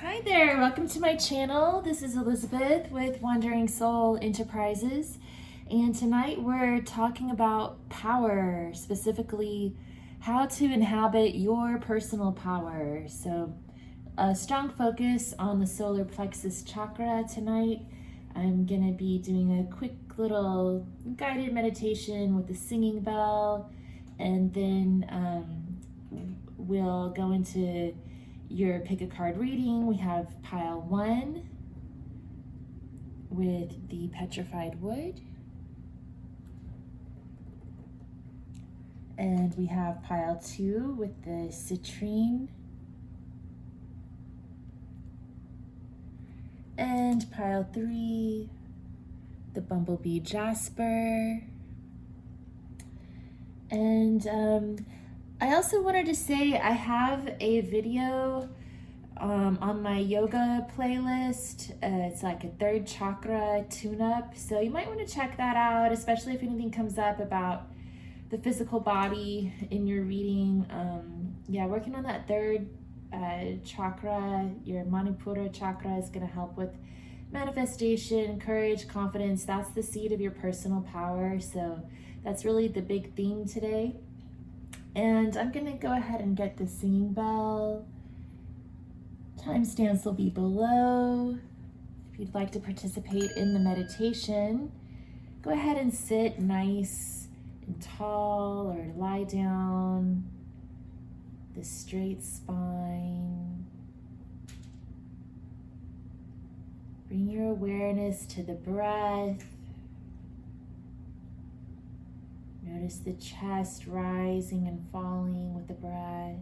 Hi there, welcome to my channel. This is Elizabeth with Wandering Soul Enterprises, and tonight we're talking about power, specifically how to inhabit your personal power. So a strong focus on the solar plexus chakra tonight. I'm gonna be doing a quick little guided meditation with the singing bell, and then we'll go into your pick a card reading. We have pile 1 with the Petrified wood, and we have pile 2 with the Citrine, and pile 3 the Bumblebee Jasper. And I also wanted to say I have a video on my yoga playlist. It's like a 3rd chakra tune-up, so you might want to check that out, especially if anything comes up about the physical body in your reading. Yeah, working on that 3rd chakra, your Manipura chakra, is going to help with manifestation, courage, confidence. That's the seed of your personal power, so that's really the big theme today. And I'm gonna go ahead and get the singing bell. Timestamps will be below. If you'd like to participate in the meditation, go ahead and sit nice and tall, or lie down, the straight spine. Bring your awareness to the breath. Notice the chest rising and falling with the breath.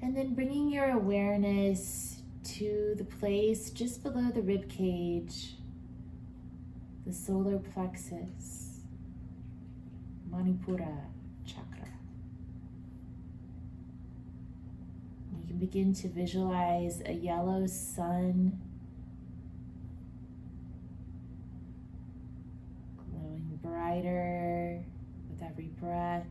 And then bringing your awareness to the place just below the rib cage, the solar plexus, Manipura chakra. You can begin to visualize a yellow sun brighter with every breath.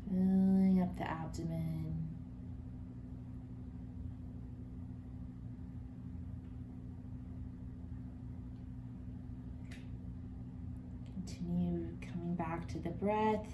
Filling up the abdomen. Continue coming back to the breath.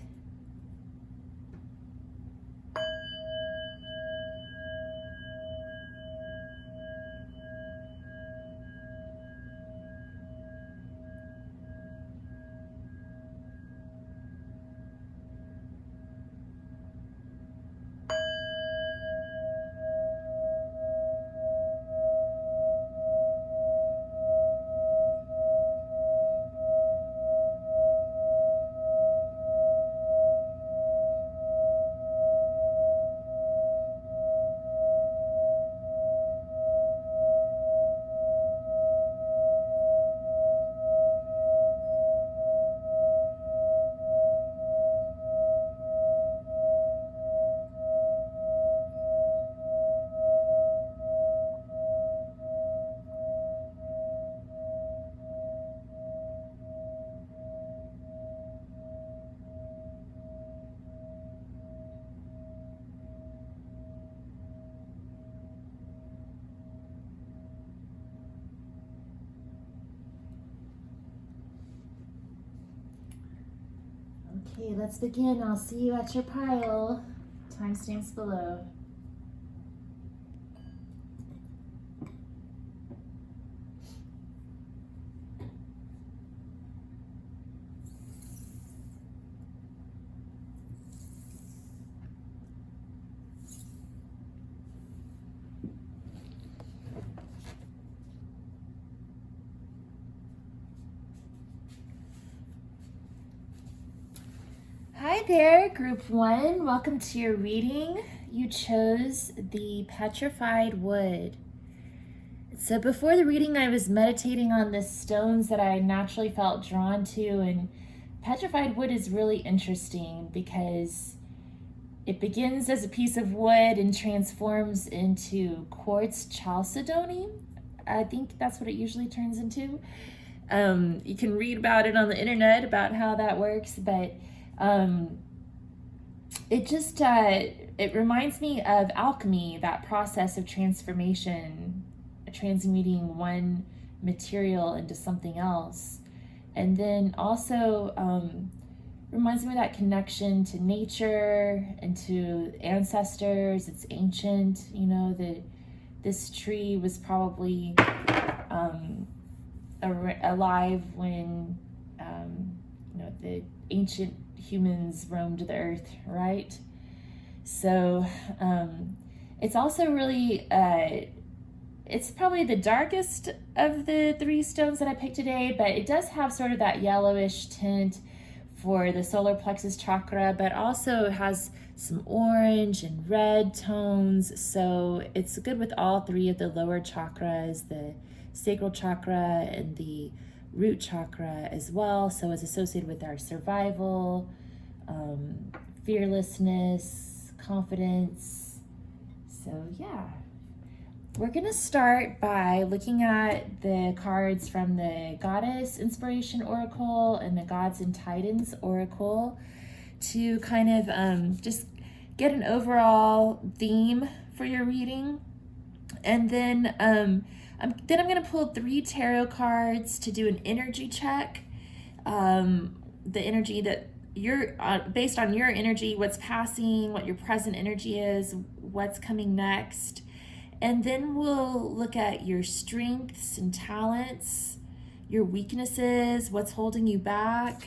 Okay, let's begin. I'll see you at your pile. Timestamps below. Hi there, group 1. Welcome to your reading. You chose the Petrified wood. So before the reading, I was meditating on the stones that I naturally felt drawn to, and Petrified wood is really interesting because it begins as a piece of wood and transforms into quartz chalcedony. I think that's what it usually turns into. You can read about it on the internet about how that works, but it just it reminds me of alchemy, that process of transformation, transmuting one material into something else. And then also reminds me of that connection to nature and to ancestors. It's ancient, you know, that this tree was probably alive when you know, the ancient humans roamed the earth, right? So it's also really it's probably the darkest of the 3 stones that I picked today, but it does have sort of that yellowish tint for the solar plexus chakra, but also has some orange and red tones. So it's good with all 3 of the lower chakras, the sacral chakra and the root chakra as well. So it's associated with our survival, fearlessness, confidence. So yeah. We're going to start by looking at the cards from the Goddess Inspiration Oracle and the Gods and Titans Oracle to kind of just get an overall theme for your reading. And then I'm going to pull 3 tarot cards to do an energy check. The energy that you're, based on your energy, what's passing, what your present energy is, what's coming next. And then we'll look at your strengths and talents, your weaknesses, what's holding you back.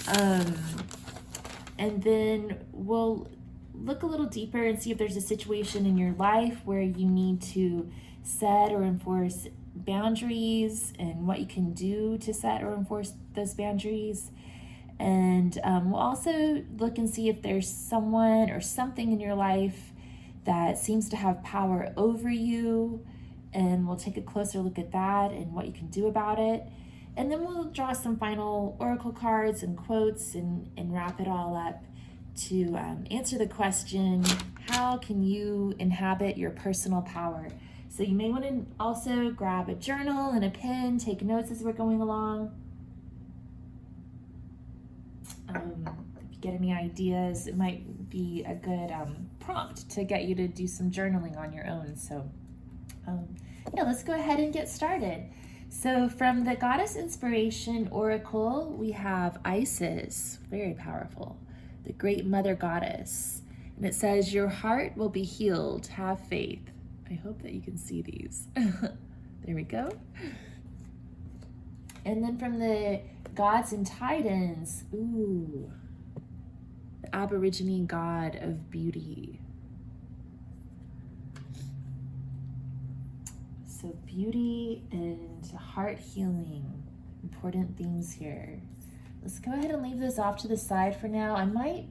And then we'll look a little deeper and see if there's a situation in your life where you need to set or enforce boundaries and what you can do to set or enforce those boundaries. And we'll also look and see if there's someone or something in your life that seems to have power over you, and we'll take a closer look at that and what you can do about it. And then we'll draw some final oracle cards and quotes and wrap it all up to answer the question, how can you inhabit your personal power? So you may want to also grab a journal and a pen, take notes as we're going along. If you get any ideas, it might be a good prompt to get you to do some journaling on your own. So yeah, let's go ahead and get started. So from the Goddess Inspiration Oracle, we have Isis, very powerful, the great mother goddess. And it says, your heart will be healed, have faith. I hope that you can see these. There we go. And then from the Gods and Titans, ooh, the Aborigine god of beauty. So beauty and heart healing, important themes here. Let's go ahead and leave those off to the side for now. I might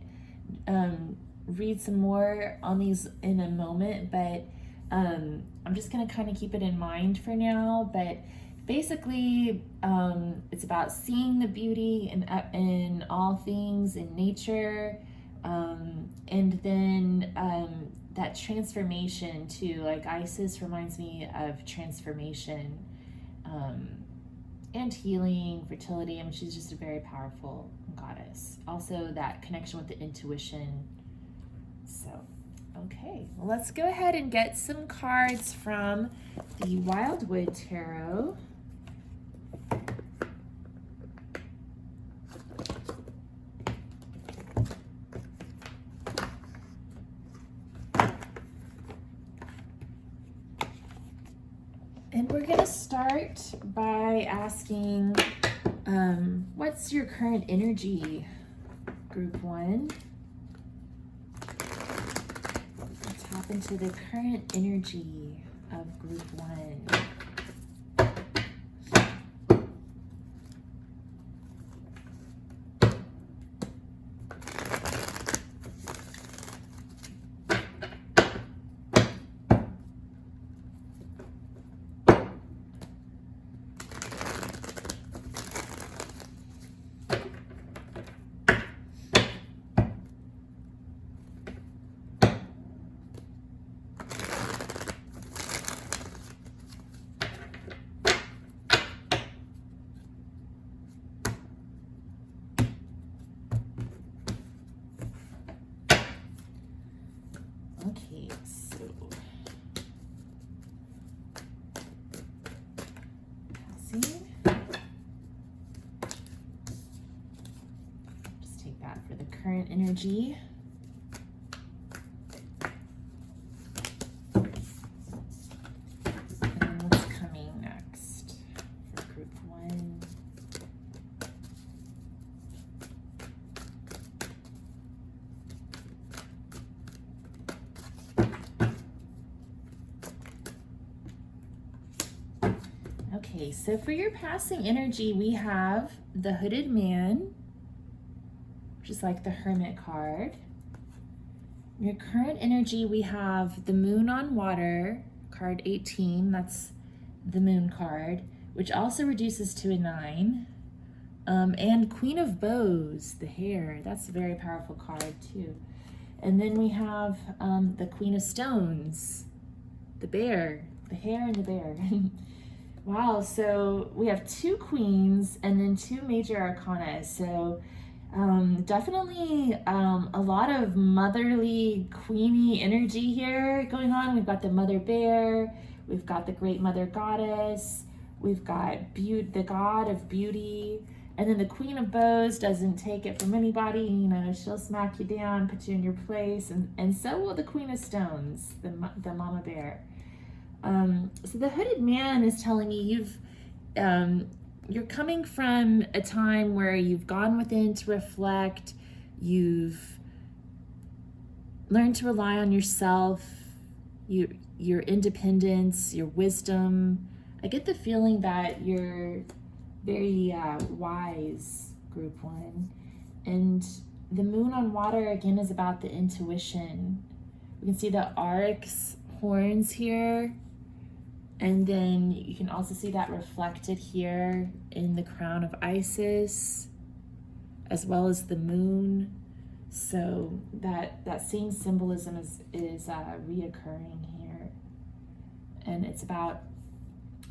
read some more on these in a moment, but I'm just gonna kind of keep it in mind for now. But basically, it's about seeing the beauty in all things, in nature, and then that transformation too. Like Isis reminds me of transformation and healing, fertility. I mean, she's just a very powerful goddess. Also that connection with the intuition. So, okay, well, let's go ahead and get some cards from the Wildwood Tarot. And we're going to start by asking, what's your current energy, Group 1? Let's tap into the current energy of Group 1. Amazing. Just take that for the current energy. And then what's coming next for group 1? Okay, so for your passing energy, we have the Hooded Man, which is like the Hermit card. Your current energy, we have the Moon on Water, card 18, that's the Moon card, which also reduces to a 9. And Queen of Bows, the Hare, that's a very powerful card too. And then we have the Queen of Stones, the Bear, the Hare and the Bear. Wow, so we have 2 queens and then 2 major arcana. So definitely a lot of motherly, queeny energy here going on. We've got the Mother Bear, we've got the Great Mother Goddess, we've got the God of Beauty, and then the Queen of Bows doesn't take it from anybody. You know, she'll smack you down, put you in your place, and so will the Queen of Stones, the Mama Bear. So the Hooded Man is telling me you're coming from a time where you've gone within to reflect, you've learned to rely on yourself, your independence, your wisdom. I get the feeling that you're very wise, group 1. And the Moon on Water again is about the intuition. We can see the Oryx horns here. And then you can also see that reflected here in the crown of Isis, as well as the moon. So that same symbolism is reoccurring here. And it's about,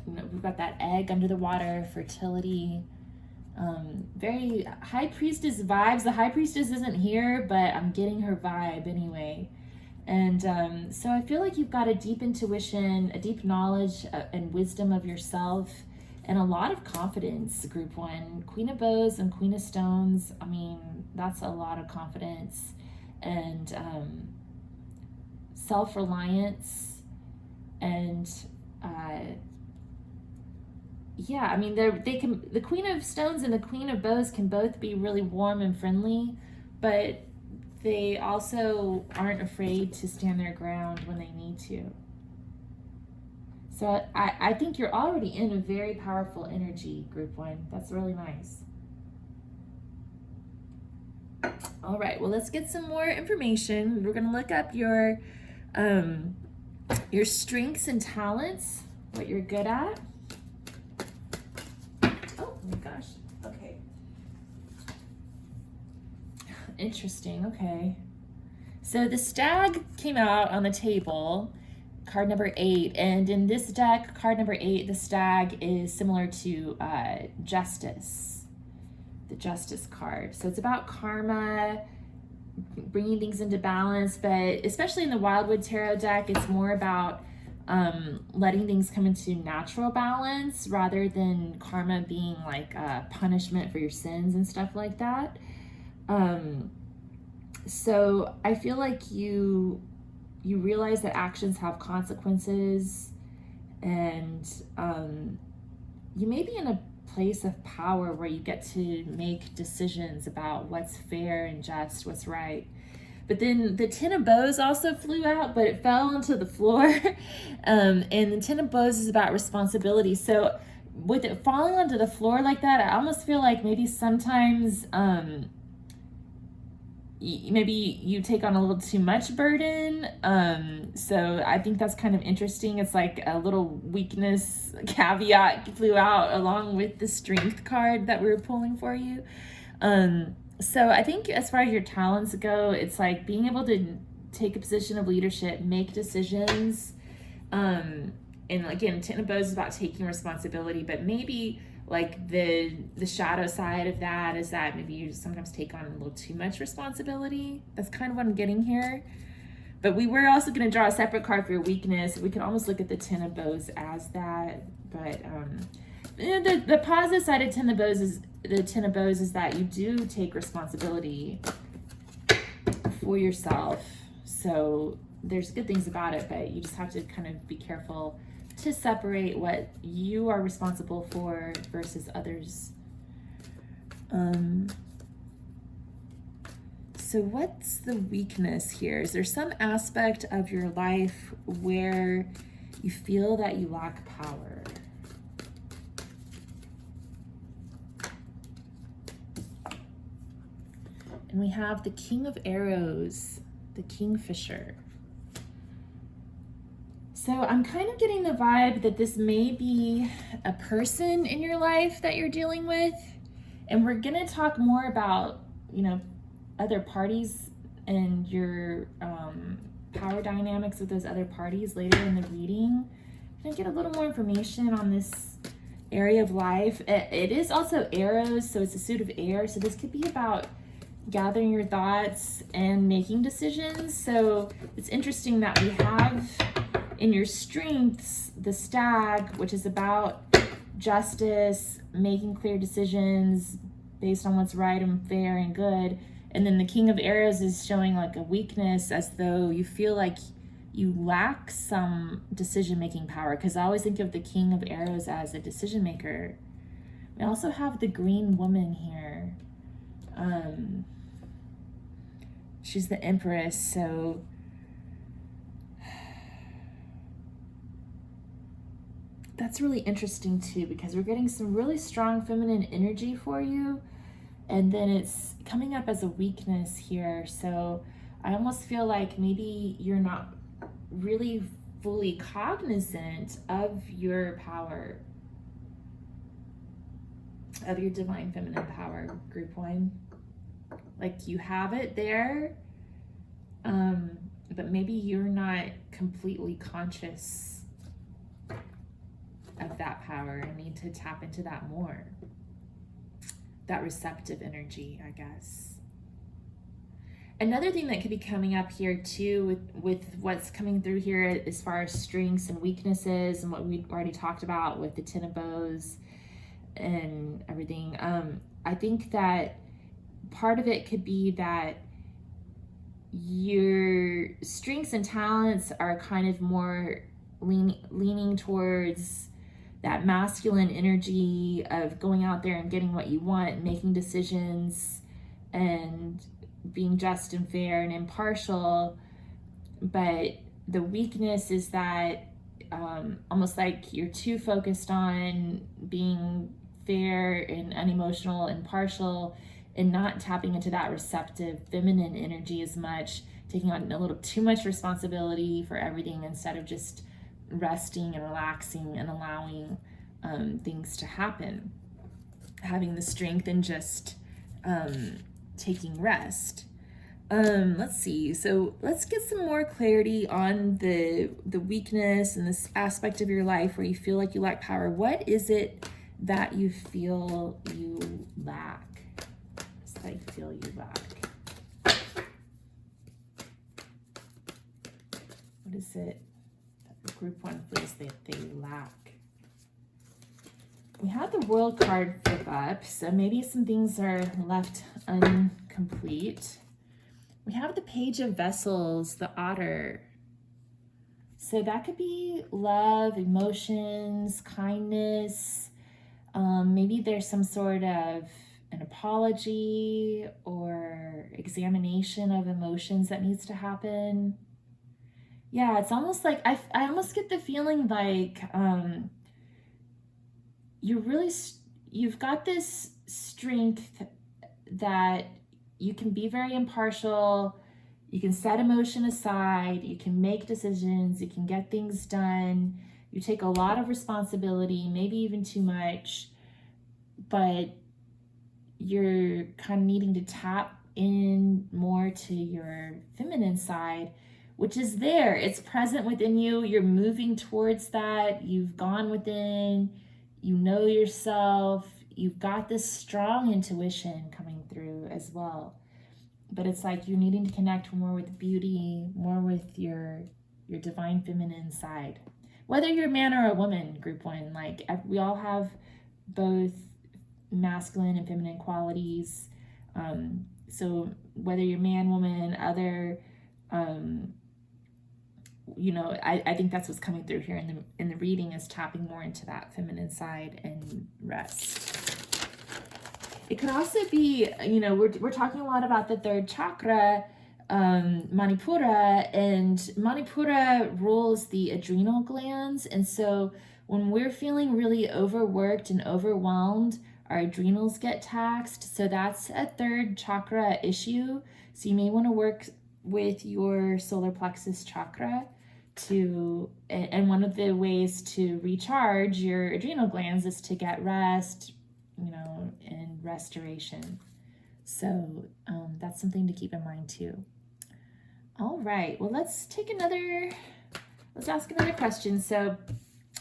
you know, we've got that egg under the water, fertility, very High Priestess vibes. The High Priestess isn't here, but I'm getting her vibe anyway. And so I feel like you've got a deep intuition, a deep knowledge and wisdom of yourself, and a lot of confidence, group 1. Queen of Bows and Queen of Stones, I mean, that's a lot of confidence and self-reliance. And yeah, I mean, the Queen of Stones and the Queen of Bows can both be really warm and friendly, but they also aren't afraid to stand their ground when they need to. So I think you're already in a very powerful energy, group 1. That's really nice. All right, well, let's get some more information. We're gonna look up your strengths and talents, what you're good at. Oh my gosh, okay. Interesting, okay. So the Stag came out on the table, card number 8, and in this deck, card number 8, the Stag is similar to Justice, the Justice card. So it's about karma, bringing things into balance, but especially in the Wildwood Tarot deck, it's more about letting things come into natural balance rather than karma being like a punishment for your sins and stuff like that. So I feel like you realize that actions have consequences, and you may be in a place of power where you get to make decisions about what's fair and just, what's right. But then the Ten of Bows also flew out, but it fell onto the floor. And the Ten of Bows is about responsibility. So with it falling onto the floor like that, I almost feel like maybe sometimes maybe you take on a little too much burden. So I think that's kind of interesting. It's like a little weakness caveat flew out along with the strength card that we were pulling for you. So I think as far as your talents go, it's like being able to take a position of leadership, make decisions. And again, Ten of Bows is about taking responsibility, but maybe like the shadow side of that is that maybe you sometimes take on a little too much responsibility. That's kind of what I'm getting here. But we were also going to draw a separate card for your weakness. We can almost look at the Ten of Bows as that. But The positive side of Ten of Bows is that you do take responsibility for yourself. So there's good things about it, but you just have to kind of be careful to separate what you are responsible for versus others. So what's the weakness here? Is there some aspect of your life where you feel that you lack power? And we have the King of Arrows, the Kingfisher. So I'm kind of getting the vibe that this may be a person in your life that you're dealing with. And we're going to talk more about, other parties and your power dynamics with those other parties later in the reading. I'm going to get a little more information on this area of life. It is also arrows, so it's a suit of air. So this could be about gathering your thoughts and making decisions. So it's interesting that we have in your strengths the stag, which is about justice, making clear decisions based on what's right and fair and good. And then the King of Arrows is showing like a weakness, as though you feel like you lack some decision-making power, because I always think of the King of Arrows as a decision maker. We also have the Green Woman here. She's the Empress, so that's really interesting too, because we're getting some really strong feminine energy for you, and then it's coming up as a weakness here. So I almost feel like maybe you're not really fully cognizant of your power, of your divine feminine power, group one. Like you have it there, but maybe you're not completely conscious of that power and need to tap into that more. That receptive energy, I guess. Another thing that could be coming up here too with what's coming through here as far as strengths and weaknesses and what we already talked about with the Ten of Bows and everything. I think that part of it could be that your strengths and talents are kind of more leaning towards that masculine energy of going out there and getting what you want, making decisions and being just and fair and impartial. But the weakness is that almost like you're too focused on being fair and unemotional and partial, and not tapping into that receptive feminine energy as much, taking on a little too much responsibility for everything instead of just resting and relaxing and allowing things to happen, having the strength and just taking rest. Let's see, so let's get some more clarity on the weakness and this aspect of your life where you feel like you lack power. What is it that you feel you lack? I feel you lack. What is it that group one feels that they lack? We have the World card flip up, so maybe some things are left incomplete. We have the Page of Vessels, the Otter. So that could be love, emotions, kindness. Maybe there's some sort of an apology or examination of emotions that needs to happen. Yeah, it's almost like I almost get the feeling like you've got this strength that you can be very impartial, you can set emotion aside, you can make decisions, you can get things done, you take a lot of responsibility, maybe even too much, but you're kind of needing to tap in more to your feminine side, which is there. It's present within you. You're moving towards that. You've gone within, you know yourself. You've got this strong intuition coming through as well. But it's like you're needing to connect more with beauty, more with your divine feminine side. Whether you're a man or a woman, group one, like we all have both masculine and feminine qualities. So whether you're man, woman, other, I think that's what's coming through here in the reading, is tapping more into that feminine side and rest. It could also be, we're talking a lot about the third chakra, Manipura, and Manipura rules the adrenal glands. And so when we're feeling really overworked and overwhelmed, our adrenals get taxed. So that's a third chakra issue. So you may want to work with your solar plexus chakra and one of the ways to recharge your adrenal glands is to get rest, and restoration. So that's something to keep in mind too. All right, well, let's ask another question. So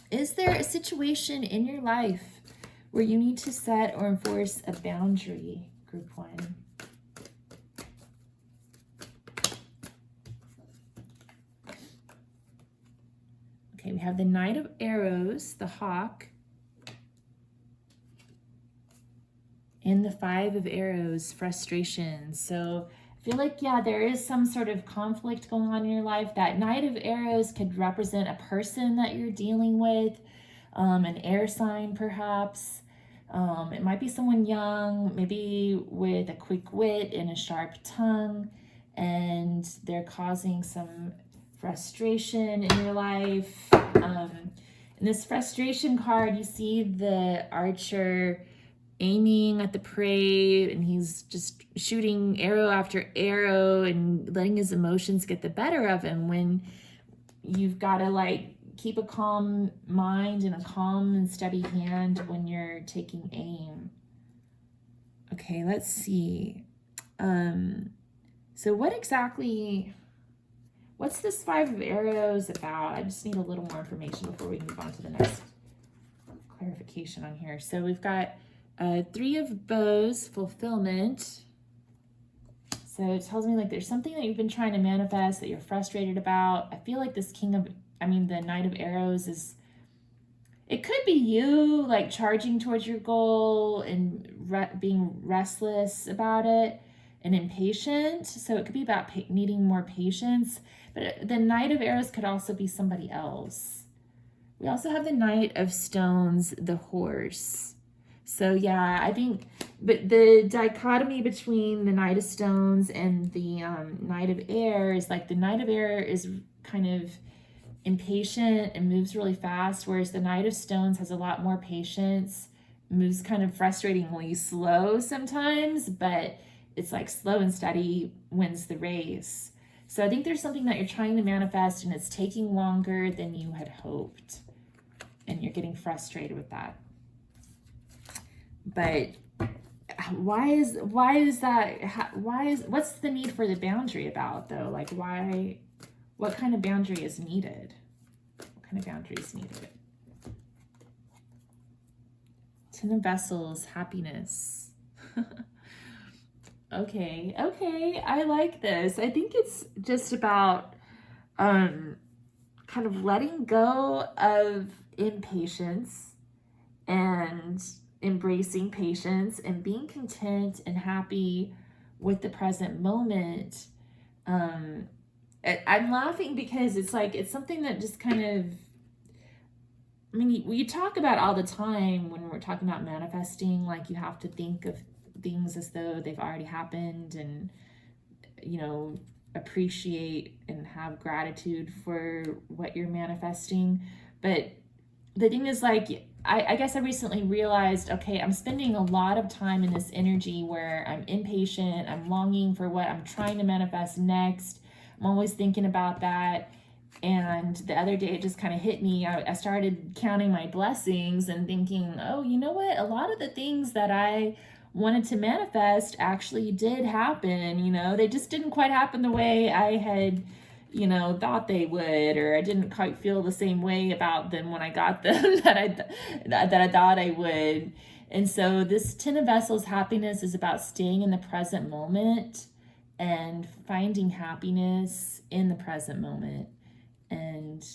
is there a situation in your life where you need to set or enforce a boundary, group 1? Okay, we have the Knight of Arrows, the hawk, and the Five of Arrows, frustration. So I feel like, there is some sort of conflict going on in your life. That Knight of Arrows could represent a person that you're dealing with, an air sign perhaps. It might be someone young, maybe with a quick wit and a sharp tongue, and they're causing some frustration in your life. In this frustration card, you see the archer aiming at the prey, and he's just shooting arrow after arrow and letting his emotions get the better of him, when you've got to keep a calm mind and a calm and steady hand when you're taking aim. Okay, let's see. So what's this Five of Arrows about? I just need a little more information before we move on to the next clarification on here. So we've got Three of Bows, fulfillment. So it tells me there's something that you've been trying to manifest that you're frustrated about. I feel like this the Knight of Arrows it could be you charging towards your goal and being restless about it and impatient. So it could be about needing more patience. But the Knight of Arrows could also be somebody else. We also have the Knight of Stones, the horse. So I think, but the dichotomy between the Knight of Stones and the Knight of Air is the Knight of Air is kind of impatient and moves really fast, whereas the Knight of Stones has a lot more patience, moves kind of frustratingly slow sometimes, but it's slow and steady wins the race. So I think there's something that you're trying to manifest and it's taking longer than you had hoped, and you're getting frustrated with that. But what's the need for the boundary about though? What kind of boundary is needed? What kind of boundary is needed? Ten of Vessels, happiness. Okay, I like this. I think it's just about kind of letting go of impatience and embracing patience and being content and happy with the present moment. I'm laughing because it's something that just kind of, we talk about all the time when we're talking about manifesting, you have to think of things as though they've already happened and, appreciate and have gratitude for what you're manifesting. But the thing is, I guess I recently realized, okay, I'm spending a lot of time in this energy where I'm impatient, I'm longing for what I'm trying to manifest next. I'm always thinking about that. And the other day it just kind of hit me. I started counting my blessings and thinking, oh, you know what? A lot of the things that I wanted to manifest actually did happen. They just didn't quite happen the way I had thought they would, or I didn't quite feel the same way about them when I got them that I thought I would. And so this Ten of Vessels, happiness, is about staying in the present moment and finding happiness in the present moment, and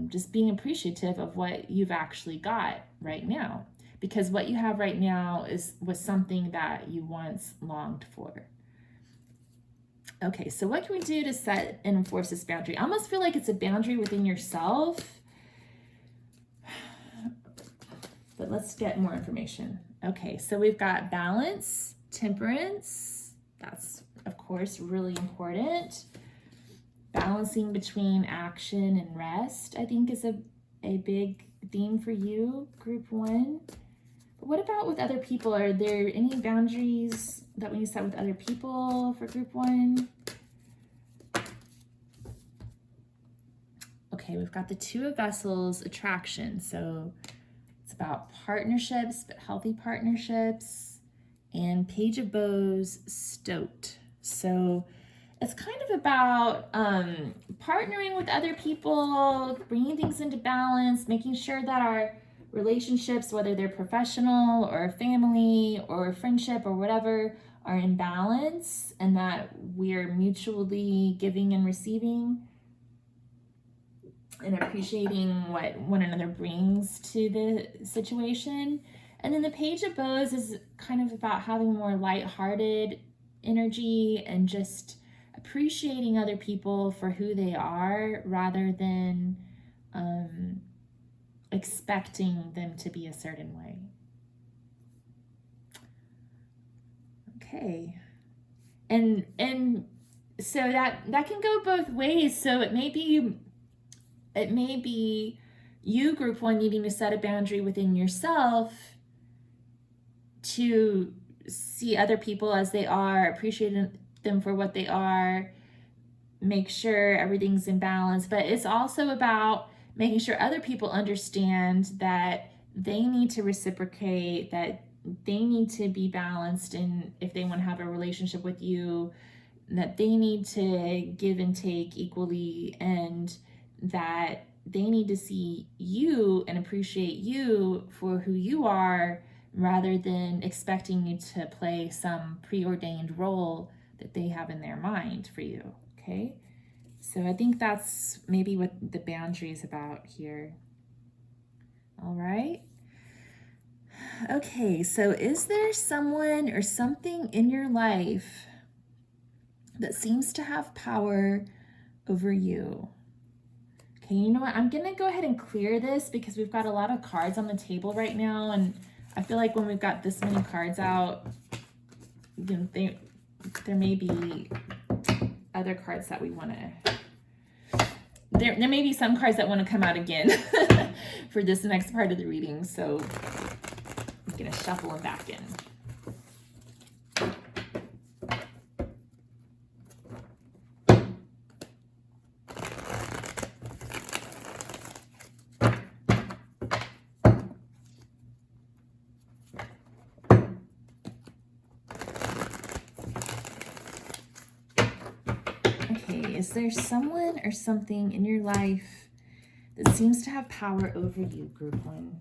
just being appreciative of what you've actually got right now. because what you have right now was something that you once longed for. Okay, so what can we do to set and enforce this boundary? I almost feel like it's a boundary within yourself. But let's get more information. Okay, so we've got balance, temperance. That's, of course, really important. Balancing between action and rest, I think, is a big theme for you, group 1. But what about with other people? Are there any boundaries that we need to set with other people for group 1? Okay, we've got the 2 of Vessels, attraction. So it's about partnerships, but healthy partnerships. And Page of Bows, stoked. So it's kind of about partnering with other people, bringing things into balance, making sure that our relationships, whether they're professional or family or friendship or whatever, are in balance, and that we're mutually giving and receiving and appreciating what one another brings to the situation. And then the Page of Bows is kind of about having more lighthearted energy and just appreciating other people for who they are rather than expecting them to be a certain way. Okay. And so that can go both ways. So it may be you, group 1, needing to set a boundary within yourself to see other people as they are, appreciate them for what they are, make sure everything's in balance. But it's also about making sure other people understand that they need to reciprocate, that they need to be balanced, and if they want to have a relationship with you, that they need to give and take equally, and that they need to see you and appreciate you for who you are rather than expecting you to play some preordained role that they have in their mind for you, okay? So I think that's maybe what the boundary is about here. All right. Okay, so is there someone or something in your life that seems to have power over you? Okay, you know what? I'm going to go ahead and clear this because we've got a lot of cards on the table right now, and I feel like when we've got this many cards out, you know, there may be other cards that we want to... There may be some cards that want to come out again for this next part of the reading, so I'm going to shuffle them back in. Is there someone or something in your life that seems to have power over you, group 1?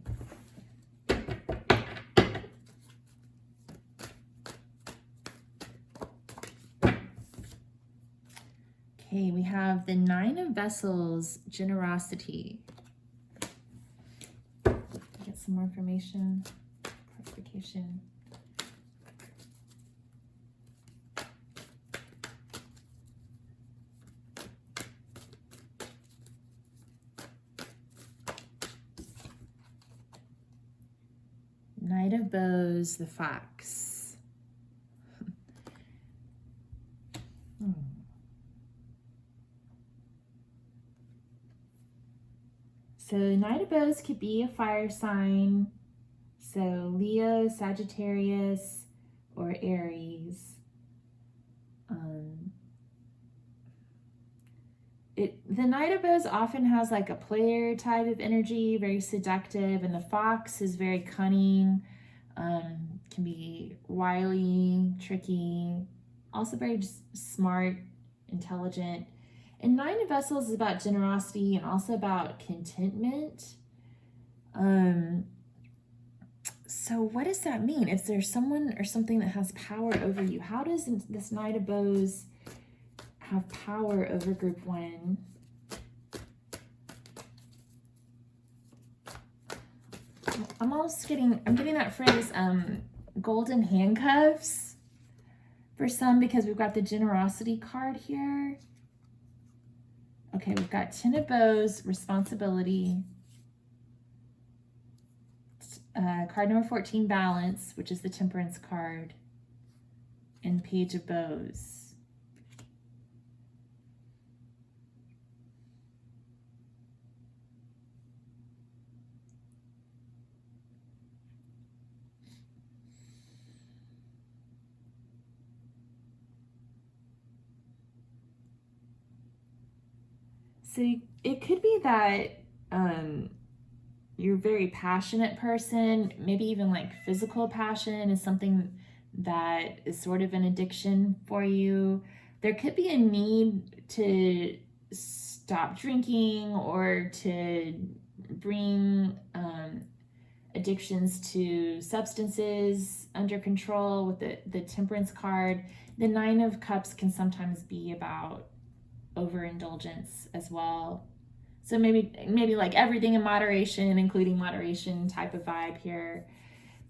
Okay, we have the 9 of Vessels, generosity. Get some more information, clarification. Knight of Bows, the Fox. So Knight of Bows could be a fire sign. So Leo, Sagittarius, or Aries. The Knight of Bows often has like a player type of energy, very seductive, and the Fox is very cunning, can be wily, tricky, also very smart, intelligent. And 9 of Vessels is about generosity and also about contentment. So what does that mean? If there's someone or something that has power over you, how does this Knight of Bows have power over group 1? I'm getting that phrase, golden handcuffs for some, because we've got the generosity card here. Okay, we've got 10 of Bows, responsibility. Card number 14, balance, which is the temperance card. And Page of Bows. So it could be that you're a very passionate person, maybe even like physical passion is something that is sort of an addiction for you. There could be a need to stop drinking or to bring addictions to substances under control with the temperance card. The 9 of Cups can sometimes be about overindulgence as well. So maybe like everything in moderation, including moderation type of vibe here.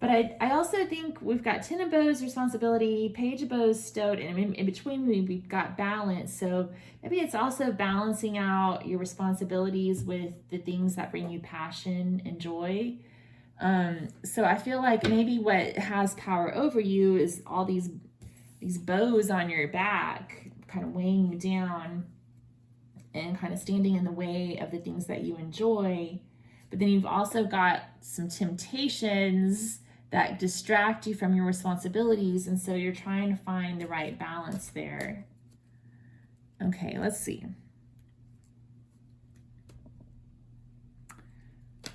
But I also think we've got 10 of Bows, responsibility, Page of Bows, stowed, and in between we've got balance. So maybe it's also balancing out your responsibilities with the things that bring you passion and joy. So I feel like maybe what has power over you is all these bows on your back, kind of weighing you down and kind of standing in the way of the things that you enjoy. But then you've also got some temptations that distract you from your responsibilities, and so you're trying to find the right balance there. Okay, let's see.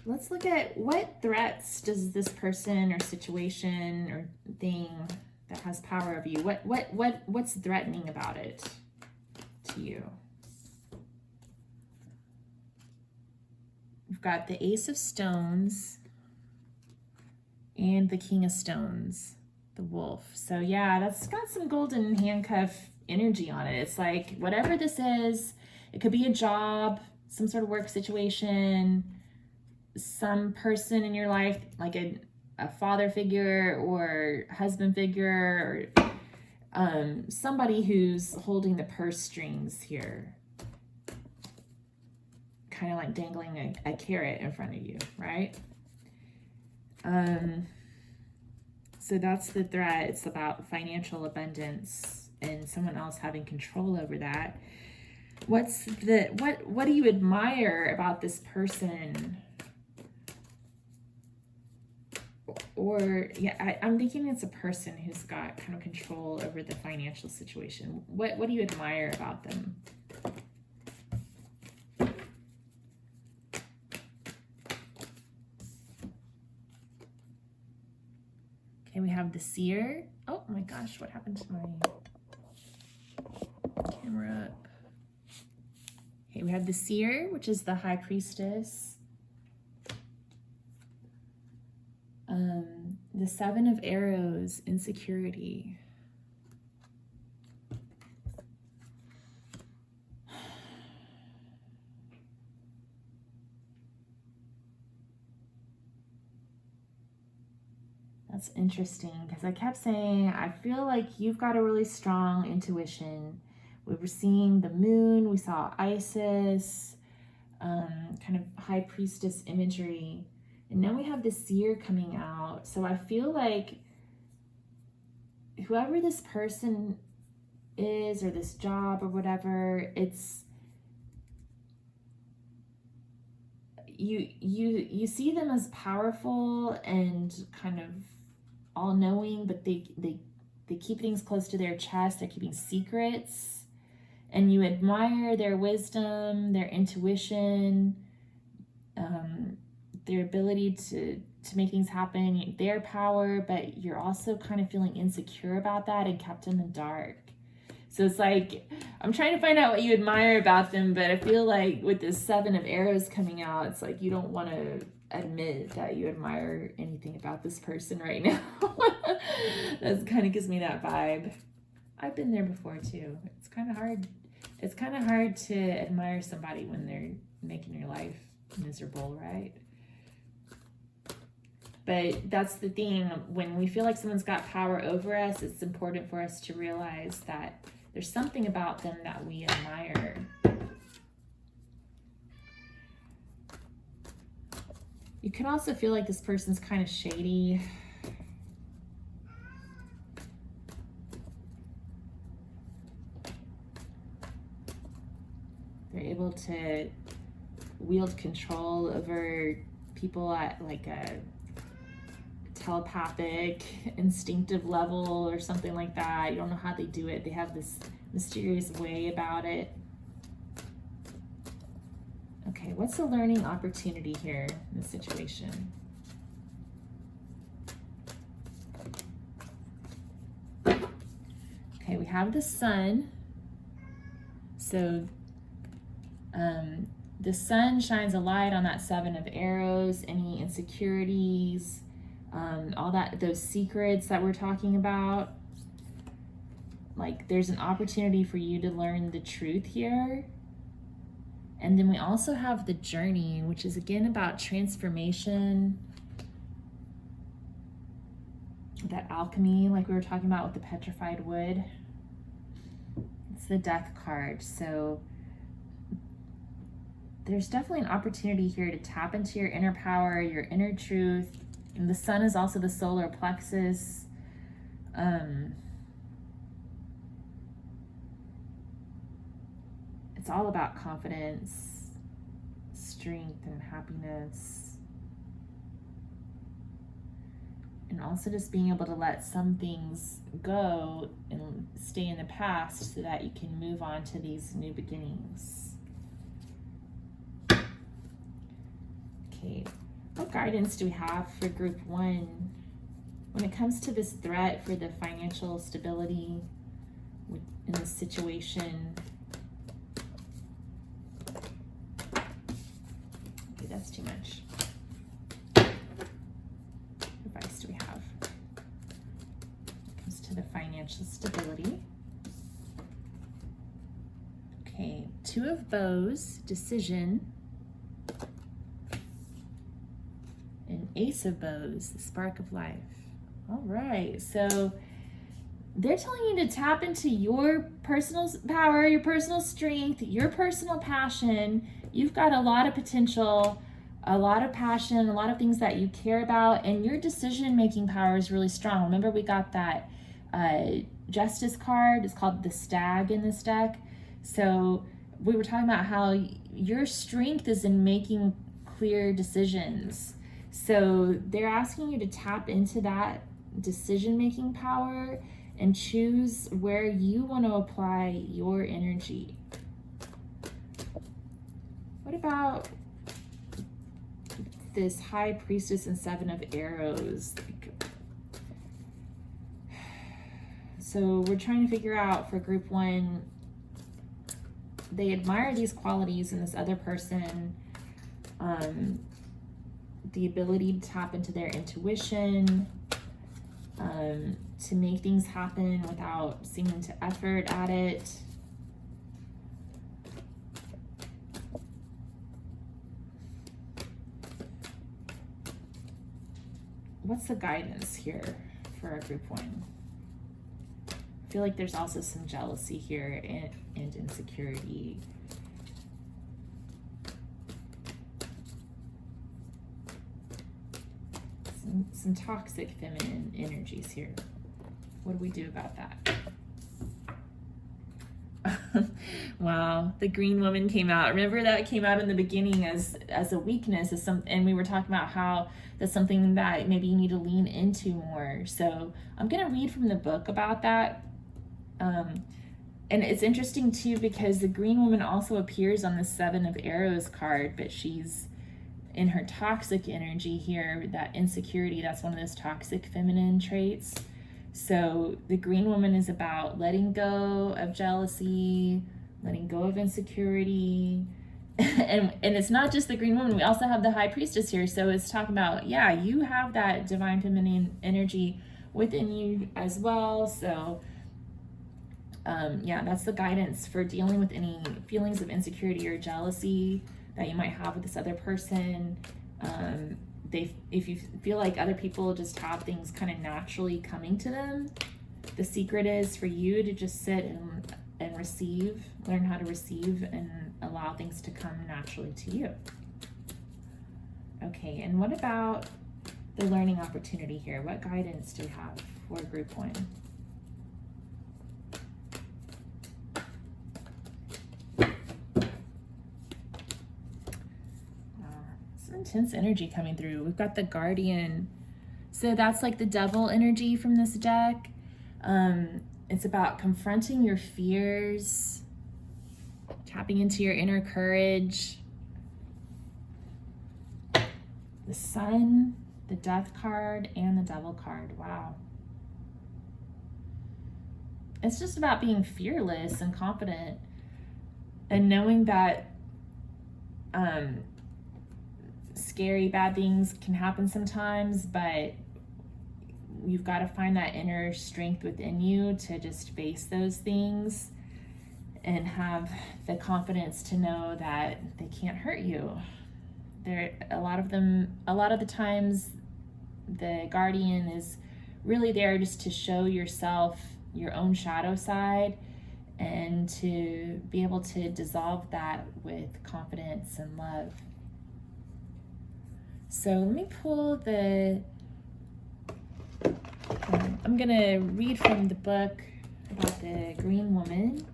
Let's look at what threats does this person or situation or thing that has power over you, what's threatening about it to you? We've got the Ace of Stones and the King of Stones, the Wolf. So yeah, that's got some golden handcuff energy on it. It's like, whatever this is, it could be a job, some sort of work situation, some person in your life, like a father figure or husband figure, or somebody who's holding the purse strings here. Kind of like dangling a carrot in front of you, right? So that's the threat. It's about financial abundance and someone else having control over that. What do you admire about this person? Or yeah, I'm thinking it's a person who's got kind of control over the financial situation. What do you admire about them? Okay, we have the Seer. Oh my gosh, what happened to my camera up? Okay, we have the Seer, which is the High Priestess. The 7 of Arrows, insecurity. That's interesting, because I kept saying, I feel like you've got a really strong intuition. We were seeing the moon, we saw Isis, kind of High Priestess imagery. And now we have the Seer coming out. So I feel like whoever this person is, or this job or whatever, it's you see them as powerful and kind of all-knowing, but they keep things close to their chest. They're keeping secrets, and you admire their wisdom, their intuition, their ability to make things happen, their power, but you're also kind of feeling insecure about that and kept in the dark. So it's like, I'm trying to find out what you admire about them, but I feel like with this 7 of Arrows coming out, it's like you don't want to admit that you admire anything about this person right now. That kind of gives me that vibe. I've been there before too. It's kind of hard. It's kind of hard to admire somebody when they're making your life miserable, right? But that's the thing. When we feel like someone's got power over us, it's important for us to realize that there's something about them that we admire. You could also feel like this person's kind of shady. They're able to wield control over people at like a telepathic, instinctive level or something like that. You don't know how they do it. They have this mysterious way about it. Okay, what's the learning opportunity here in this situation? Okay, we have the sun. So the sun shines a light on that 7 of arrows, any insecurities, all that, those secrets that we're talking about. Like, there's an opportunity for you to learn the truth here. And then we also have the journey, which is again about transformation, that alchemy, like we were talking about with the petrified wood. It's the death card. So there's definitely an opportunity here to tap into your inner power, your inner truth. And the sun is also the solar plexus. It's all about confidence, strength, and happiness. And also just being able to let some things go and stay in the past so that you can move on to these new beginnings. Okay, what guidance do we have for group 1 when it comes to this threat for the financial stability in this situation? Okay, that's too much. What advice do we have when it comes to the financial stability? Okay, 2 of bows, decision. And Ace of bows, the spark of life. All right, so they're telling you to tap into your personal power, your personal strength, your personal passion. You've got a lot of potential, a lot of passion, a lot of things that you care about, and your decision-making power is really strong. Remember, we got that Justice card. It's called the Stag in this deck. So we were talking about how your strength is in making clear decisions. So they're asking you to tap into that decision-making power and choose where you want to apply your energy. What about this High Priestess and 7 of arrows? So we're trying to figure out for group 1, they admire these qualities in this other person. The ability to tap into their intuition, to make things happen without seeming to effort at it. What's the guidance here for our group 1? I feel like there's also some jealousy here and insecurity. Some toxic feminine energies here. What do we do about that? Wow, the green woman came out. Remember that came out in the beginning as a weakness, and we were talking about how that's something that maybe you need to lean into more. So I'm gonna read from the book about that. And it's interesting too because the green woman also appears on the 7 of arrows card, but she's in her toxic energy here, that insecurity. That's one of those toxic feminine traits. So the green woman is about letting go of jealousy, letting go of insecurity. and it's not just the green woman. We also have the High Priestess here. So it's talking about, yeah, you have that divine feminine energy within you as well. So yeah, that's the guidance for dealing with any feelings of insecurity or jealousy that you might have with this other person. if you feel like other people just have things kind of naturally coming to them, the secret is for you to just sit and receive, learn how to receive and allow things to come naturally to you. Okay, and what about the learning opportunity here? What guidance do we have for group 1? Some intense energy coming through. We've got the Guardian. So that's like the devil energy from this deck. It's about confronting your fears, tapping into your inner courage. The Sun, the Death card, and the Devil card. Wow. It's just about being fearless and confident and knowing that scary, bad things can happen sometimes, but you've got to find that inner strength within you to just face those things and have the confidence to know that they can't hurt you. A lot of the times the Guardian is really there just to show yourself your own shadow side and to be able to dissolve that with confidence and love. So let me pull I'm gonna read from the book about the green woman,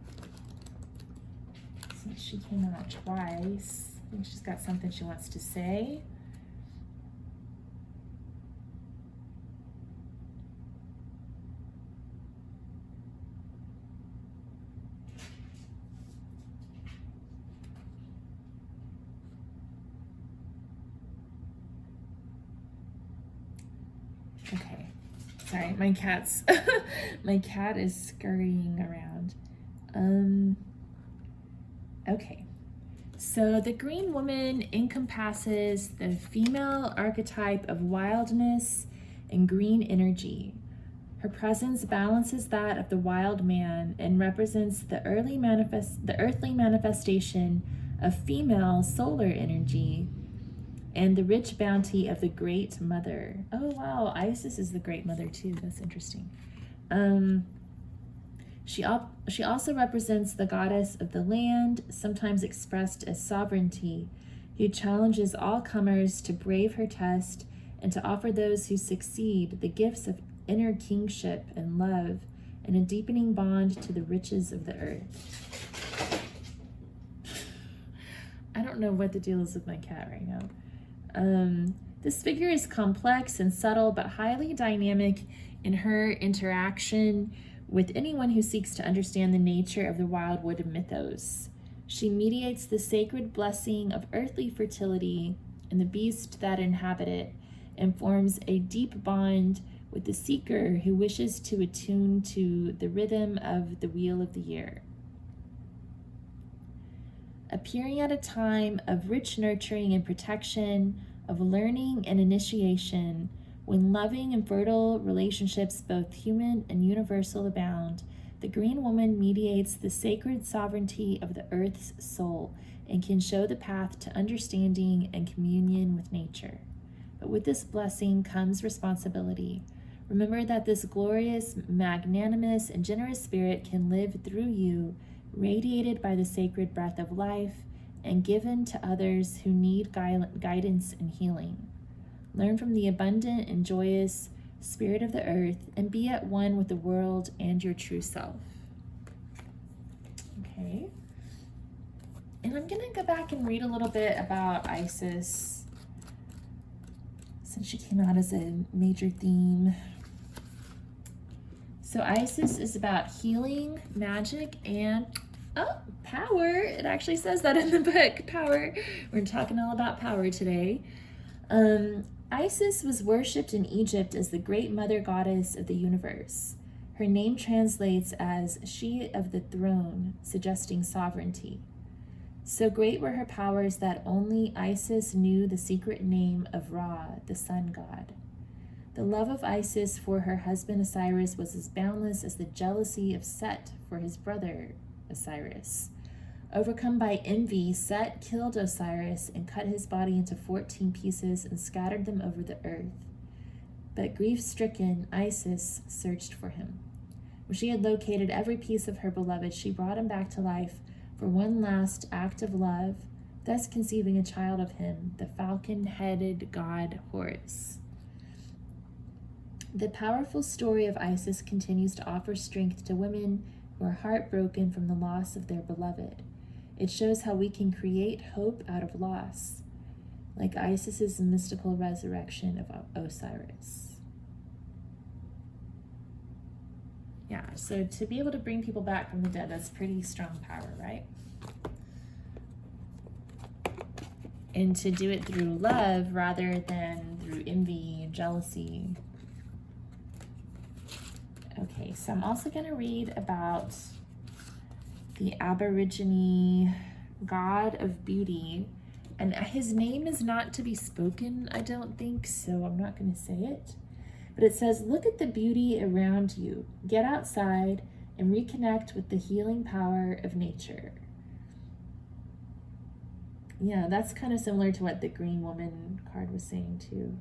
since she came out twice. I think she's got something she wants to say. Okay, sorry, my cat's my cat is scurrying around. Okay. So the green woman encompasses the female archetype of wildness and green energy. Her presence balances that of the wild man and represents the earthly manifestation of female solar energy and the rich bounty of the Great Mother. Oh wow, Isis is the Great Mother too. That's interesting. She also represents the goddess of the land, sometimes expressed as sovereignty, who challenges all comers to brave her test and to offer those who succeed the gifts of inner kingship and love and a deepening bond to the riches of the earth. I don't know what the deal is with my cat right now. This figure is complex and subtle, but highly dynamic in her interaction with anyone who seeks to understand the nature of the wildwood mythos. She mediates the sacred blessing of earthly fertility and the beast that inhabit it, and forms a deep bond with the seeker who wishes to attune to the rhythm of the wheel of the year. Appearing at a time of rich nurturing and protection, of learning and initiation, when loving and fertile relationships, both human and universal, abound, the green woman mediates the sacred sovereignty of the earth's soul and can show the path to understanding and communion with nature. But with this blessing comes responsibility. Remember that this glorious, magnanimous, and generous spirit can live through you, radiated by the sacred breath of life, and given to others who need guidance and healing. Learn from the abundant and joyous spirit of the earth and be at one with the world and your true self. Okay. And I'm going to go back and read a little bit about Isis, since she came out as a major theme. So Isis is about healing, magic, and power. It actually says that in the book, power. We're talking all about power today. Isis was worshipped in Egypt as the great mother goddess of the universe. Her name translates as she of the throne, suggesting sovereignty. So great were her powers that only Isis knew the secret name of Ra, the sun god. The love of Isis for her husband Osiris was as boundless as the jealousy of Set for his brother Osiris. Overcome by envy, Set killed Osiris and cut his body into 14 pieces and scattered them over the earth. But grief-stricken, Isis searched for him. When she had located every piece of her beloved, she brought him back to life for one last act of love, thus conceiving a child of him, the falcon-headed god Horus. The powerful story of Isis continues to offer strength to women who are heartbroken from the loss of their beloved. It shows how we can create hope out of loss, like Isis's mystical resurrection of Osiris. Yeah, so to be able to bring people back from the dead, that's pretty strong power, right? And to do it through love rather than through envy and jealousy. Okay, so I'm also going to read about the Aborigine god of beauty. And his name is not to be spoken, I don't think, so I'm not going to say it. But it says, look at the beauty around you. Get outside and reconnect with the healing power of nature. Yeah, that's kind of similar to what the Green Woman card was saying too.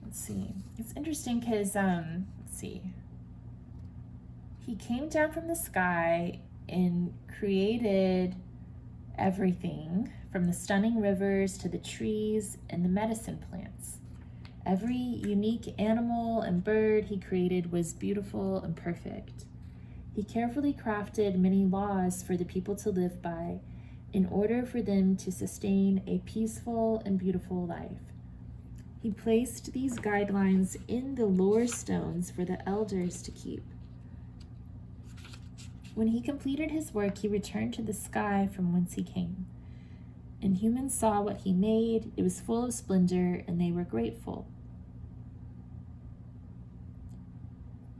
Let's see. It's interesting because, let's see. He came down from the sky and created everything from the stunning rivers to the trees and the medicine plants. Every unique animal and bird he created was beautiful and perfect. He carefully crafted many laws for the people to live by in order for them to sustain a peaceful and beautiful life. He placed these guidelines in the lore stones for the elders to keep. When he completed his work, he returned to the sky from whence he came. And humans saw what he made. It was full of splendor, and they were grateful.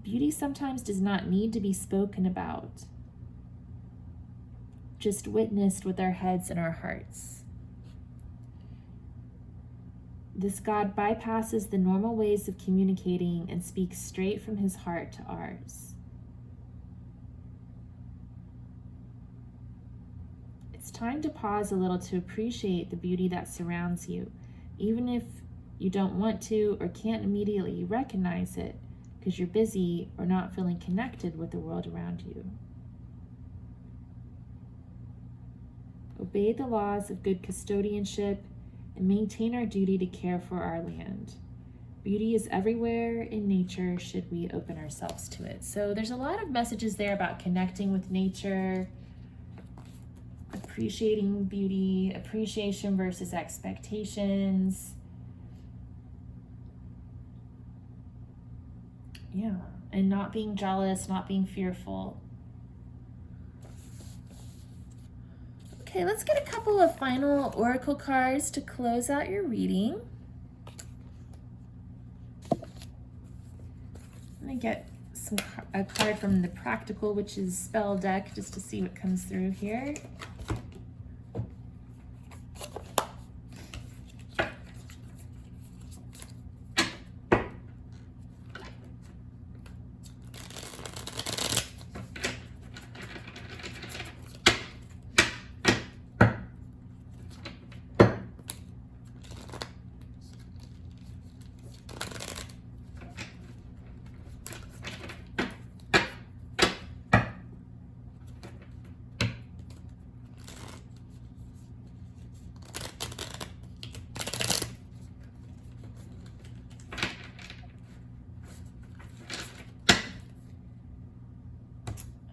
Beauty sometimes does not need to be spoken about, just witnessed with our heads and our hearts. This God bypasses the normal ways of communicating and speaks straight from his heart to ours. It's time to pause a little to appreciate the beauty that surrounds you, even if you don't want to or can't immediately recognize it because you're busy or not feeling connected with the world around you. Obey the laws of good custodianship and maintain our duty to care for our land. Beauty is everywhere in nature, should we open ourselves to it. So there's a lot of messages there about connecting with nature, appreciating beauty, appreciation versus expectations. Yeah, and not being jealous, not being fearful. Okay, let's get a couple of final oracle cards to close out your reading. Let me get a card from the Practical Witches spell deck just to see what comes through here.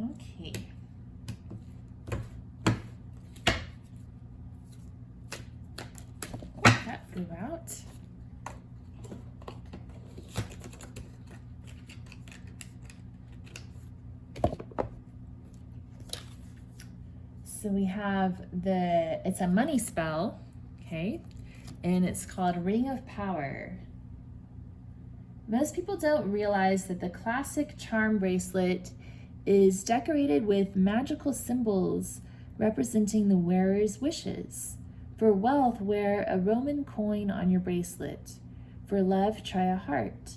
Okay. That flew out. So we have it's a money spell, okay? And it's called Ring of Power. Most people don't realize that the classic charm bracelet is decorated with magical symbols representing the wearer's wishes. For wealth, wear a Roman coin on your bracelet. For love, try a heart.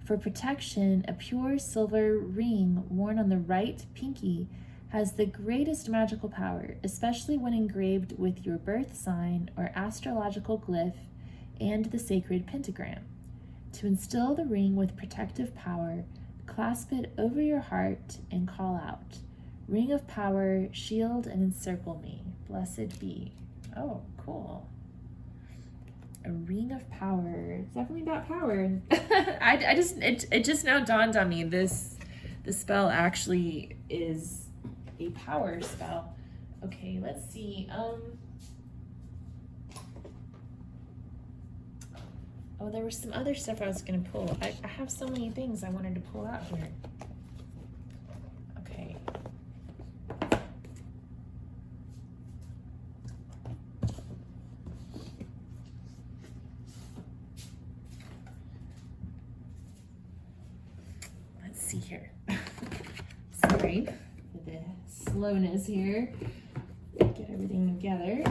For protection, a pure silver ring worn on the right pinky has the greatest magical power, especially when engraved with your birth sign or astrological glyph and the sacred pentagram. To instill the ring with protective power, clasp it over your heart and call out, "Ring of power, shield and encircle me. Blessed be." Oh, cool. A ring of power. It's definitely about power. It just now dawned on me the spell actually is a power spell. Okay, let's see. Oh, there was some other stuff I was gonna pull. I have so many things I wanted to pull out here. Okay. Let's see here. Sorry for the slowness here. Get everything together.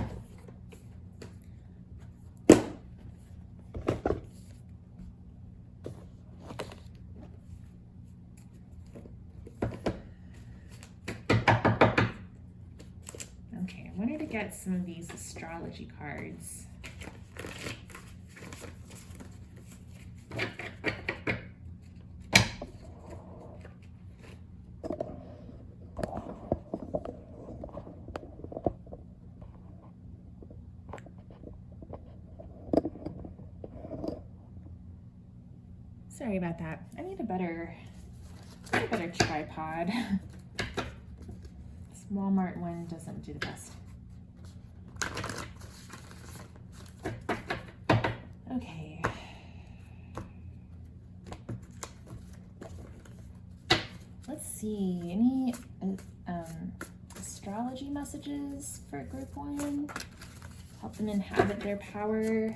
Get some of these astrology cards. Sorry about that. I need a better tripod. This Walmart one doesn't do the best. Okay. Let's see, any astrology messages for group 1? Help them inhabit their power.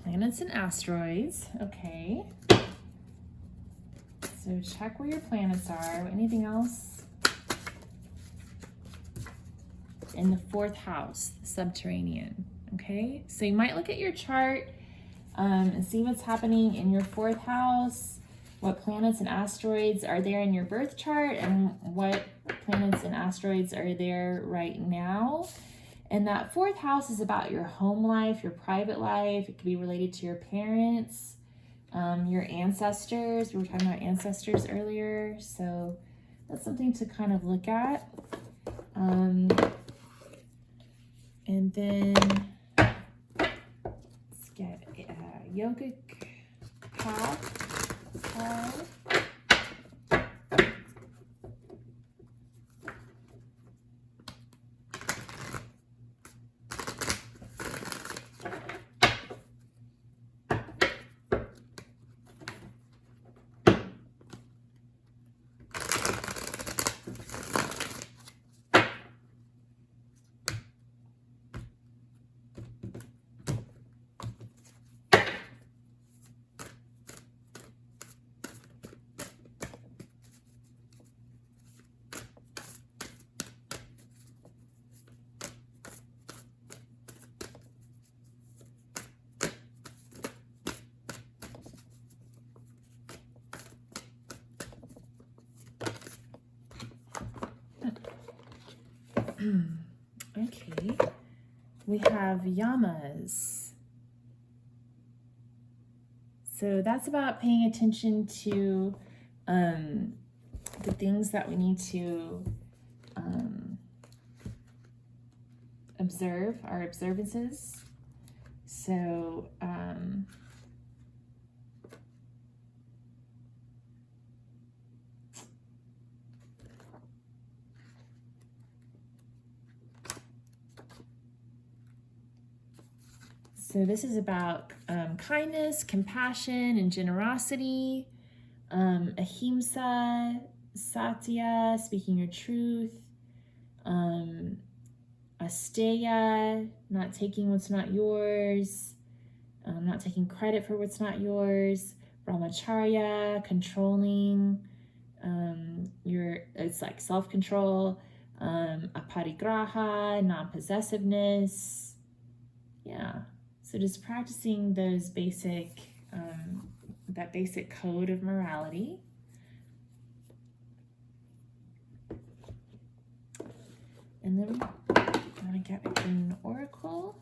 Planets and asteroids, okay. So check where your planets are. Anything else? In the 4th house, subterranean. Okay, so you might look at your chart and see what's happening in your 4th house, what planets and asteroids are there in your birth chart, and what planets and asteroids are there right now. And that 4th house is about your home life, your private life. It could be related to your parents, your ancestors. We were talking about ancestors earlier, so that's something to kind of look at. And then let's get a yogic path card. Okay, we have yamas. So that's about paying attention to the things that we need to observe, our observances. So So this is about kindness, compassion, and generosity. Ahimsa, satya, speaking your truth. Asteya, not taking what's not yours. not taking credit for what's not yours. Brahmacharya, controlling. It's like self-control. Aparigraha, non-possessiveness. Yeah. So just practicing those basic, that basic code of morality. And then I'm going to get a green oracle.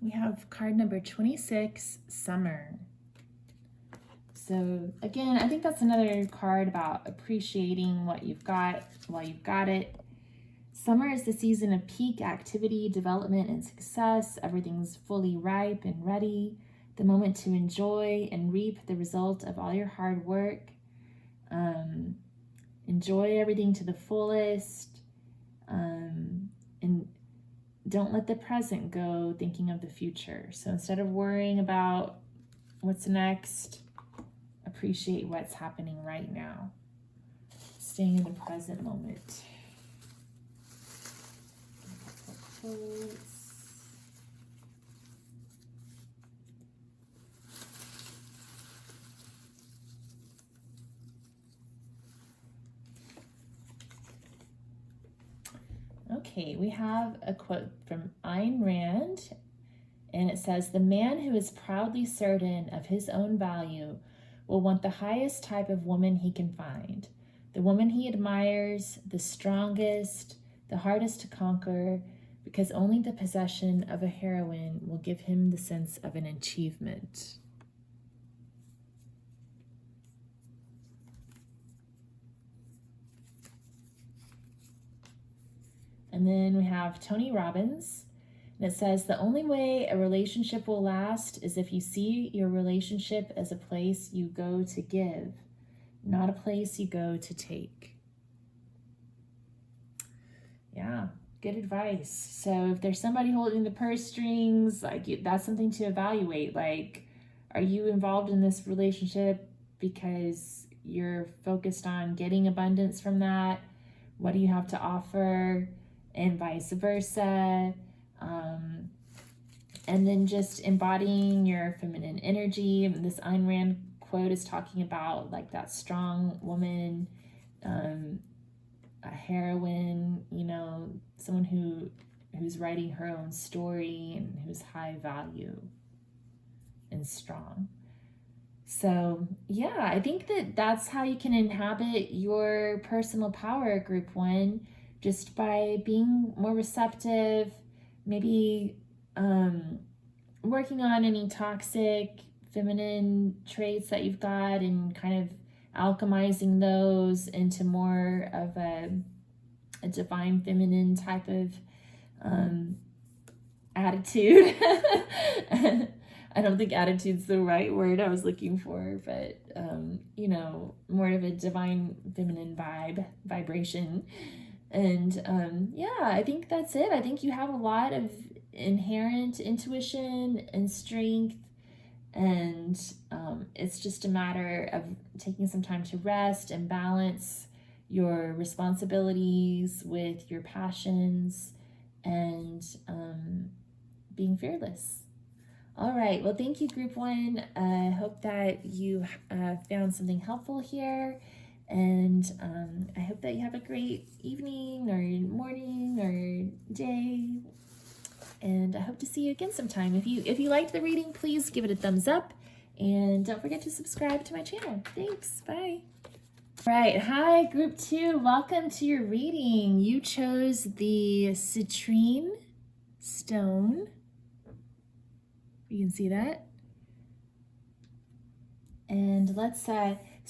We have card number 26, Summer. So again, I think that's another card about appreciating what you've got while you've got it. Summer is the season of peak activity, development, and success. Everything's fully ripe and ready. The moment to enjoy and reap the result of all your hard work. Enjoy everything to the fullest. And don't let the present go thinking of the future. So instead of worrying about what's next, appreciate what's happening right now. Staying in the present moment. Okay, we have a quote from Ayn Rand, and it says, "The man who is proudly certain of his own value will want the highest type of woman he can find. The woman he admires, the strongest, the hardest to conquer, because only the possession of a heroine will give him the sense of an achievement." And then we have Tony Robbins, and it says, "The only way a relationship will last is if you see your relationship as a place you go to give, not a place you go to take." Yeah, good advice. So if there's somebody holding the purse strings, like that's something to evaluate. Like, are you involved in this relationship because you're focused on getting abundance from that? What do you have to offer? And vice versa. And then just embodying your feminine energy. This Ayn Rand quote is talking about like that strong woman, a heroine, you know, someone who's writing her own story and who's high value and strong. So yeah, I think that's how you can inhabit your personal power, Group 1. Just by being more receptive, maybe working on any toxic feminine traits that you've got and kind of alchemizing those into more of a divine feminine type of attitude. I don't think attitude's the right word I was looking for, but you know, more of a divine feminine vibration. And yeah, I think that's it. I think you have a lot of inherent intuition and strength, and it's just a matter of taking some time to rest and balance your responsibilities with your passions and being fearless. All right, well, thank you, Group 1. I hope that you found something helpful here. And I hope that you have a great evening or morning or day. And I hope to see you again sometime. If you liked the reading, please give it a thumbs up. And don't forget to subscribe to my channel. Thanks. Bye. All right. Hi, Group 2. Welcome to your reading. You chose the Citrine stone. You can see that. And let's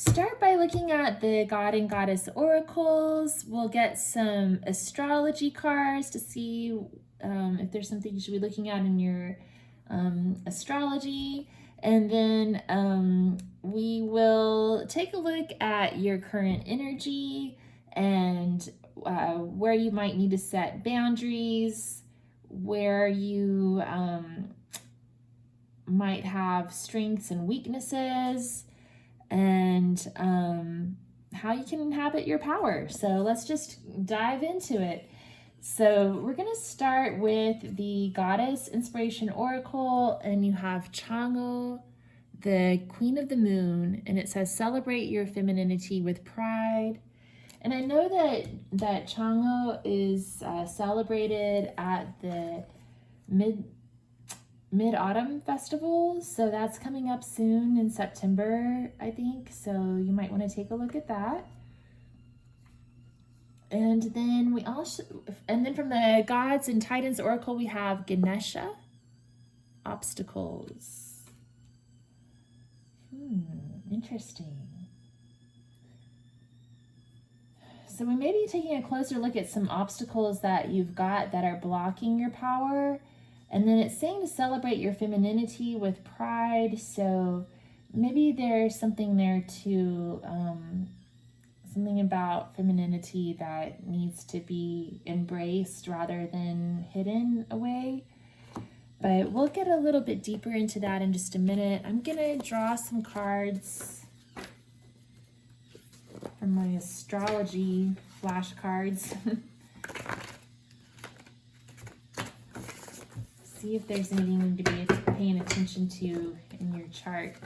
start by looking at the God and Goddess oracles. We'll get some astrology cards to see if there's something you should be looking at in your astrology. And then we will take a look at your current energy and where you might need to set boundaries, where you might have strengths and weaknesses, and how you can inhabit your power. So let's just dive into it. So we're going to start with the Goddess Inspiration Oracle, and you have Chang'o, the Queen of the Moon, and it says celebrate your femininity with pride. And I know that Chang'o is celebrated at the Mid-Autumn Festival, so that's coming up soon in September, I think, so you might want to take a look at that. And then from the Gods and Titans Oracle, we have Ganesha, obstacles. Interesting. So we may be taking a closer look at some obstacles that you've got that are blocking your power. And then it's saying to celebrate your femininity with pride. So maybe there's something there too, something about femininity that needs to be embraced rather than hidden away. But we'll get a little bit deeper into that in just a minute. I'm gonna draw some cards from my astrology flashcards. See if there's anything you need to be paying attention to in your chart.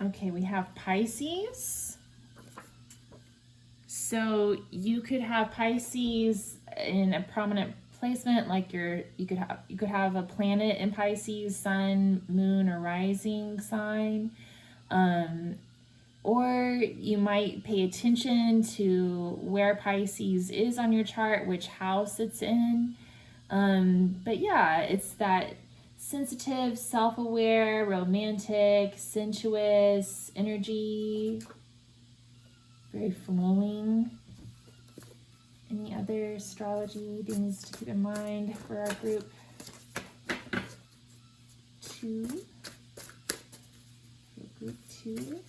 Okay, we have Pisces. So you could have Pisces in a prominent placement, like you could have a planet in Pisces, sun, moon, or rising sign. Or you might pay attention to where Pisces is on your chart, which house it's in. But yeah, it's that sensitive, self-aware, romantic, sensuous energy, very flowing. Any other astrology things to keep in mind for our group? 2. For group 2.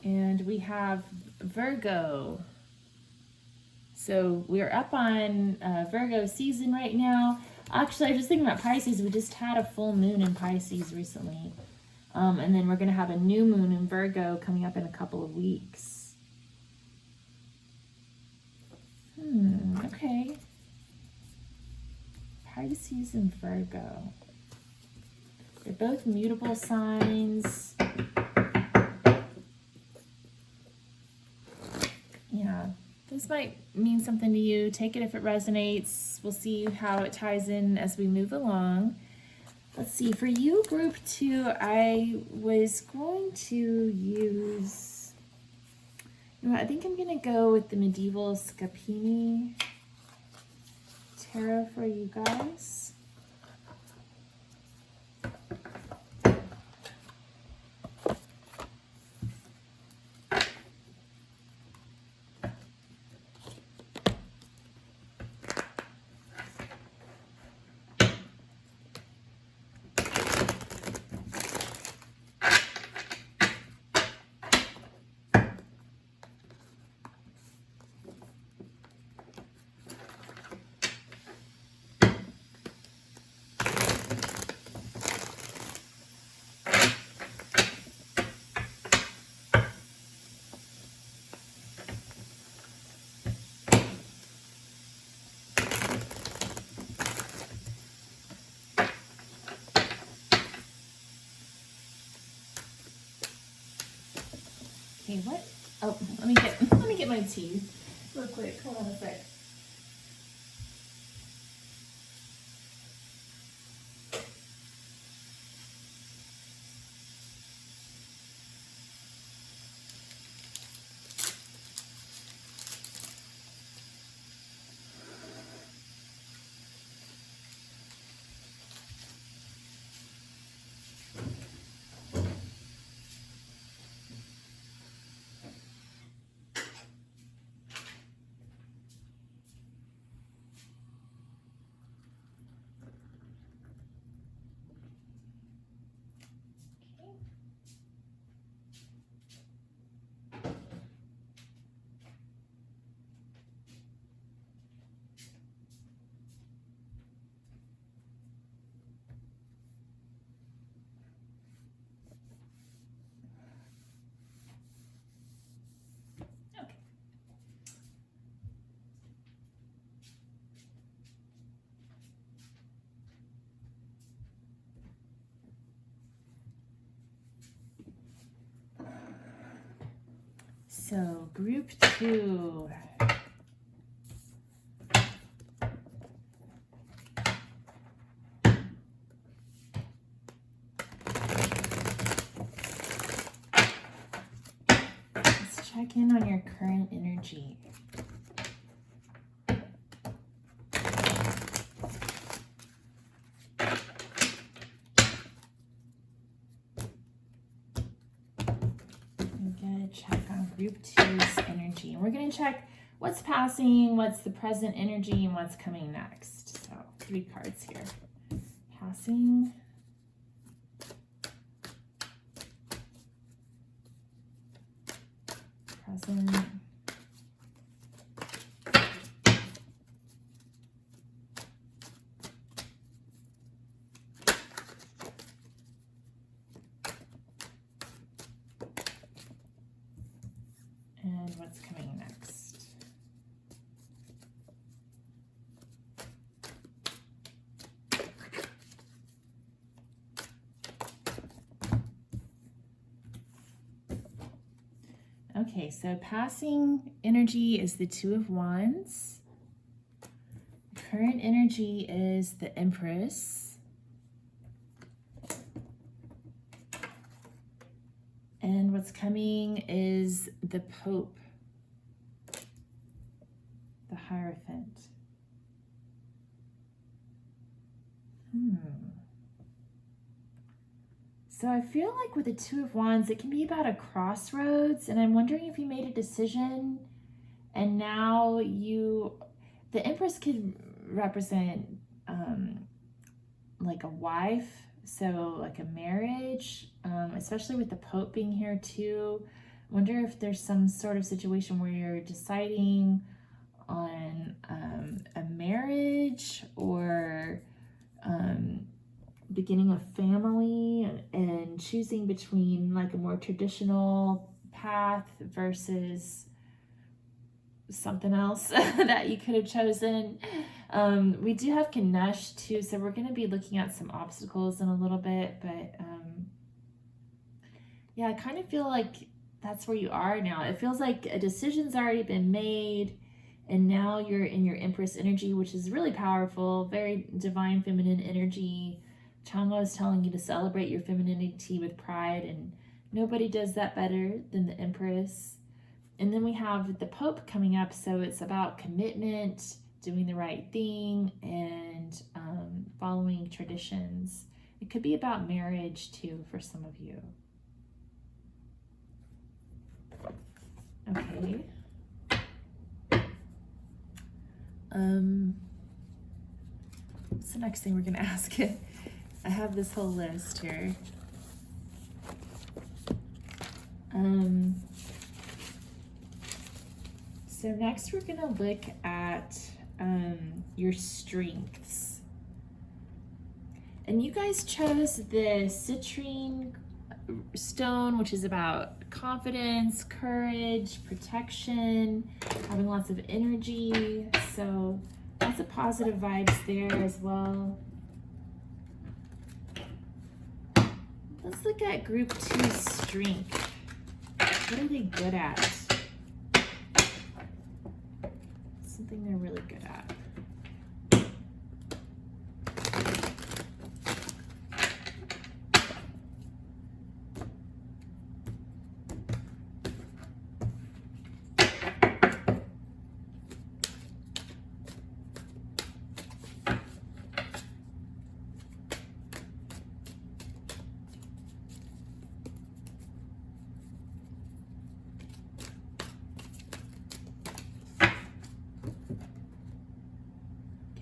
And we have Virgo. So we're up on Virgo season right now. Actually, I was just thinking about Pisces. We just had a full moon in Pisces recently. And then we're going to have a new moon in Virgo coming up in a couple of weeks. Okay. Pisces and Virgo. They're both mutable signs. Yeah, this might mean something to you. Take it if it resonates. We'll see how it ties in as we move along. Let's see, for you, group 2, I was going to use, I think I'm going to go with the Medieval Scapini Tarot for you guys. Okay, what? Oh, let me get my tea real quick. Hold on a sec. So, group 2. Let's check in on your current energy. Check on group 2's energy. And we're going to check what's passing, what's the present energy, and what's coming next. So 3 cards here. Passing. Present. And what's coming next? Okay, so passing energy is the 2 of Wands. Current energy is the Empress. And what's coming is the Pope, the Hierophant. So I feel like with the 2 of Wands, it can be about a crossroads, and I'm wondering if you made a decision and now the Empress could represent like a wife, so like a marriage, especially with the Pope being here too. I wonder if there's some sort of situation where you're deciding on a marriage or beginning a family and choosing between like a more traditional path versus something else that you could have chosen. We do have Ganesh too, so we're going to be looking at some obstacles in a little bit, but yeah, I kind of feel like that's where you are now. It feels like a decision's already been made, and now you're in your Empress energy, which is really powerful, very divine feminine energy. Chang'e is telling you to celebrate your femininity with pride, and nobody does that better than the Empress. And then we have the Pope coming up, so it's about commitment, doing the right thing, and following traditions. It could be about marriage too for some of you. Okay. What's the next thing we're gonna ask? I have this whole list here. So next we're gonna look at your strengths. And you guys chose the Citrine stone, which is about confidence, courage, protection, having lots of energy. So lots of positive vibes there as well. Let's look at group 2 strength. What are they good at? Something they're really good at.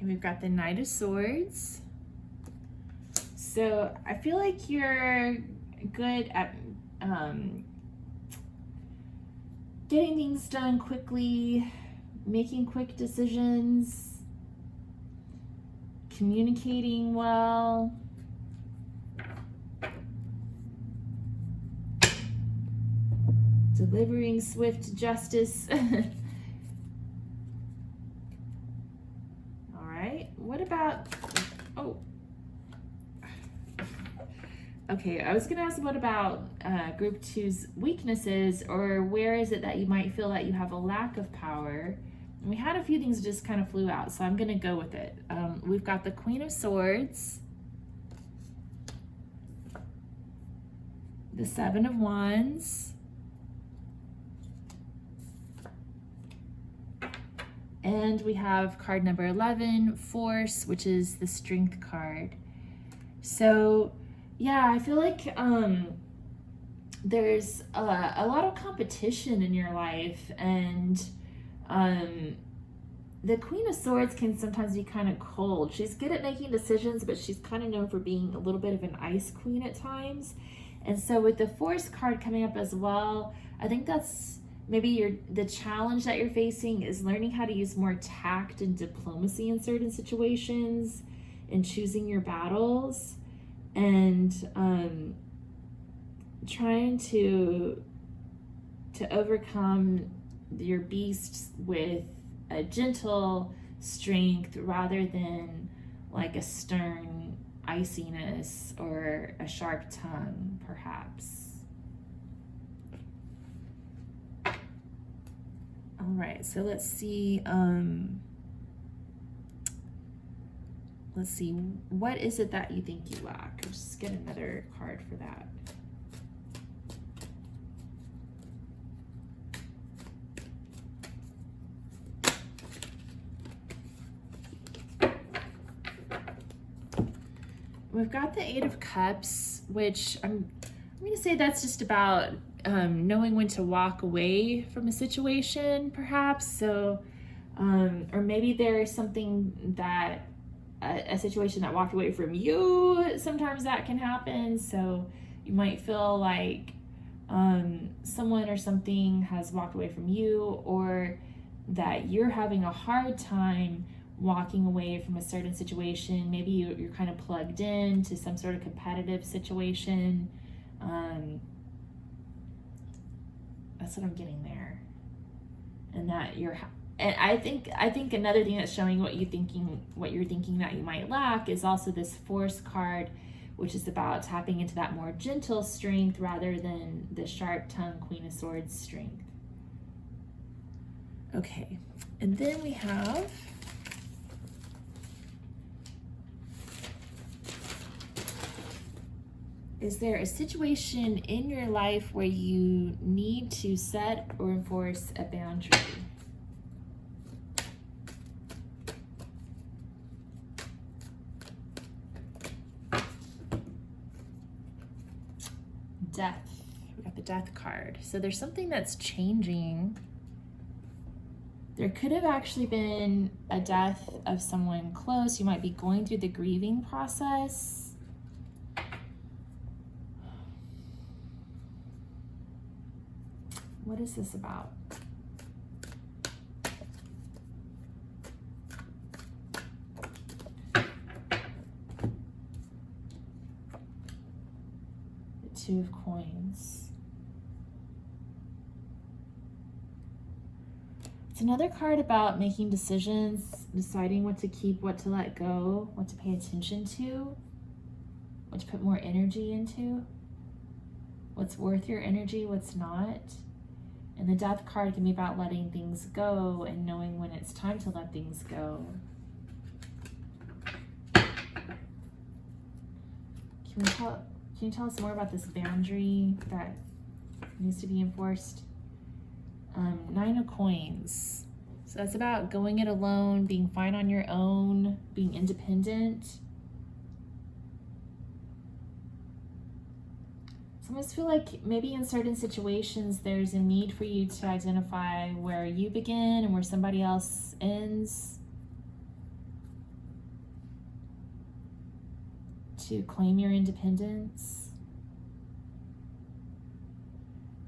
We've got the Knight of Swords. So I feel like you're good at getting things done quickly, making quick decisions, communicating well. Delivering swift justice. What about, okay, I was gonna ask what about group 2's weaknesses, or where is it that you might feel that you have a lack of power? And we had a few things that just kind of flew out, so I'm gonna go with it. We've got the Queen of Swords, the Seven of Wands, and we have card number 11, Force, which is the Strength card. So yeah, I feel like there's a lot of competition in your life, and the Queen of Swords can sometimes be kind of cold. She's good at making decisions, but she's kind of known for being a little bit of an ice queen at times. And so with the Force card coming up as well, I think that's maybe the challenge that you're facing is learning how to use more tact and diplomacy in certain situations and choosing your battles, and trying to overcome your beasts with a gentle strength rather than like a stern iciness or a sharp tongue, perhaps. All right, so let's see, what is it that you think you lack? Let's just get another card for that. We've got the Eight of Cups, which I'm going to say that's just about knowing when to walk away from a situation, perhaps. So, or maybe there's something that, a situation that walked away from you, sometimes that can happen. So you might feel like someone or something has walked away from you, or that you're having a hard time walking away from a certain situation. Maybe you're kind of plugged in to some sort of competitive situation. That's what I'm getting there. And that and I think another thing that's showing what you're thinking that you might lack is also this Force card, which is about tapping into that more gentle strength rather than the sharp tongue Queen of Swords strength. Okay, and then we have is there a situation in your life where you need to set or enforce a boundary? Death. We got the Death card. So there's something that's changing. There could have actually been a death of someone close. You might be going through the grieving process. What is this about? The Two of Coins. It's another card about making decisions, deciding what to keep, what to let go, what to pay attention to, what to put more energy into, what's worth your energy, what's not. And the Death card can be about letting things go and knowing when it's time to let things go. Can you tell us more about this boundary that needs to be enforced? 9 of Coins. So that's about going it alone, being fine on your own, being independent. I almost feel like maybe in certain situations there's a need for you to identify where you begin and where somebody else ends, to claim your independence.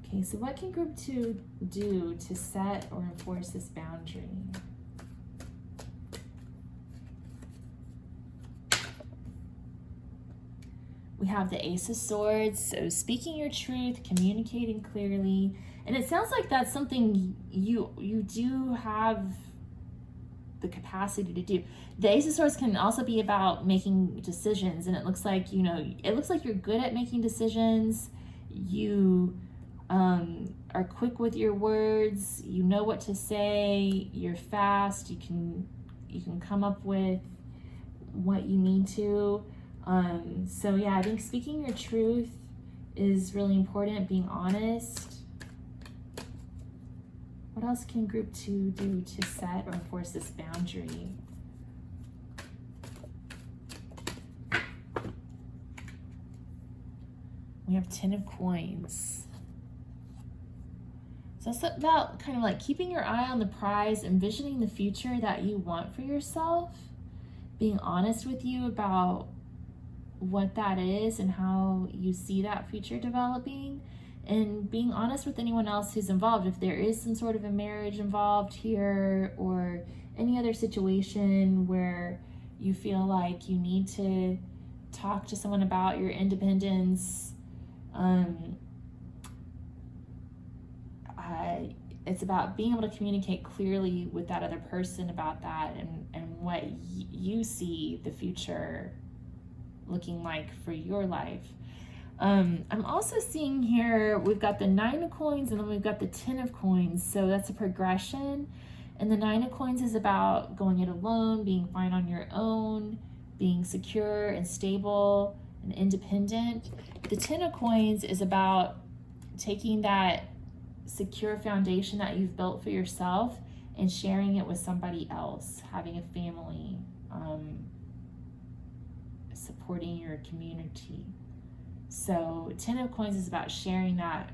Okay, so what can group 2 do to set or enforce this boundary? We have the Ace of Swords, so speaking your truth, communicating clearly. And it sounds like that's something you do have the capacity to do. The Ace of Swords can also be about making decisions, and it looks like, you know, it looks like you're good at making decisions. You are quick with your words, you know what to say, you're fast, you can come up with what you need to. So yeah, I think speaking your truth is really important, being honest. What else can group 2 do to set or enforce this boundary? We have 10 of Coins. So it's about kind of like keeping your eye on the prize, envisioning the future that you want for yourself, being honest with you about what that is and how you see that future developing, and being honest with anyone else who's involved. If there is some sort of a marriage involved here or any other situation where you feel like you need to talk to someone about your independence, it's about being able to communicate clearly with that other person about that and what you see the future looking like for your life. I'm also seeing here, we've got the 9 of Coins and then we've got the 10 of Coins. So that's a progression. And the 9 of Coins is about going it alone, being fine on your own, being secure and stable and independent. The 10 of Coins is about taking that secure foundation that you've built for yourself and sharing it with somebody else, having a family, supporting your community. So 10 of Coins is about sharing that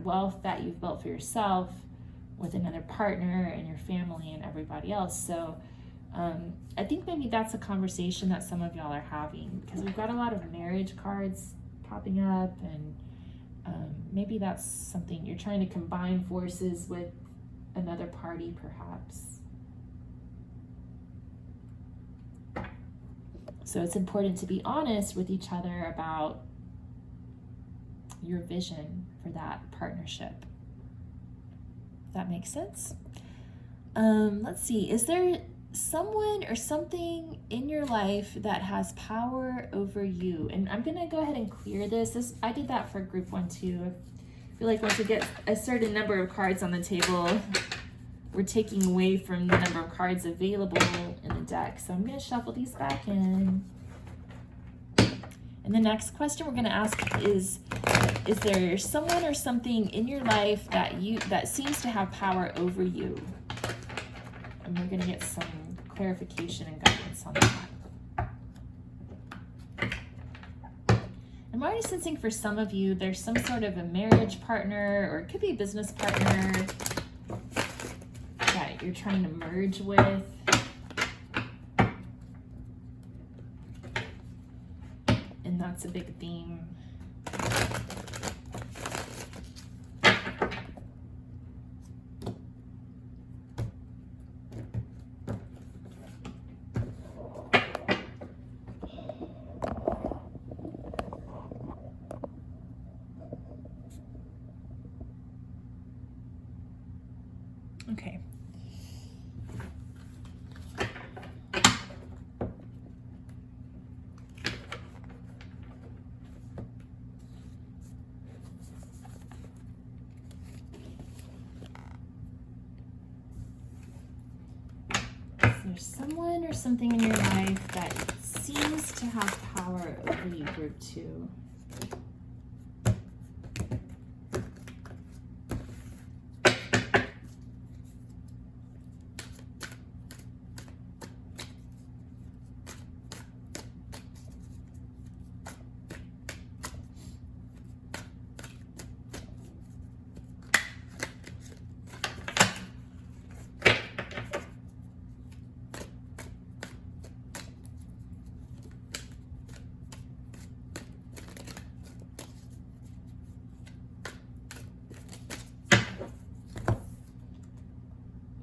wealth that you've built for yourself with another partner and your family and everybody else. So I think maybe that's a conversation that some of y'all are having, because we've got a lot of marriage cards popping up, and maybe that's something you're trying to combine forces with another party perhaps. So it's important to be honest with each other about your vision for that partnership. If that makes sense. Let's see, is there someone or something in your life that has power over you? And I'm gonna go ahead and clear this. I did that for group 1 too. I feel like once we get a certain number of cards on the table, we're taking away from the number of cards available in the deck. So I'm gonna shuffle these back in. And the next question we're gonna ask is there someone or something in your life that seems to have power over you? And we're gonna get some clarification and guidance on that. I'm already sensing for some of you, there's some sort of a marriage partner, or it could be a business partner that you're trying to merge with. And that's a big theme. Okay. there's someone or something in your life that seems to have power over you, group 2.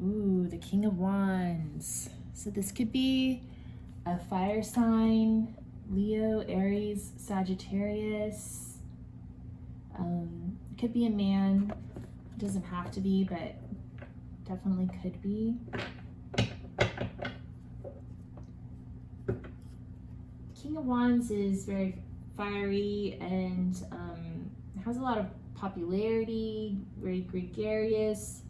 Ooh, the King of Wands. So this could be a fire sign, Leo, Aries, Sagittarius. It could be a man. It doesn't have to be, but definitely could be. King of Wands is very fiery and has a lot of popularity, very gregarious.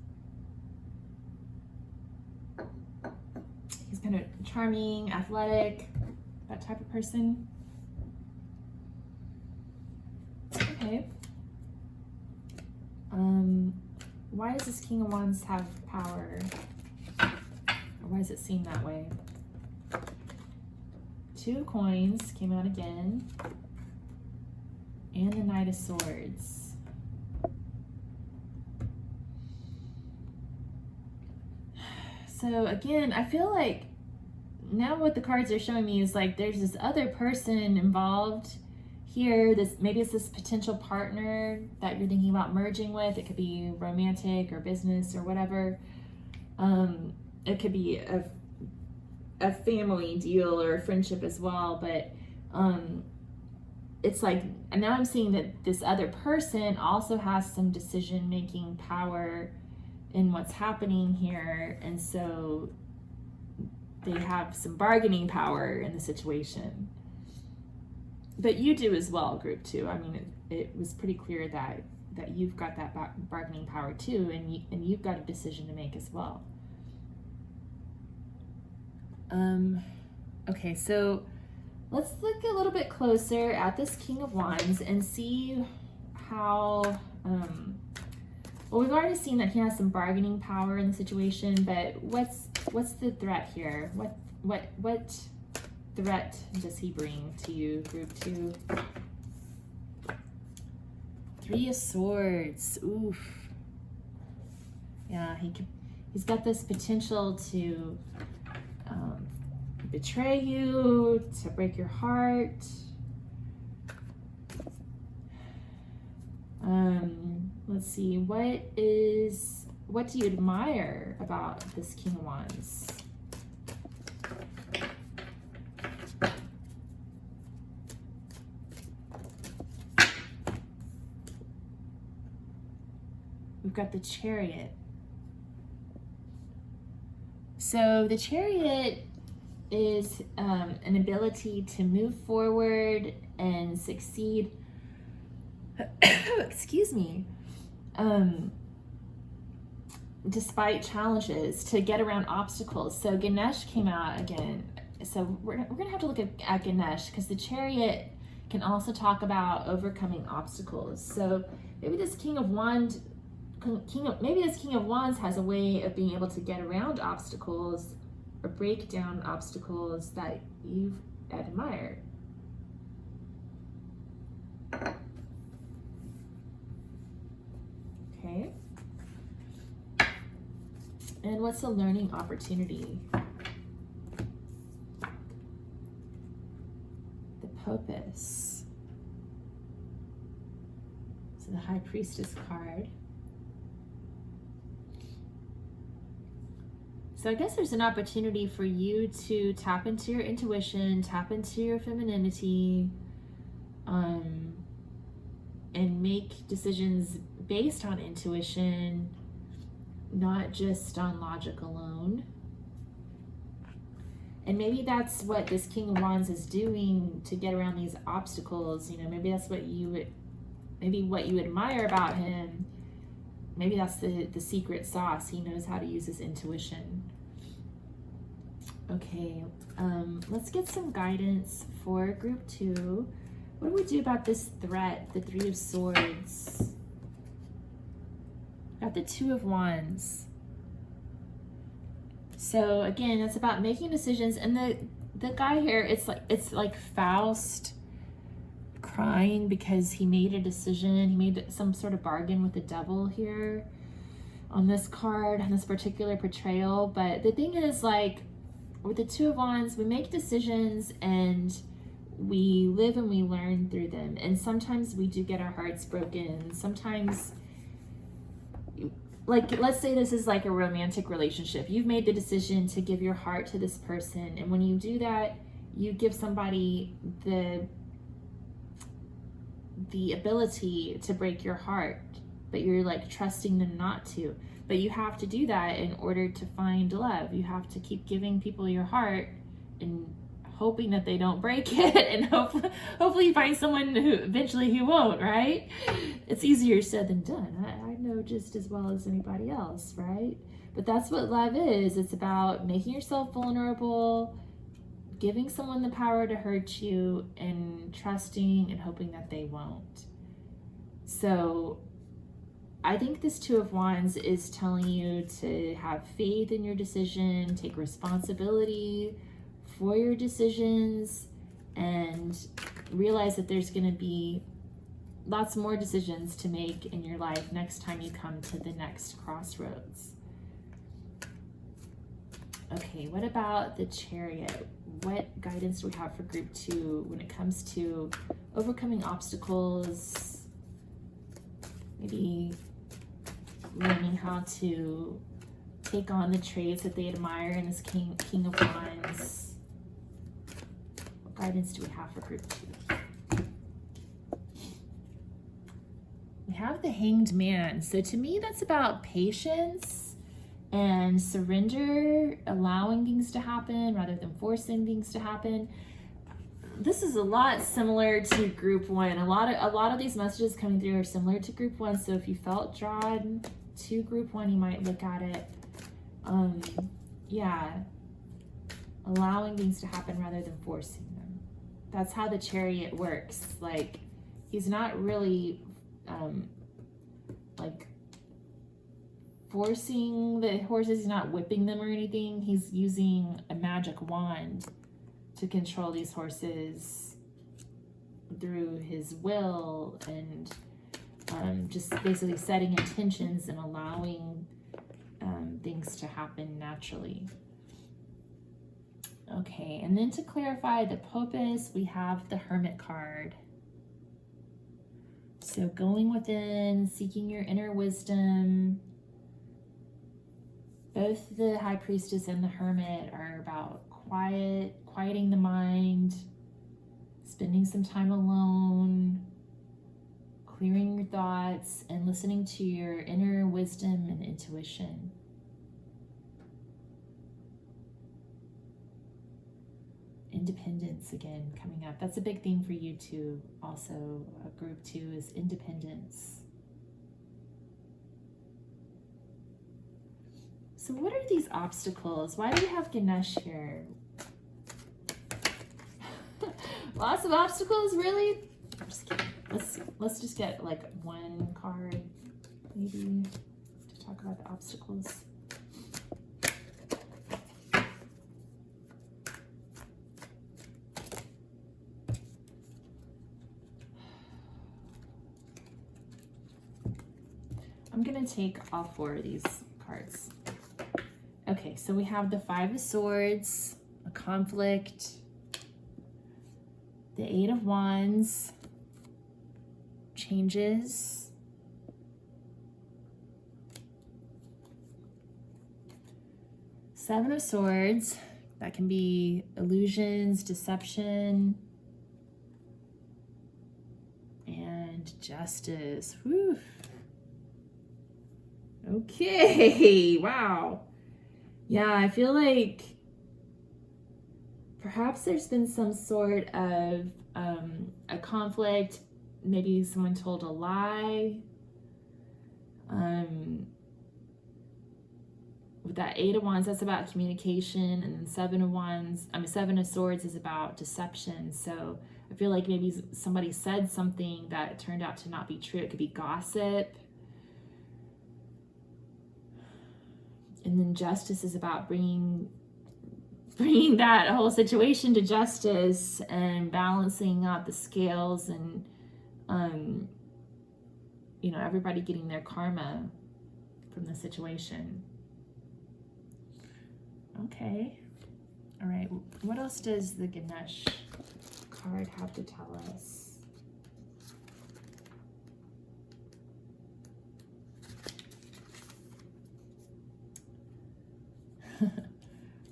He's kind of charming, athletic, that type of person. Okay. Why does this King of Wands have power? Or why does it seem that way? 2 of Coins came out again. And the Knight of Swords. So again, I feel like now what the cards are showing me is like there's this other person involved here. Maybe it's this potential partner that you're thinking about merging with. It could be romantic or business or whatever. It could be a family deal or a friendship as well. But it's like, and now I'm seeing that this other person also has some decision-making power in what's happening here, and so they have some bargaining power in the situation. But you do as well, group 2. I mean, it was pretty clear that you've got that bargaining power too, and you've got a decision to make as well. Okay, so let's look a little bit closer at this King of Wands and see how, well, we've already seen that he has some bargaining power in the situation, but what's the threat here? What threat does he bring to you, group 2? 3 of Swords. Oof. Yeah, he's got this potential to betray you, to break your heart. Let's see, what do you admire about this King of Wands? We've got the Chariot. So the Chariot is an ability to move forward and succeed. Excuse me. Despite challenges, to get around obstacles. So Ganesh came out again. So we're gonna have to look at Ganesh, because the Chariot can also talk about overcoming obstacles. So maybe this King of Wands has a way of being able to get around obstacles or break down obstacles that you've admired. Okay. And what's a learning opportunity? The Popus. So the High Priestess card. So I guess there's an opportunity for you to tap into your intuition, tap into your femininity, and make decisions based on intuition, not just on logic alone. And maybe that's what this King of Wands is doing to get around these obstacles. You know, maybe that's what you admire about him. Maybe that's the secret sauce. He knows how to use his intuition. Okay, let's get some guidance for group 2. What do we do about this threat, the 3 of Swords? Got the 2 of Wands. So again, it's about making decisions, and the guy here, it's like Faust crying because he made a decision. He made some sort of bargain with the devil here on this card, on this particular portrayal. But the thing is, like, with the 2 of Wands, we make decisions and we live and we learn through them. And sometimes we do get our hearts broken. Sometimes, like, let's say this is like a romantic relationship. You've made the decision to give your heart to this person. And when you do that, you give somebody the ability to break your heart, but you're like trusting them not to. But you have to do that in order to find love. You have to keep giving people your heart and hoping that they don't break it, and hopefully you find someone who eventually who won't, right? It's easier said than done. I know just as well as anybody else, right? But that's what love is. It's about making yourself vulnerable, giving someone the power to hurt you, and trusting and hoping that they won't. So I think this 2 of Wands is telling you to have faith in your decision, take responsibility for your decisions, and realize that there's going to be lots more decisions to make in your life next time you come to the next crossroads. Okay, what about the Chariot? What guidance do we have for group 2 when it comes to overcoming obstacles, maybe learning how to take on the traits that they admire in this King of Wands? What guidance do we have for group 2? We have the Hanged Man. So to me, that's about patience and surrender, allowing things to happen rather than forcing things to happen. This is a lot similar to group 1. A lot of these messages coming through are similar to group 1. So if you felt drawn to group 1, you might look at it. Yeah, allowing things to happen rather than forcing them. That's how the Chariot works. Like, he's not really like forcing the horses. He's not whipping them or anything. He's using a magic wand to control these horses through his will, and just basically setting intentions and allowing things to happen naturally. Okay, and then to clarify the Popus, we have the Hermit card. So going within, seeking your inner wisdom. Both the High Priestess and the Hermit are about quieting the mind, spending some time alone, clearing your thoughts, and listening to your inner wisdom and intuition. Independence again coming up. That's a big theme for you too. Also, group 2 is independence. So what are these obstacles? Why do we have Ganesh here? Lots of obstacles, really? I'm just kidding. Let's just get like one card maybe to talk about the obstacles. I'm gonna take all 4 of these cards. Okay, so we have the 5 of Swords, a conflict, the 8 of Wands, changes, Seven of Swords, that can be illusions, deception, and Justice. Whew. Okay, wow. Yeah, I feel like perhaps there's been some sort of a conflict. Maybe someone told a lie. with that 8 of Wands, that's about communication, and then 7 of Swords is about deception. So I feel like maybe somebody said something that turned out to not be true. It could be gossip. And then Justice is about bringing that whole situation to justice and balancing out the scales, and you know, everybody getting their karma from the situation. Okay. All right. What else does the Ganesh card have to tell us?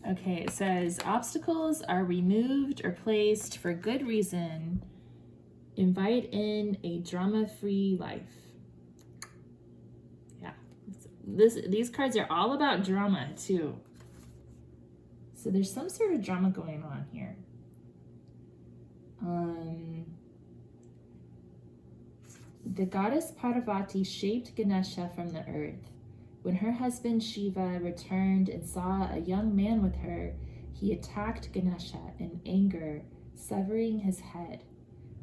Okay, it says obstacles are removed or placed for good reason. Invite in a drama-free life. Yeah, these cards are all about drama too. So there's some sort of drama going on here. The goddess Parvati shaped Ganesha from the earth. When her husband Shiva returned and saw a young man with her, he attacked Ganesha in anger, severing his head.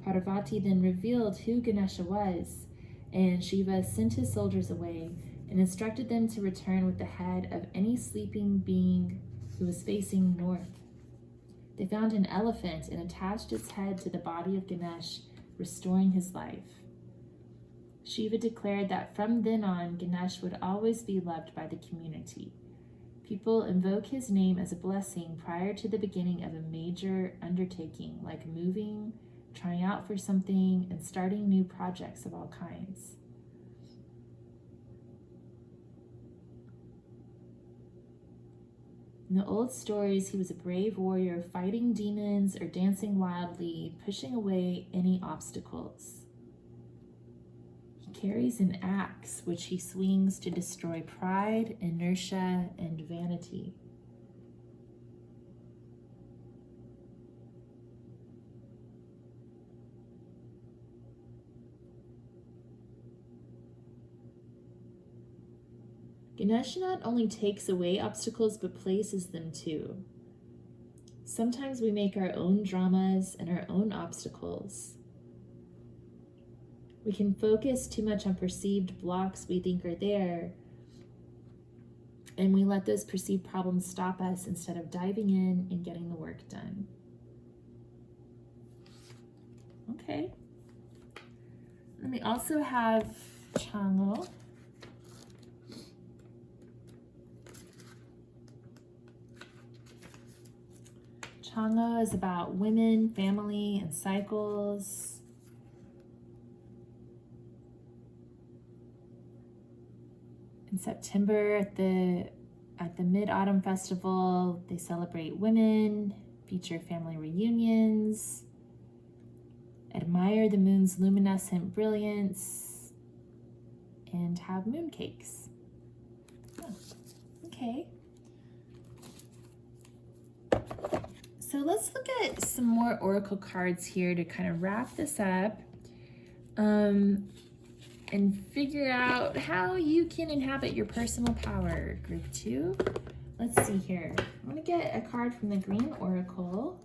Parvati then revealed who Ganesha was, and Shiva sent his soldiers away and instructed them to return with the head of any sleeping being who was facing north. They found an elephant and attached its head to the body of Ganesh, restoring his life. Shiva declared that from then on, Ganesh would always be loved by the community. People invoke his name as a blessing prior to the beginning of a major undertaking, like moving, trying out for something, and starting new projects of all kinds. In the old stories, he was a brave warrior fighting demons or dancing wildly, pushing away any obstacles. He carries an axe, which he swings to destroy pride, inertia, and vanity. Ganesh not only takes away obstacles, but places them too. Sometimes we make our own dramas and our own obstacles. We can focus too much on perceived blocks we think are there, and we let those perceived problems stop us instead of diving in and getting the work done. Okay. And we also have Chang'o. Chang'o is about women, family, and cycles. In September at the Mid-Autumn Festival, they celebrate women, feature family reunions, admire the moon's luminescent brilliance, and have moon cakes. Oh, okay. So let's look at some more oracle cards here to kind of wrap this up and figure out how you can inhabit your personal power. Group 2. Let's see here. I'm going to get a card from the Green Oracle.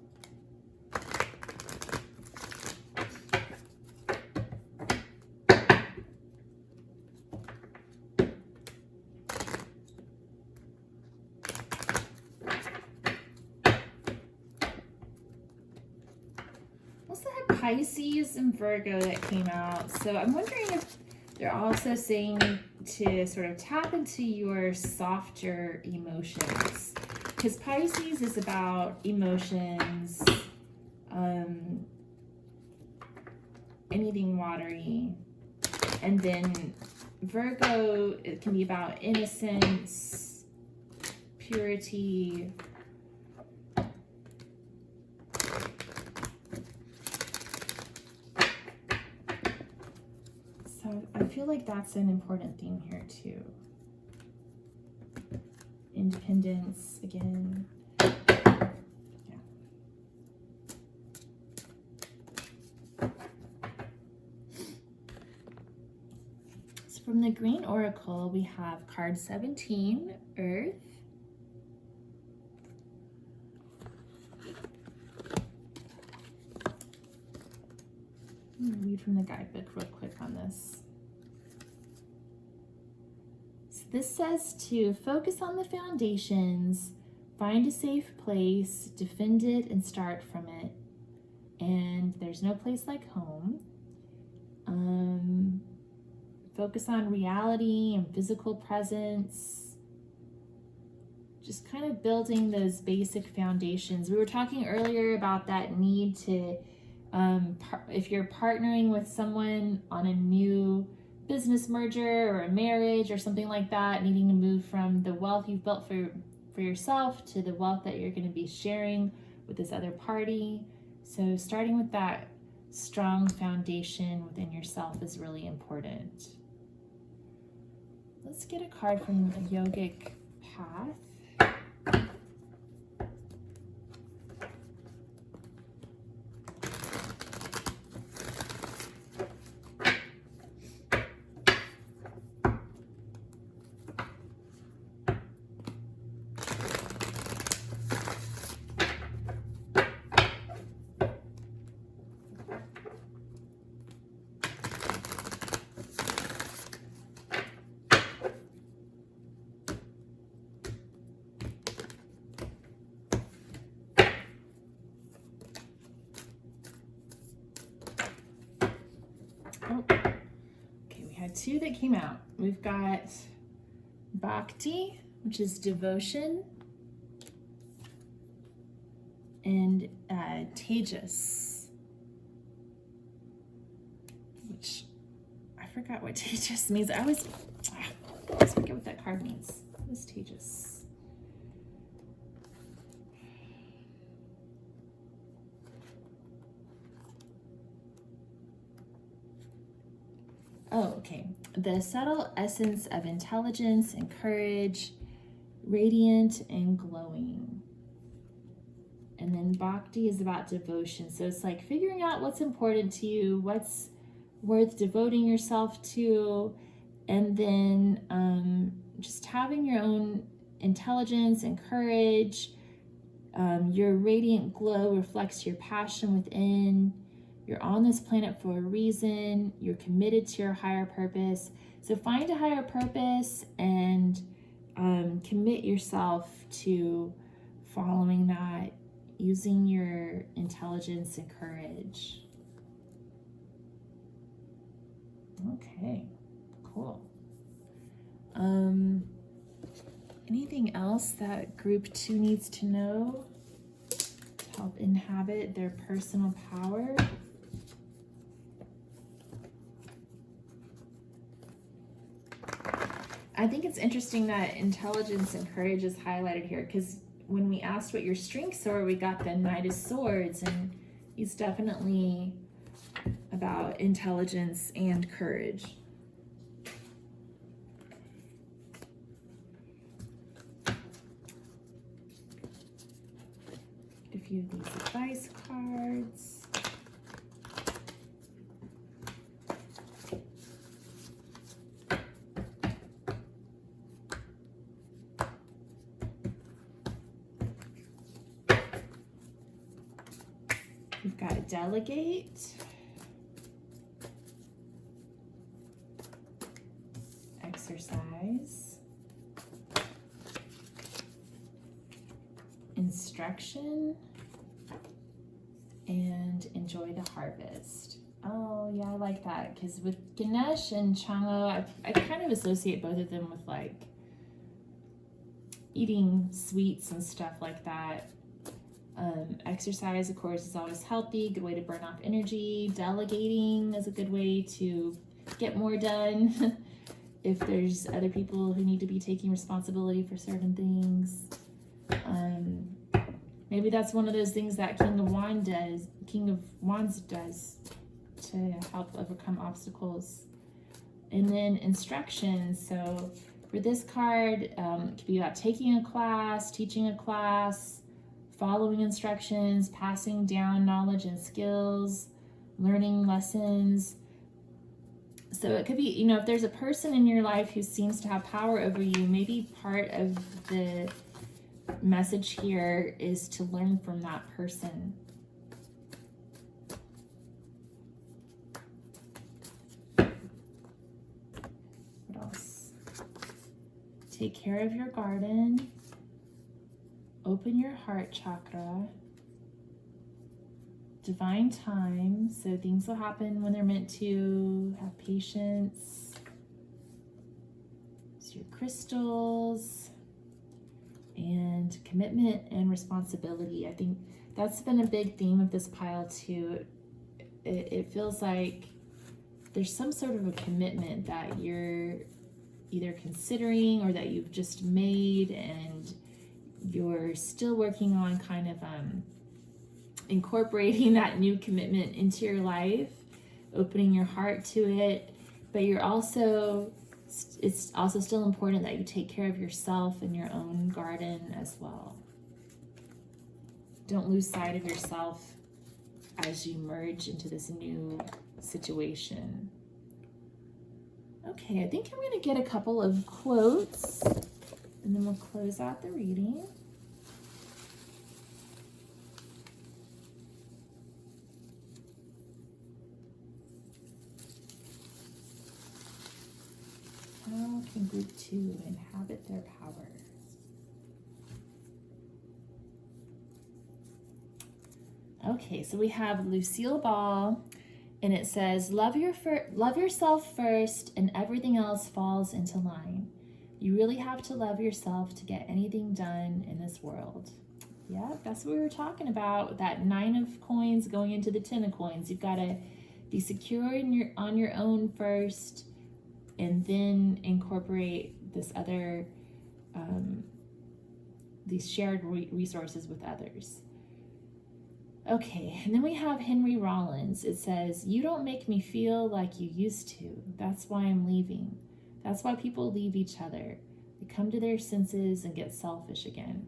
Pisces and Virgo that came out. So I'm wondering if they're also saying to sort of tap into your softer emotions. Because Pisces is about emotions, anything watery. And then Virgo, it can be about innocence, purity. I feel like that's an important theme here too. Independence again. Yeah. So from the Green Oracle, we have card 17, Earth, read from the guidebook real quick on this. So this says to focus on the foundations, find a safe place, defend it, and start from it. And there's no place like home. Focus on reality and physical presence. Just kind of building those basic foundations. We were talking earlier about that need to, if you're partnering with someone on a new business merger or a marriage or something like that, needing to move from the wealth you've built for yourself to the wealth that you're going to be sharing with this other party. So starting with that strong foundation within yourself is really important. Let's get a card from the yogic path. Oh, okay, we had two that came out. We've got Bhakti, which is devotion, and Tejas, which I forgot what Tejas means. I always forget what that card means. What is Tejas? Oh, okay. The subtle essence of intelligence and courage, radiant and glowing. And then Bhakti is about devotion. So it's like figuring out what's important to you, what's worth devoting yourself to, and then just having your own intelligence and courage. Your radiant glow reflects your passion within. You're on this planet for a reason. You're committed to your higher purpose. So find a higher purpose and commit yourself to following that, using your intelligence and courage. Okay, cool. Anything else that group 2 needs to know to help inhabit their personal power? I think it's interesting that intelligence and courage is highlighted here, because when we asked what your strengths are, we got the Knight of Swords, and he's definitely about intelligence and courage. Get a few of these advice cards. We've got delegate, exercise, instruction, and enjoy the harvest. Oh yeah, I like that, because with Ganesh and Chango, I kind of associate both of them with like eating sweets and stuff like that. Exercise, of course, is always healthy, good way to burn off energy. Delegating is a good way to get more done if there's other people who need to be taking responsibility for certain things. Maybe that's one of those things that King of Wands does to help overcome obstacles. And then instructions. So for this card, it could be about taking a class, teaching a class, following instructions, passing down knowledge and skills, learning lessons. So it could be, you know, if there's a person in your life who seems to have power over you, maybe part of the message here is to learn from that person. Take care of your garden. Open your heart chakra. Divine time, so things will happen when they're meant to. Have patience. So your crystals and commitment and responsibility. I think that's been a big theme of this pile too. It feels like there's some sort of a commitment that you're either considering or that you've just made, and you're still working on kind of incorporating that new commitment into your life, opening your heart to it. But you're also, it's also still important that you take care of yourself and your own garden as well. Don't lose sight of yourself as you merge into this new situation. Okay, I think I'm going to get a couple of quotes and then we'll close out the reading. How can group 2 inhabit their power? Okay, so we have Lucille Ball, and it says, love yourself first and everything else falls into line. You really have to love yourself to get anything done in this world. Yeah, that's what we were talking about, that 9 of coins going into the 10 of coins. You've got to be secure on your own first, and then incorporate this other, these shared resources with others. Okay, and then we have Henry Rollins. It says, you don't make me feel like you used to. That's why I'm leaving. That's why people leave each other. They come to their senses and get selfish again.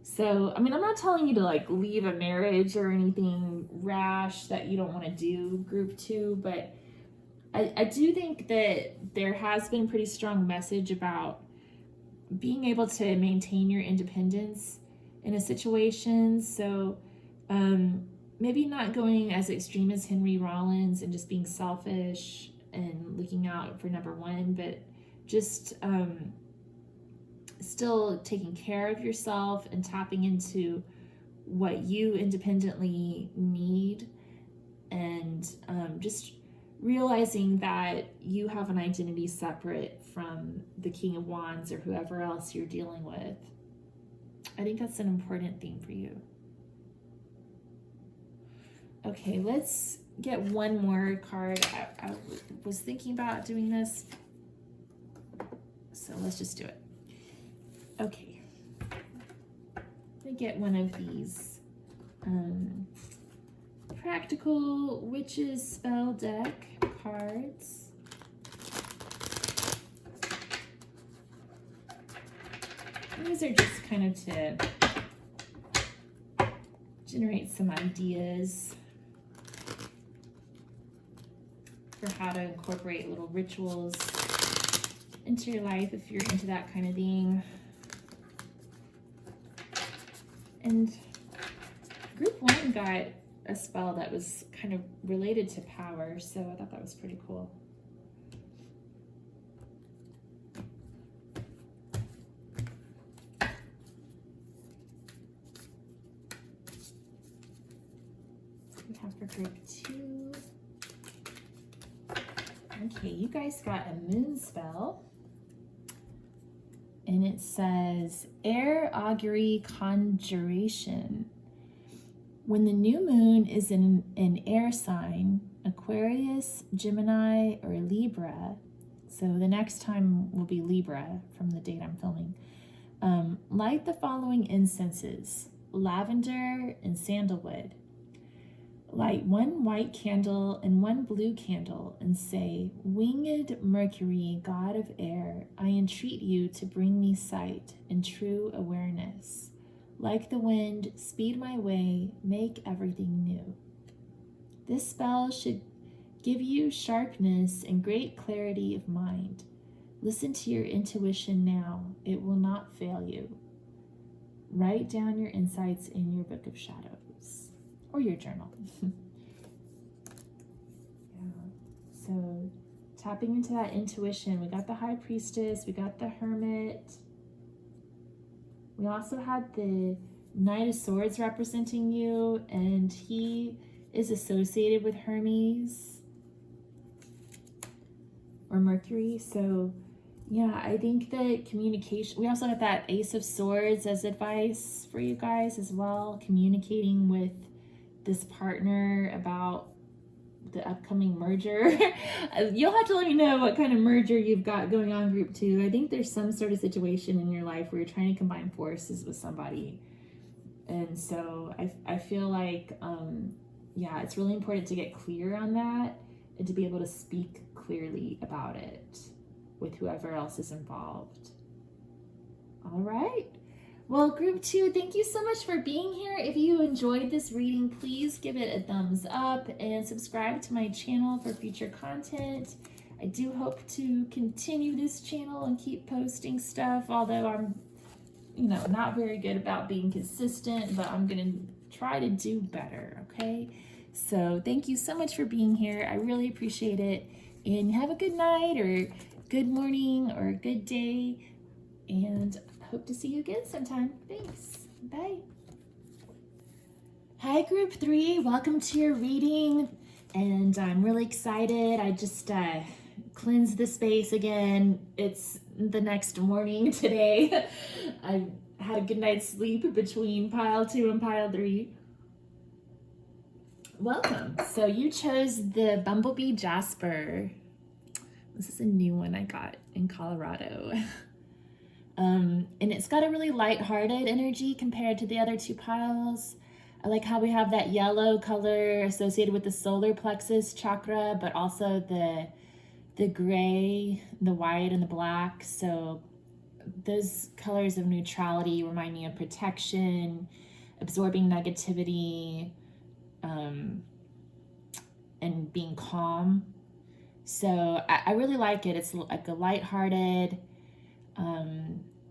So, I mean, I'm not telling you to like leave a marriage or anything rash that you don't want to do, group 2, but I do think that there has been a pretty strong message about being able to maintain your independence in a situation. So maybe not going as extreme as Henry Rollins and just being selfish and looking out for number 1, but just still taking care of yourself and tapping into what you independently need, and just realizing that you have an identity separate from the King of Wands or whoever else you're dealing with. I think that's an important theme for you. Okay, let's get one more card. I was thinking about doing this, so let's just do it. Okay, let me get one of these practical witches spell deck cards. And these are just kind of to generate some ideas for how to incorporate little rituals into your life if you're into that kind of thing. And group 1 got a spell that was kind of related to power, so I thought that was pretty cool. We have for group 2. Okay, you guys got a moon spell. And it says, Air Augury Conjuration. When the new moon is in an air sign, Aquarius, Gemini, or Libra, so the next time will be Libra from the date I'm filming, light the following incenses: lavender and sandalwood. Light 1 white candle and 1 blue candle and say, Winged Mercury, god of air, I entreat you to bring me sight and true awareness. Like the wind, speed my way, make everything new. This spell should give you sharpness and great clarity of mind. Listen to your intuition now. It will not fail you. Write down your insights in your book of shadows. Or your journal. Yeah. So tapping into that intuition. We got the High Priestess, we got the Hermit. We also had the Knight of Swords representing you, and he is associated with Hermes or Mercury. So yeah, I think that communication, we also got that Ace of Swords as advice for you guys as well, communicating with this partner about the upcoming merger. You'll have to let me know what kind of merger you've got going on, group 2. I think there's some sort of situation in your life where you're trying to combine forces with somebody. And so I feel like, yeah, it's really important to get clear on that and to be able to speak clearly about it with whoever else is involved. All right. Well, group 2, thank you so much for being here. If you enjoyed this reading, please give it a thumbs up and subscribe to my channel for future content. I do hope to continue this channel and keep posting stuff, although I'm, you know, not very good about being consistent, but I'm going to try to do better, okay? So thank you so much for being here. I really appreciate it. And have a good night or good morning or good day, and hope to see you again sometime. Thanks. Bye. Hi, group 3. Welcome to your reading, and I'm really excited. I just cleansed the space again. It's the next morning today. I had a good night's sleep between pile 2 and pile 3. Welcome. So you chose the Bumblebee Jasper. This is a new one I got in Colorado. And it's got a really light-hearted energy compared to the other 2 piles. I like how we have that yellow color associated with the solar plexus chakra, but also the gray, the white, and the black. So those colors of neutrality remind me of protection, absorbing negativity, and being calm. So I really like it. It's like a lighthearted,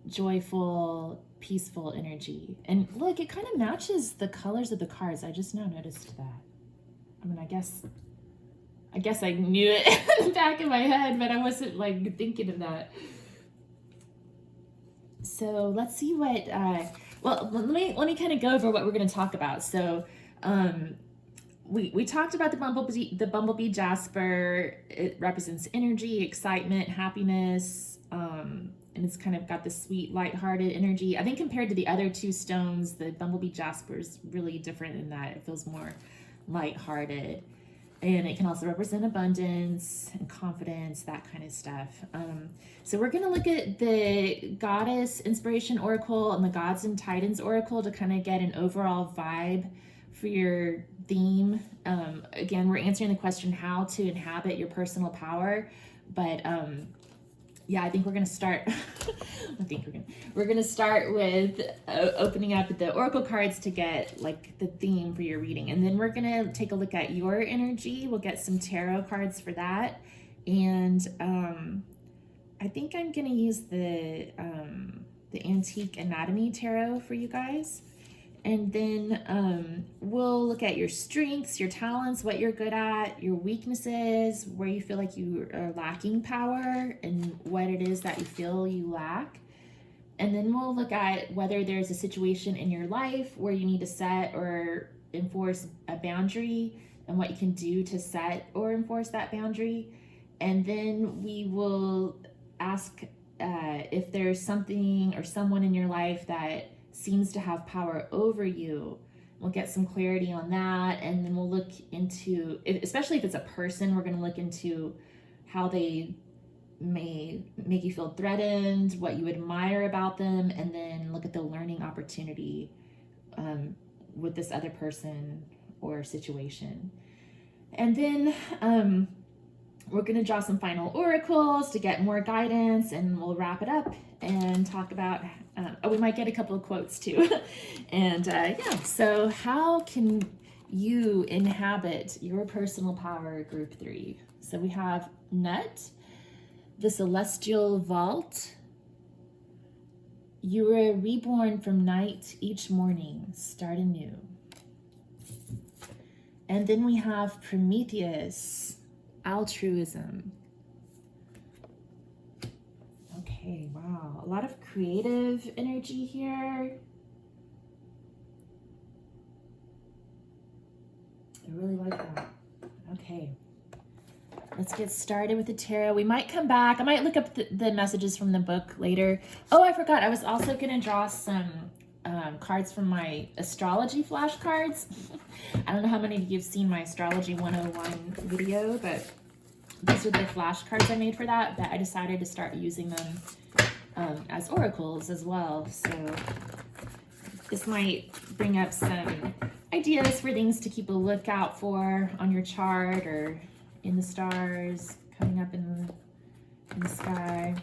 joyful, peaceful energy. And look, it kind of matches the colors of the cards. I just now noticed that. I mean, I guess I knew it in the back of my head, but I wasn't like thinking of that. So let's see what, well, let me kind of go over what we're going to talk about. So, we talked about the Bumblebee Jasper. It represents energy, excitement, happiness, and it's kind of got this sweet, lighthearted energy. I think compared to the other 2 stones, the Bumblebee Jasper is really different in that it feels more lighthearted. And it can also represent abundance and confidence, that kind of stuff. So we're going to look at the Goddess Inspiration Oracle and the Gods and Titans Oracle to kind of get an overall vibe for your theme. Again, we're answering the question how to inhabit your personal power, but yeah, I think we're gonna start we're gonna start with opening up the oracle cards to get like the theme for your reading, and then we're gonna take a look at your energy. We'll get some tarot cards for that, and I think I'm gonna use the Antique Anatomy Tarot for you guys. And then we'll look at your strengths, your talents, what you're good at, your weaknesses, where you feel like you are lacking power, and what it is that you feel you lack. And then we'll look at whether there's a situation in your life where you need to set or enforce a boundary, and what you can do to set or enforce that boundary. And then we will ask if there's something or someone in your life that seems to have power over you. We'll get some clarity on that, and then we'll look into, especially if it's a person, we're going to look into how they may make you feel threatened, what you admire about them, and then look at the learning opportunity with this other person or situation. And then we're going to draw some final oracles to get more guidance, and we'll wrap it up and talk about, we might get a couple of quotes too. And yeah, so how can you inhabit your personal power, group 3? So we have Nut, the Celestial Vault. You were reborn from night each morning, start anew. And then we have Prometheus, Altruism. Okay, wow. A lot of creative energy here. I really like that. Okay. Let's get started with the tarot. We might come back. I might look up the messages from the book later. Oh, I forgot. I was also going to draw some cards from my astrology flashcards. I don't know how many of you have seen my Astrology 101 video, but these are the flashcards I made for that. But I decided to start using them as oracles as well. So this might bring up some ideas for things to keep a lookout for on your chart or in the stars, coming up in the sky.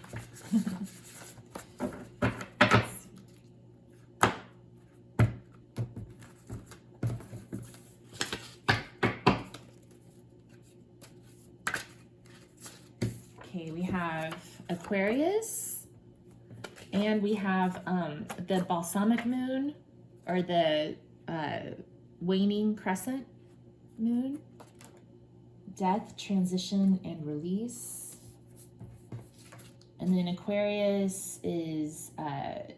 Okay, we have Aquarius, and we have the balsamic moon, or the waning crescent moon. Death, transition, and release. And then Aquarius is a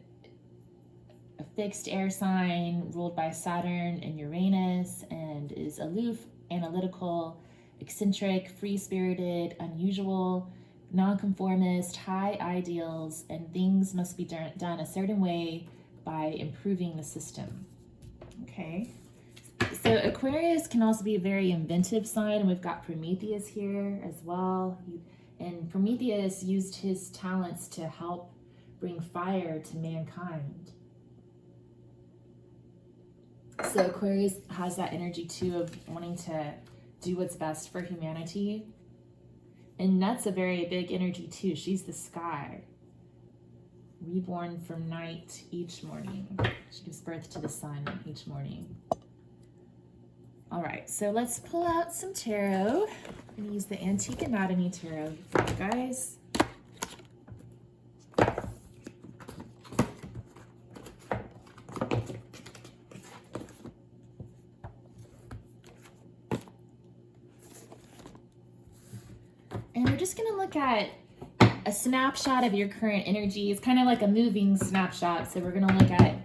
fixed air sign ruled by Saturn and Uranus, and is aloof, analytical, eccentric, free-spirited, unusual, nonconformist, high ideals, and things must be done a certain way by improving the system. Okay. So Aquarius can also be a very inventive sign, and we've got Prometheus here as well. And Prometheus used his talents to help bring fire to mankind. So Aquarius has that energy too of wanting to do what's best for humanity. And that's a very big energy too. She's the sky, reborn from night each morning. She gives birth to the sun each morning. All right, so let's pull out some tarot. I'm gonna use the Antique Anatomy Tarot for you guys. And we're just gonna look at a snapshot of your current energy. It's kind of like a moving snapshot. So we're gonna look at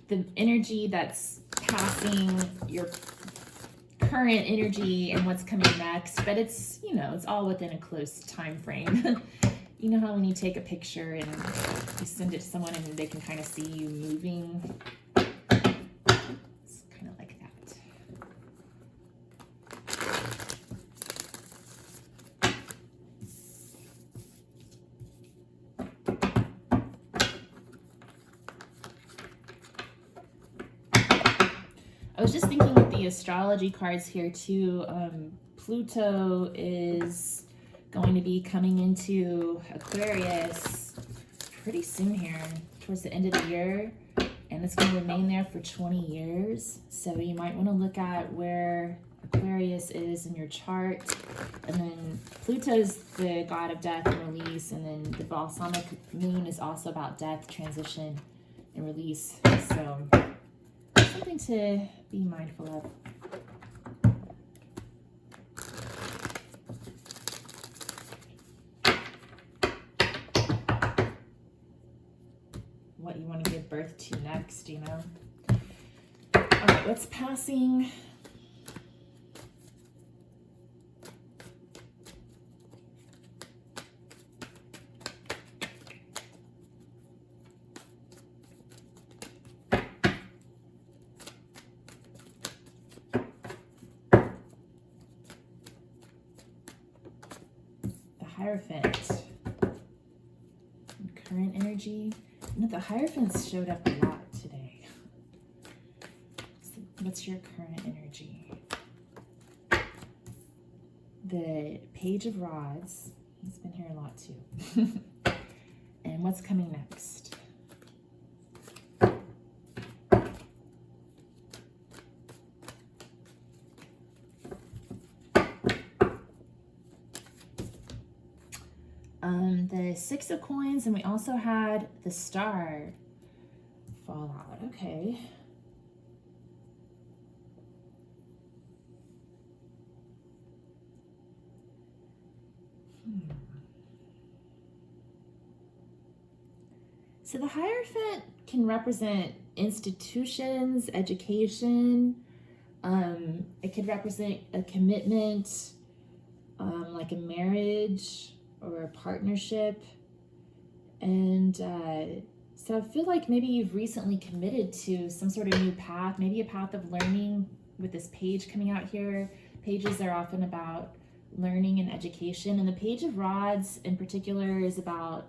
the energy that's passing your current energy and what's coming next, but it's, you know, it's all within a close time frame. You know how when you take a picture and you send it to someone and they can kind of see you moving? It's kind of like that. I was just thinking with the astrology cards here too, Pluto is going to be coming into Aquarius pretty soon here, towards the end of the year, and it's going to remain there for 20 years. So you might want to look at where Aquarius is in your chart. And then Pluto's the god of death and release, and then the balsamic moon is also about death, transition, and release. So something to be mindful of. What you want to give birth to next, you know? All right, what's passing? Hierophant. Current energy. You know, the Hierophants showed up a lot today. So what's your current energy? The Page of Rods. He's been here a lot too. And what's coming next? The Six of Coins, and we also had the Star fall out. Okay. So the Hierophant can represent institutions, education. It could represent a commitment, like a marriage or a partnership. And so I feel like maybe you've recently committed to some sort of new path, maybe a path of learning with this page coming out here. Pages are often about learning and education. And the Page of Rods in particular is about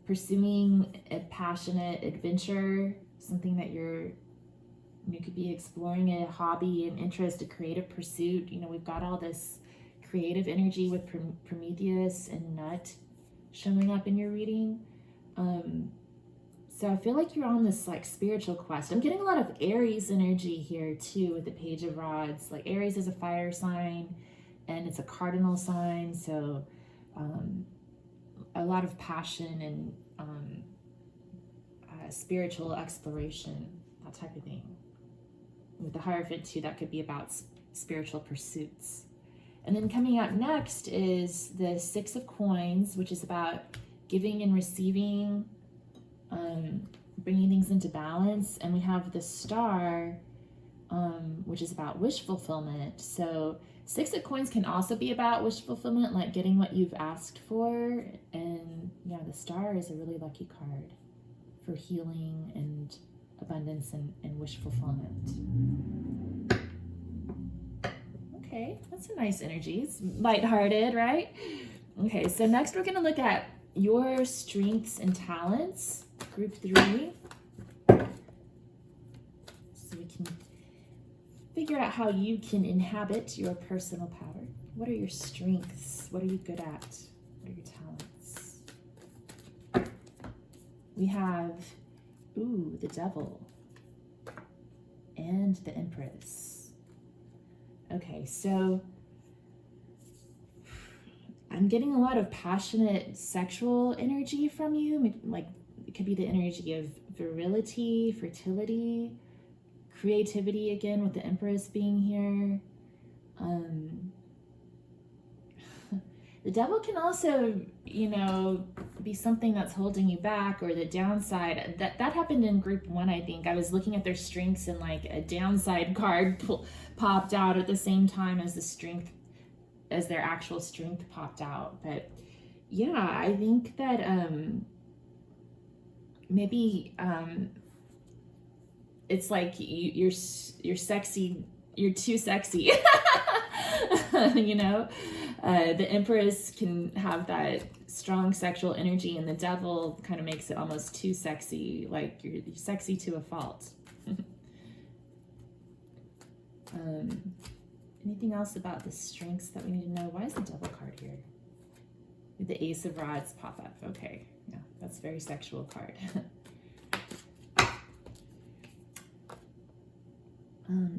pursuing a passionate adventure, something that you could be exploring, a hobby, an interest, a creative pursuit. You know, we've got all this creative energy with Prometheus and Nut showing up in your reading. So I feel like you're on this like spiritual quest. I'm getting a lot of Aries energy here too with the Page of Rods. Like Aries is a fire sign and it's a cardinal sign. So a lot of passion and spiritual exploration, that type of thing. With the Hierophant too, that could be about spiritual pursuits. And then coming up next is the Six of Coins, which is about giving and receiving, bringing things into balance. And we have the Star, which is about wish fulfillment. So Six of Coins can also be about wish fulfillment, like getting what you've asked for. And yeah, the Star is a really lucky card for healing and abundance and wish fulfillment. Okay, that's a nice energy. It's lighthearted, right? Okay, so next we're going to look at your strengths and talents, group 3. So we can figure out how you can inhabit your personal power. What are your strengths? What are you good at? What are your talents? We have, the Devil and the Empress. Okay, so I'm getting a lot of passionate sexual energy from you. Like it could be the energy of virility, fertility, creativity again with the Empress being here. The Devil can also, be something that's holding you back, or the downside. That happened in group 1, I think. I was looking at their strengths and like a downside card popped out at the same time as their actual strength popped out. But yeah, I think that maybe it's like you're sexy, you're too sexy. The Empress can have that strong sexual energy, and the Devil kind of makes it almost too sexy, like you're sexy to a fault. Anything else about the strengths that we need to know? Why is the Devil card here? Did the Ace of Rods pop up? Okay, yeah, that's a very sexual card.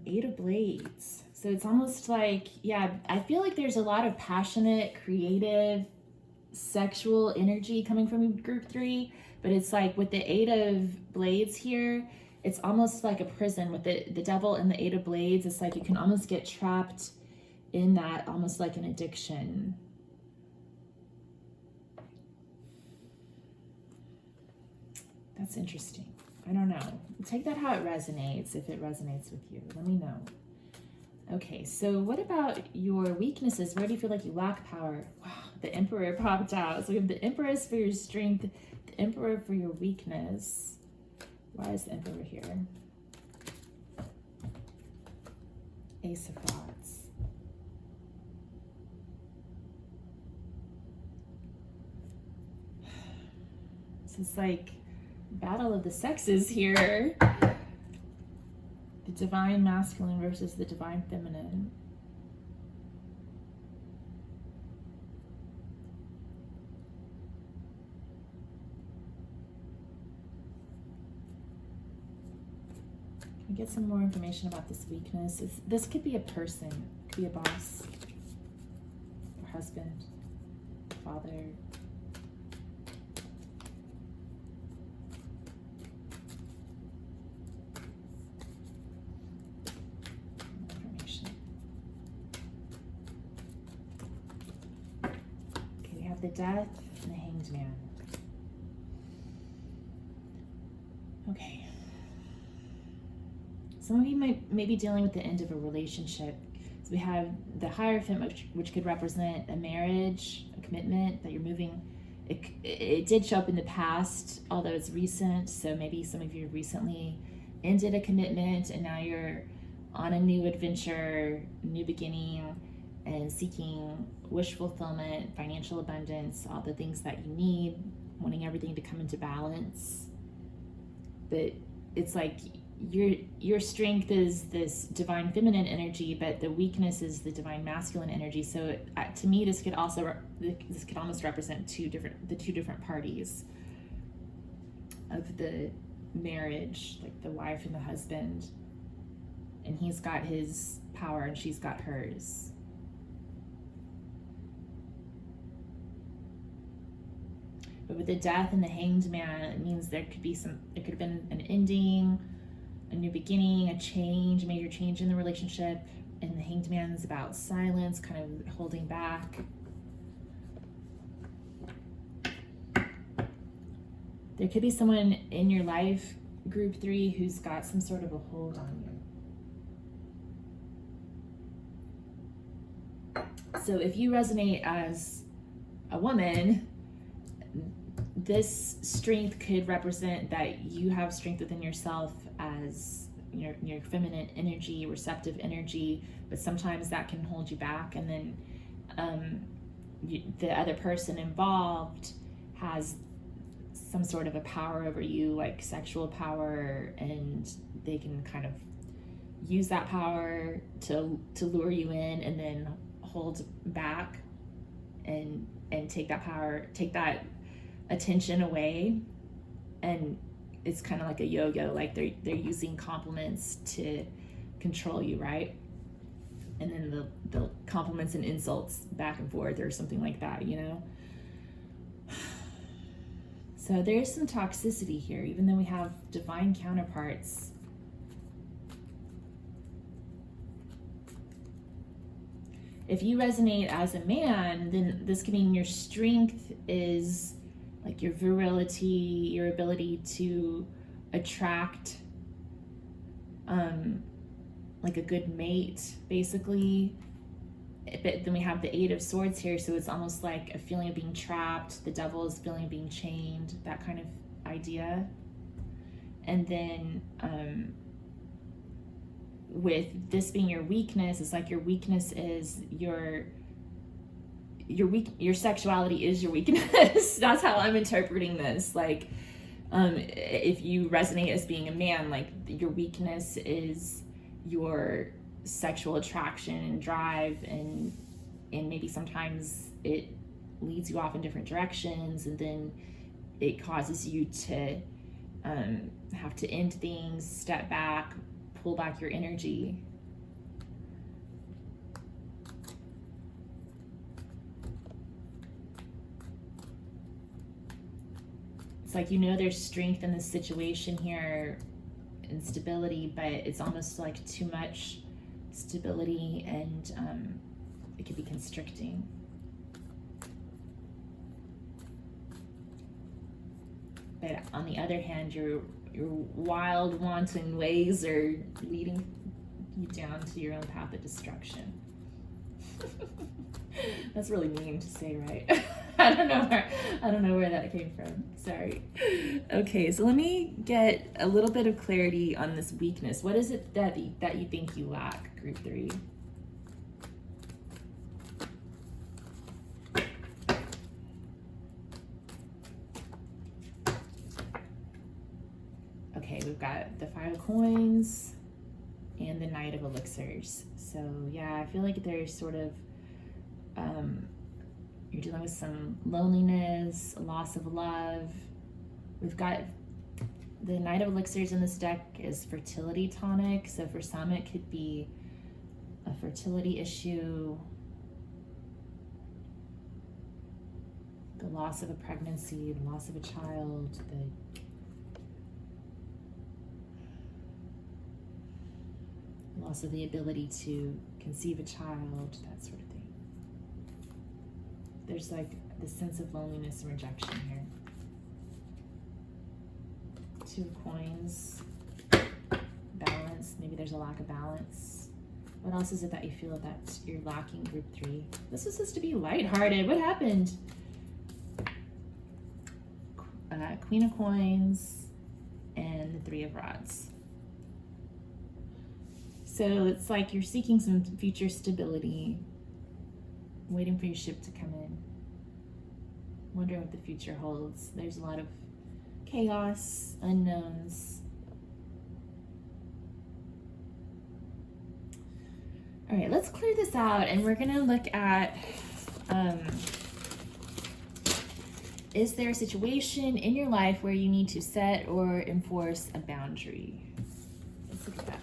Eight of Blades. So it's almost like, yeah, I feel like there's a lot of passionate, creative, sexual energy coming from group 3, but it's like with the Eight of Blades here, it's almost like a prison with the Devil and the Eight of Blades. It's like you can almost get trapped in that, almost like an addiction. That's interesting. I don't know. Take that how it resonates, if it resonates with you. Let me know. Okay, so what about your weaknesses? Where do you feel like you lack power? Wow, the Emperor popped out. So we have the Empress for your strength, the Emperor for your weakness. Why is the Emperor here? Ace of Rods. So it's like battle of the sexes here. The divine masculine versus the divine feminine. Can we get some more information about this weakness? This could be a person. It could be a boss, or husband, father. The Death and the Hanged Man. some of you may be dealing with the end of a relationship. So we have the Hierophant, which could represent a marriage, a commitment that you're moving. It did show up in the past, although it's recent. So maybe some of you recently ended a commitment and now you're on a new adventure, new beginning, and seeking wish fulfillment, financial abundance, all the things that you need, wanting everything to come into balance. But it's like your strength is this divine feminine energy, but the weakness is the divine masculine energy. So to me, this could almost represent the two different parties of the marriage, like the wife and the husband. And he's got his power and she's got hers. But with the Death and the Hanged Man, it means it could have been an ending, a new beginning, a change, a major change in the relationship. And the Hanged Man is about silence, kind of holding back. There could be someone in your life, group 3, who's got some sort of a hold on you. So if you resonate as a woman, this strength could represent that you have strength within yourself as your feminine energy, receptive energy, but sometimes that can hold you back. And then the other person involved has some sort of a power over you, like sexual power, and they can kind of use that power to lure you in and then hold back and take that power, take that attention away. And it's kind of like a yo-yo, like they're using compliments to control you, right? And then the compliments and insults back and forth or something like that, you know? So there's some toxicity here, even though we have divine counterparts. If you resonate as a man, then this could mean your strength is like your virility, your ability to attract like a good mate, basically. But then we have the 8 of Swords here, so it's almost like a feeling of being trapped. The Devil is feeling of being chained, that kind of idea. And then with this being your weakness, it's like your weakness is your sexuality is your weakness. That's how I'm interpreting this. Like, if you resonate as being a man, like your weakness is your sexual attraction and drive, and maybe sometimes it leads you off in different directions, and then it causes you to have to end things, step back, pull back your energy. It's like, you know, there's strength in this situation here and stability, but it's almost like too much stability, and it can be constricting. But on the other hand, your wild, wanton ways are leading you down to your own path of destruction. That's really mean to say, right? I don't know where that came from. Sorry. Okay, so let me get a little bit of clarity on this weakness. What is it that you think you lack, group 3? Okay, we've got the 5 of Coins and the Knight of Elixirs. So yeah, I feel like there's sort of you're dealing with some loneliness, loss of love. We've got the Knight of Elixirs in this deck is fertility tonic. So for some, it could be a fertility issue, the loss of a pregnancy, the loss of a child, the loss of the ability to conceive a child, that sort of thing. There's like the sense of loneliness and rejection here. 2 of Coins, balance. Maybe there's a lack of balance. What else is it that you feel that you're lacking, group 3? This was supposed to be lighthearted. What happened? Queen of Coins and the 3 of Rods. So it's like you're seeking some future stability, waiting for your ship to come in, wondering what the future holds. There's a lot of chaos, unknowns. All right, let's clear this out, and we're gonna look at, is there a situation in your life where you need to set or enforce a boundary? Let's look at that.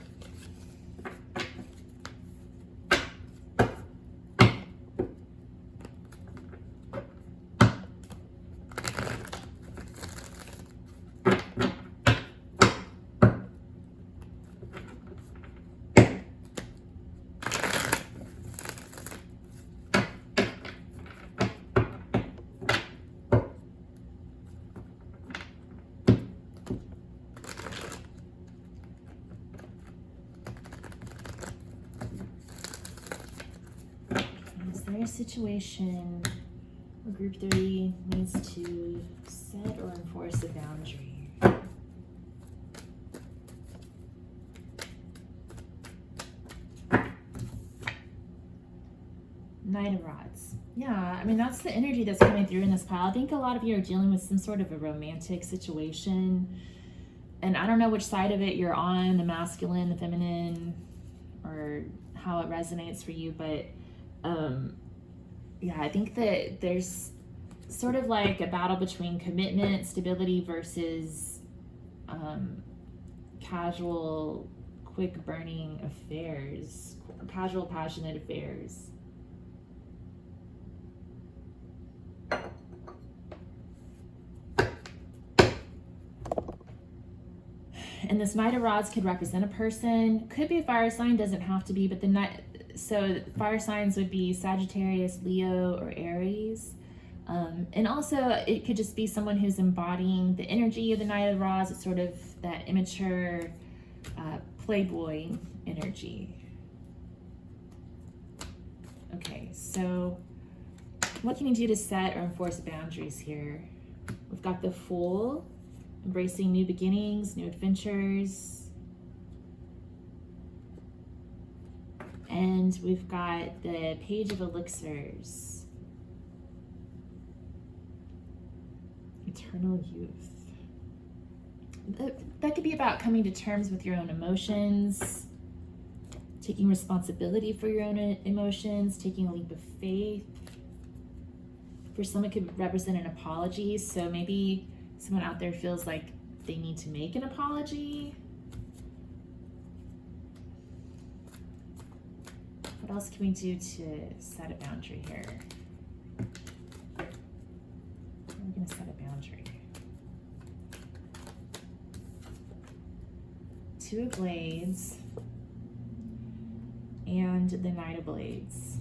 A situation where group 3 needs to set or enforce a boundary. Knight of Rods. Yeah, I mean, that's the energy that's coming through in this pile. I think a lot of you are dealing with some sort of a romantic situation, and I don't know which side of it you're on, the masculine, the feminine, or how it resonates for you, but yeah, I think that there's sort of like a battle between commitment, stability versus casual, quick burning affairs, casual, passionate affairs. And this Knight of Rods could represent a person, could be a fire sign, doesn't have to be, but the Knight, so fire signs would be Sagittarius, Leo, or Aries. And also it could just be someone who's embodying the energy of the Knight of Rods. It's sort of that immature playboy energy. Okay, so what can you do to set or enforce boundaries here? We've got the Fool, embracing new beginnings, new adventures. And we've got the Page of Elixirs, eternal youth. That could be about coming to terms with your own emotions, taking responsibility for your own emotions, taking a leap of faith. For some, it could represent an apology. So maybe someone out there feels like they need to make an apology. What else can we do to set a boundary here? We're going to set a boundary. 2 of Blades and the Knight of Blades.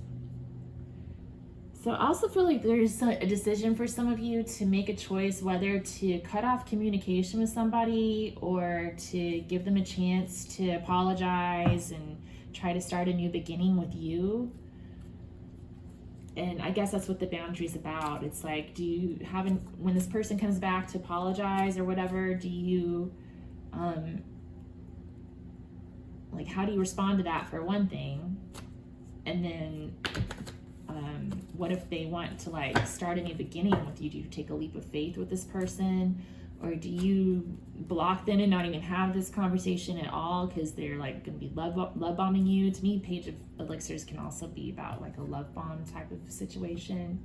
So I also feel like there's a decision for some of you to make a choice whether to cut off communication with somebody or to give them a chance to apologize and try to start a new beginning with you. And I guess that's what the boundary is about. It's like, do you have, when this person comes back to apologize or whatever, do you, like, how do you respond to that for one thing? And then, what if they want to like start a new beginning with you? Do you take a leap of faith with this person? Or do you block them and not even have this conversation at all because they're like going to be love bombing you? To me, Page of Elixirs can also be about like a love bomb type of situation.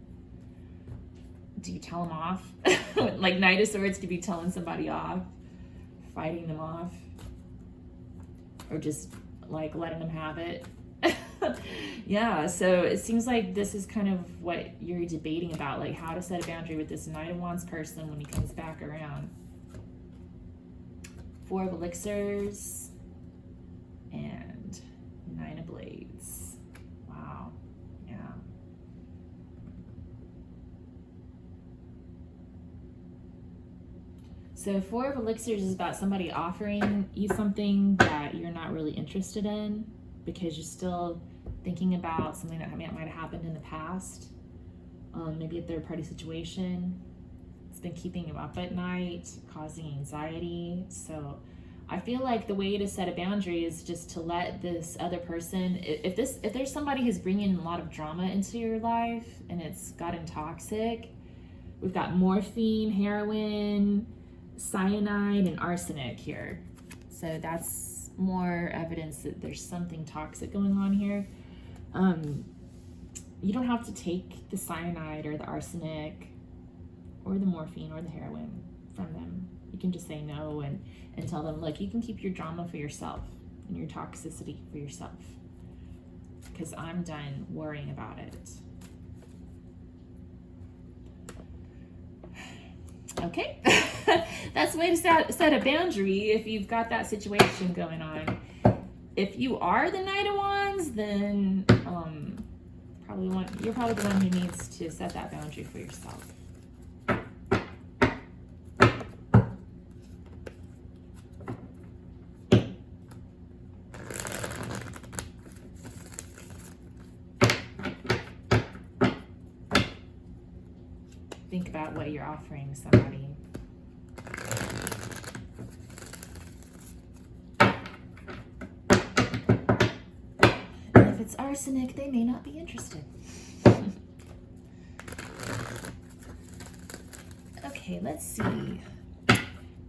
Do you tell them off? Like Knight of Swords could be telling somebody off, fighting them off, or just like letting them have it. Yeah, so it seems like this is kind of what you're debating about, like how to set a boundary with this Knight of Wands person when he comes back around. 4 of Elixirs and 9 of Blades. Wow, yeah. So So Four of Elixirs is about somebody offering you something that you're not really interested in because you're still thinking about something that might have happened in the past. Maybe a third-party situation. It's been keeping you up at night, causing anxiety. So I feel like the way to set a boundary is just to let this other person, if there's somebody who's bringing a lot of drama into your life and it's gotten toxic, we've got morphine, heroin, cyanide, and arsenic here. So that's more evidence that there's something toxic going on here. You don't have to take the cyanide or the arsenic or the morphine or the heroin from them. You can just say no and tell them, look, you can keep your drama for yourself and your toxicity for yourself because I'm done worrying about it. Okay, that's the way to set a boundary if you've got that situation going on. If you are the Knight of Wands, then you're probably the one who needs to set that boundary for yourself. Think about what you're offering somebody. And if it's arsenic, they may not be interested. Okay, let's see.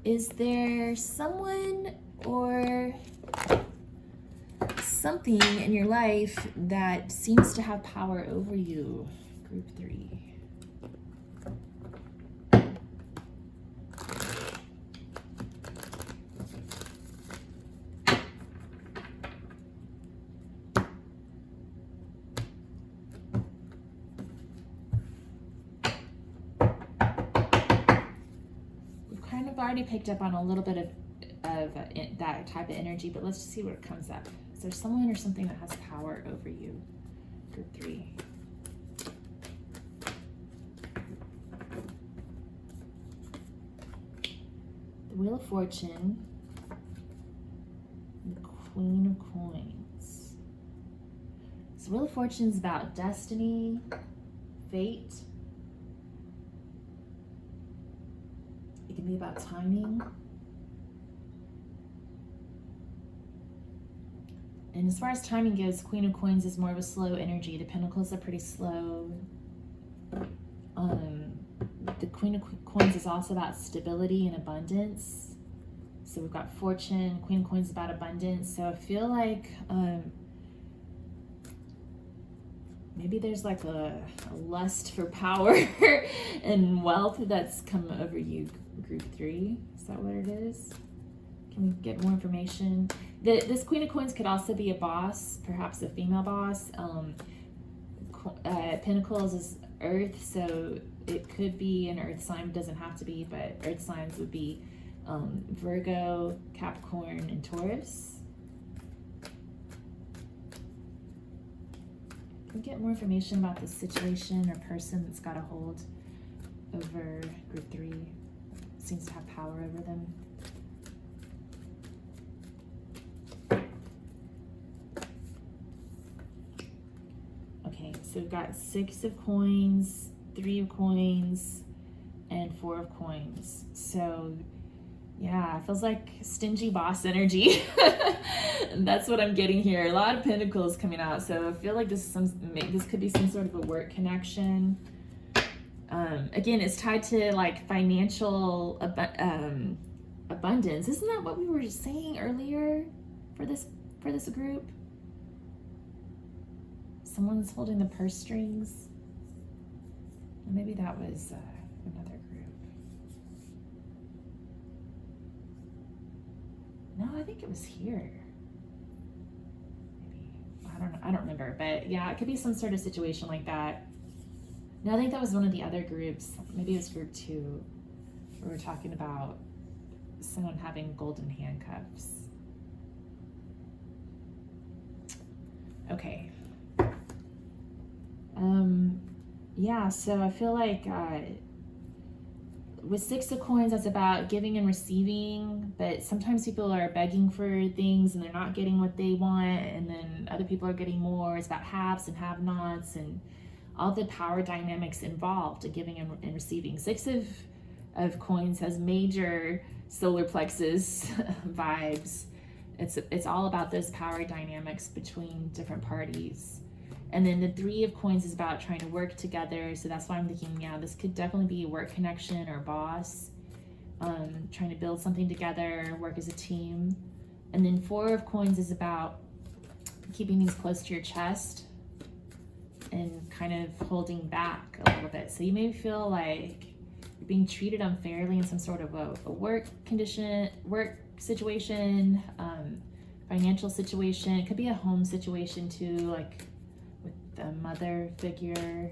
Is there someone or something in your life that seems to have power over you? Group 3. Already picked up on a little bit of that type of energy, but let's just see what comes up. Is there someone or something that has power over you? Group 3. The Wheel of Fortune, the Queen of Coins. So Wheel of Fortune is about destiny, fate. It can be about timing. And as far as timing goes, Queen of Coins is more of a slow energy. The Pentacles are pretty slow. The Queen of Coins is also about stability and abundance. So we've got Fortune, Queen of Coins is about abundance. So I feel like maybe there's like a lust for power and wealth that's come over you, Group 3. Is that what it is? Can we get more information? This Queen of Coins could also be a boss, perhaps a female boss. Pentacles is Earth, so it could be an Earth sign. It doesn't have to be, but Earth signs would be Virgo, Capricorn, and Taurus. Can we get more information about the situation or person that's got a hold over Group 3? Seems to have power over them. Okay, so we've got 6 of coins, 3 of coins, and 4 of coins. So yeah, it feels like stingy boss energy. That's what I'm getting here. A lot of pentacles coming out. So I feel like this could be some sort of a work connection. Again, it's tied to like financial abundance. Isn't that what we were saying earlier for this group? Someone's holding the purse strings. Or maybe that was another group. No, I think it was here. Maybe. I don't remember, but yeah, it could be some sort of situation like that. No, I think that was one of the other groups. Maybe it was group 2, where we're talking about someone having golden handcuffs. Okay. Yeah, so I feel like with Six of Coins, that's about giving and receiving, but sometimes people are begging for things and they're not getting what they want, and then other people are getting more. It's about haves and have-nots and all the power dynamics involved in giving and receiving. Six of Coins has major solar plexus vibes. It's all about those power dynamics between different parties. And then the Three of Coins is about trying to work together. So that's why I'm thinking, yeah, this could definitely be a work connection or boss, trying to build something together, work as a team. And then Four of Coins is about keeping things close to your chest and kind of holding back a little bit. So you may feel like you're being treated unfairly in some sort of a work situation, financial situation. It could be a home situation too, like with the mother figure.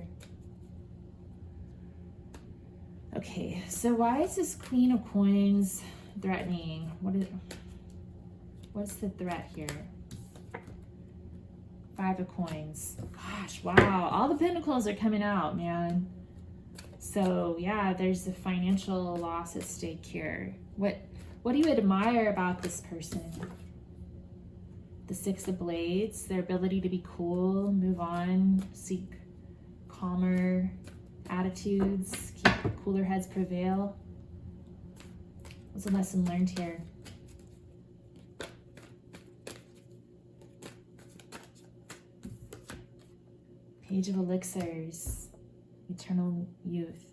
Okay, so why is this Queen of Coins threatening? What's the threat here? Five of Coins. Gosh, wow. All the pentacles are coming out, man. So yeah, there's a financial loss at stake here. What do you admire about this person? The Six of Blades, their ability to be cool, move on, seek calmer attitudes, keep cooler heads prevail. What's a lesson learned here? Page of Elixirs, eternal youth.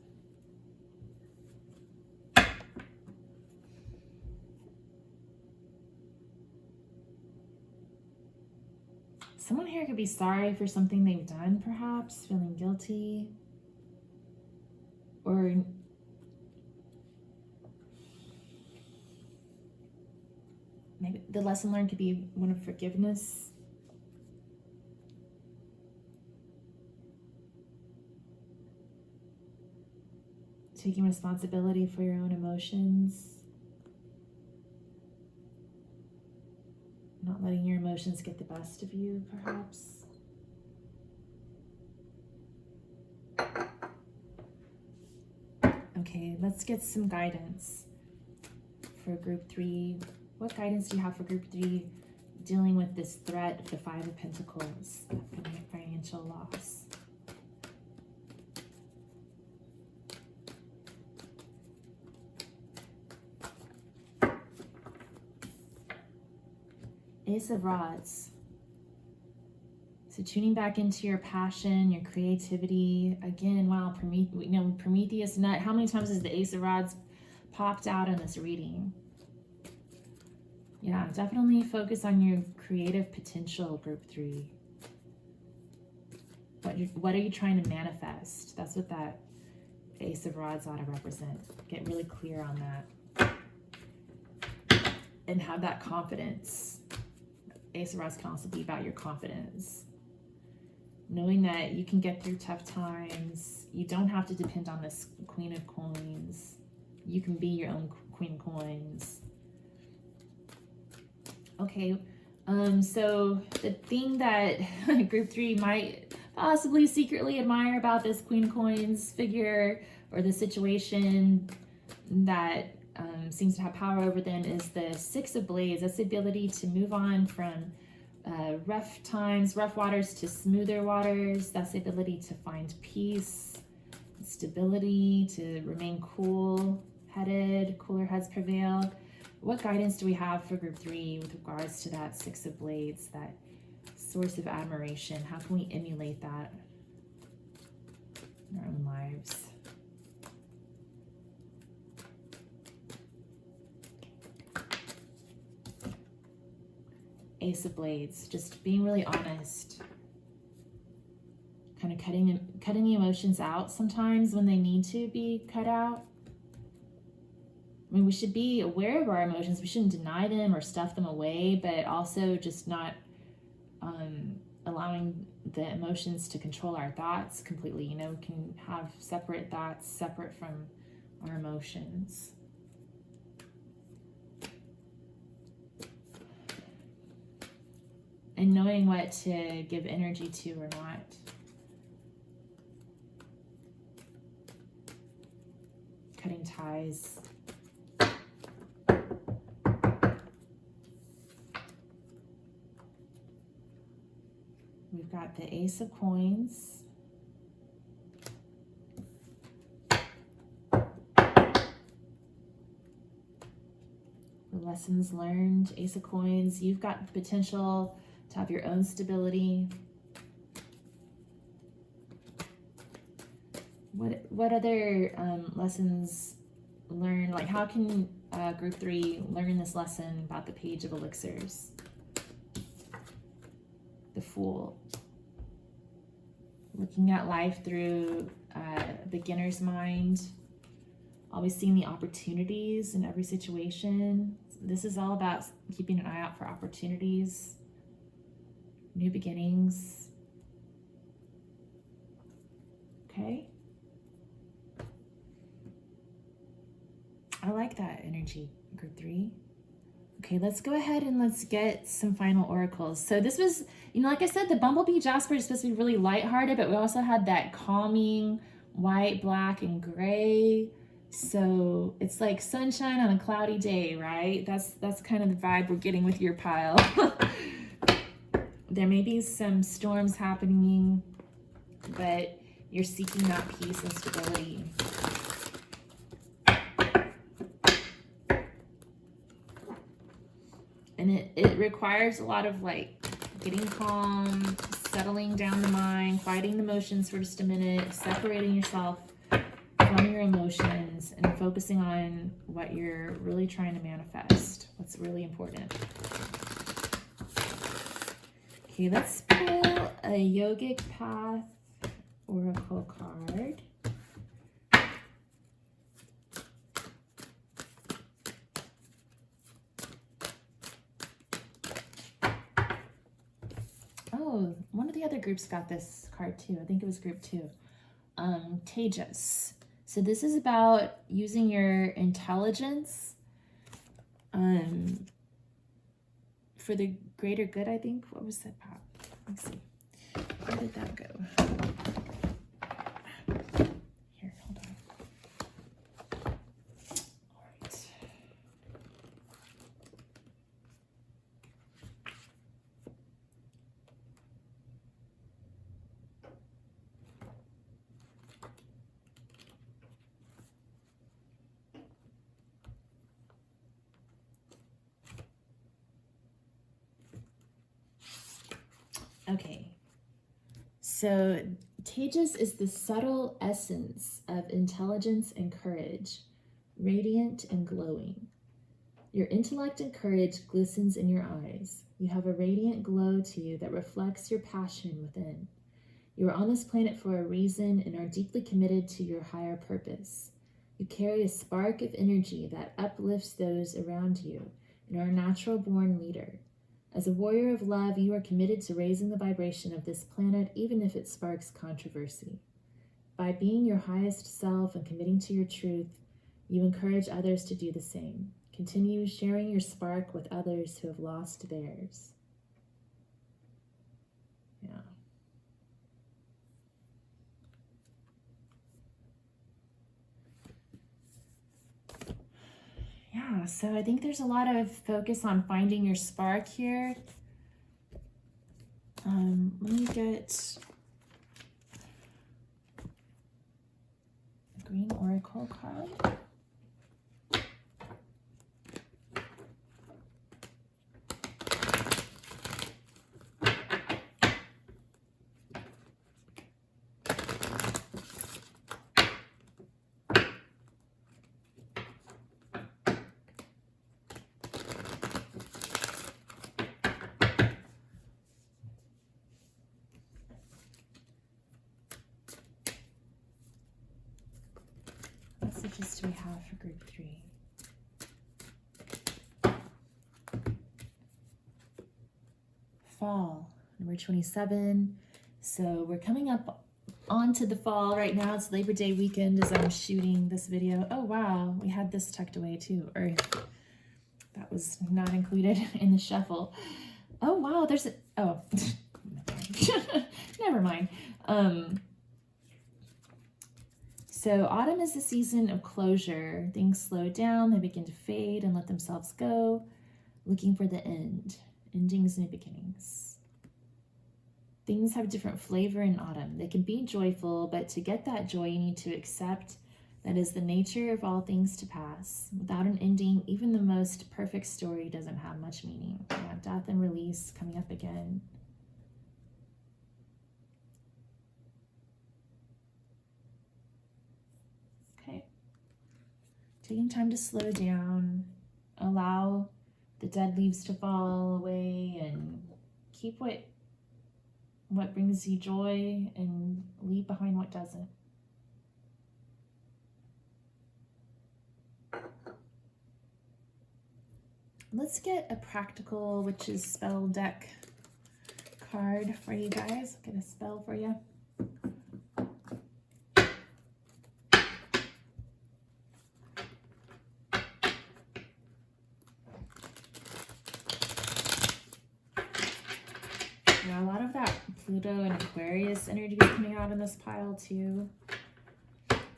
Someone here could be sorry for something they've done, perhaps, feeling guilty. Or maybe the lesson learned could be one of forgiveness. Taking responsibility for your own emotions. Not letting your emotions get the best of you, perhaps. Okay, let's get some guidance for group 3. What guidance do you have for group 3 dealing with this threat of the Five of Pentacles, financial loss? Ace of Rods. So tuning back into your passion, your creativity. Again, wow, Prometheus nut. How many times has the Ace of Rods popped out in this reading? Yeah, definitely focus on your creative potential, group 3. What are you trying to manifest? That's what that Ace of Rods ought to represent. Get really clear on that. And have that confidence. Ace of Rods can also be about your confidence. Knowing that you can get through tough times. You don't have to depend on this Queen of Coins. You can be your own Queen of Coins. Okay, so the thing that group 3 might possibly secretly admire about this Queen of Coins figure, or the situation that seems to have power over them, is the Six of Blades. That's the ability to move on from rough times, rough waters, to smoother waters. That's the ability to find peace, stability, to remain cool-headed, cooler heads prevail. What guidance do we have for group 3 with regards to that Six of Blades, that source of admiration? How can we emulate that in our own lives? Ace of Blades, just being really honest, kind of cutting the emotions out sometimes when they need to be cut out. I mean, we should be aware of our emotions. We shouldn't deny them or stuff them away, but also just not allowing the emotions to control our thoughts completely. You know, we can have separate thoughts, separate from our emotions. And knowing what to give energy to or not. Cutting and ties. We've got the Ace of Coins. Lessons learned, Ace of Coins. You've got the potential to have your own stability. What other lessons learned? Like, how can group 3 learn this lesson about the Page of Elixirs? The Fool. Looking at life through a beginner's mind. Always seeing the opportunities in every situation. This is all about keeping an eye out for opportunities, new beginnings. Okay. I like that energy, group 3. Okay, let's go ahead and let's get some final oracles. So this was, you know, like I said, the Bumblebee Jasper is supposed to be really lighthearted, but we also had that calming white, black, and gray. So it's like sunshine on a cloudy day, right? That's kind of the vibe we're getting with your pile. There may be some storms happening, but you're seeking that peace and stability. And it requires a lot of like getting calm, settling down the mind, quieting the emotions for just a minute, separating yourself from your emotions and focusing on what you're really trying to manifest, what's really important. Okay, let's pull a yogic path oracle card. Oh, one of the other groups got this card too. I think it was group 2. Tejas. So this is about using your intelligence for the greater good, I think. What was that about? Let's see. Where did that go? Here, hold on. All right. Okay, so Tejas is the subtle essence of intelligence and courage, radiant and glowing. Your intellect and courage glistens in your eyes. You have a radiant glow to you that reflects your passion within. You are on this planet for a reason and are deeply committed to your higher purpose. You carry a spark of energy that uplifts those around you and are a natural-born leader. As a warrior of love, you are committed to raising the vibration of this planet, even if it sparks controversy. By being your highest self and committing to your truth, you encourage others to do the same. Continue sharing your spark with others who have lost theirs. Yeah. Yeah, so I think there's a lot of focus on finding your spark here. Let me get a green oracle card. Messages do we have for group 3? Fall, number 27. So we're coming up onto the fall right now. It's Labor Day weekend as I'm shooting this video. Oh wow, we had this tucked away too, or that was not included in the shuffle. Oh wow, there's a, oh, never mind. So autumn is the season of closure. Things slow down, they begin to fade and let themselves go, looking for the end. Endings, new beginnings. Things have different flavor in autumn. They can be joyful, but to get that joy, you need to accept that is the nature of all things to pass. Without an ending, even the most perfect story doesn't have much meaning. Yeah, death and release coming up again. Okay. Taking time to slow down, allow the dead leaves to fall away, and keep what brings you joy and leave behind what doesn't. Let's get a practical witch's spell deck card for you guys. Get a spell for you. Yeah, a lot of that Pluto and Aquarius energy is coming out in this pile too.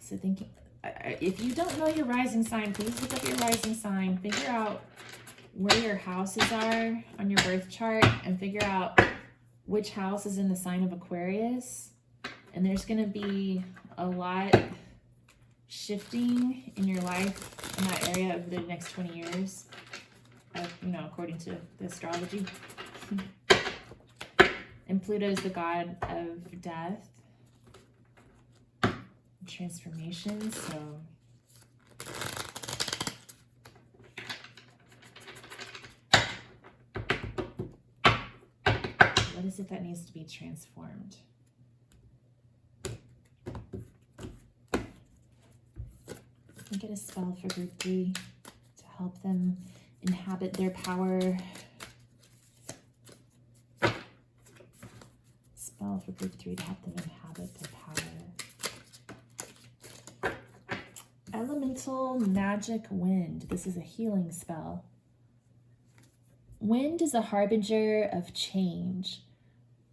So thinking, if you don't know your rising sign, please look up your rising sign. Figure out where your houses are on your birth chart and figure out which house is in the sign of Aquarius. And there's going to be a lot shifting in your life in that area over the next 20 years, according to the astrology. And Pluto is the god of death, transformation, so what is it that needs to be transformed? I'll get a spell for group 3 to help them inhabit their power. Spell for group 3 to help them inhabit their power. Elemental magic wind. This is a healing spell. Wind is a harbinger of change.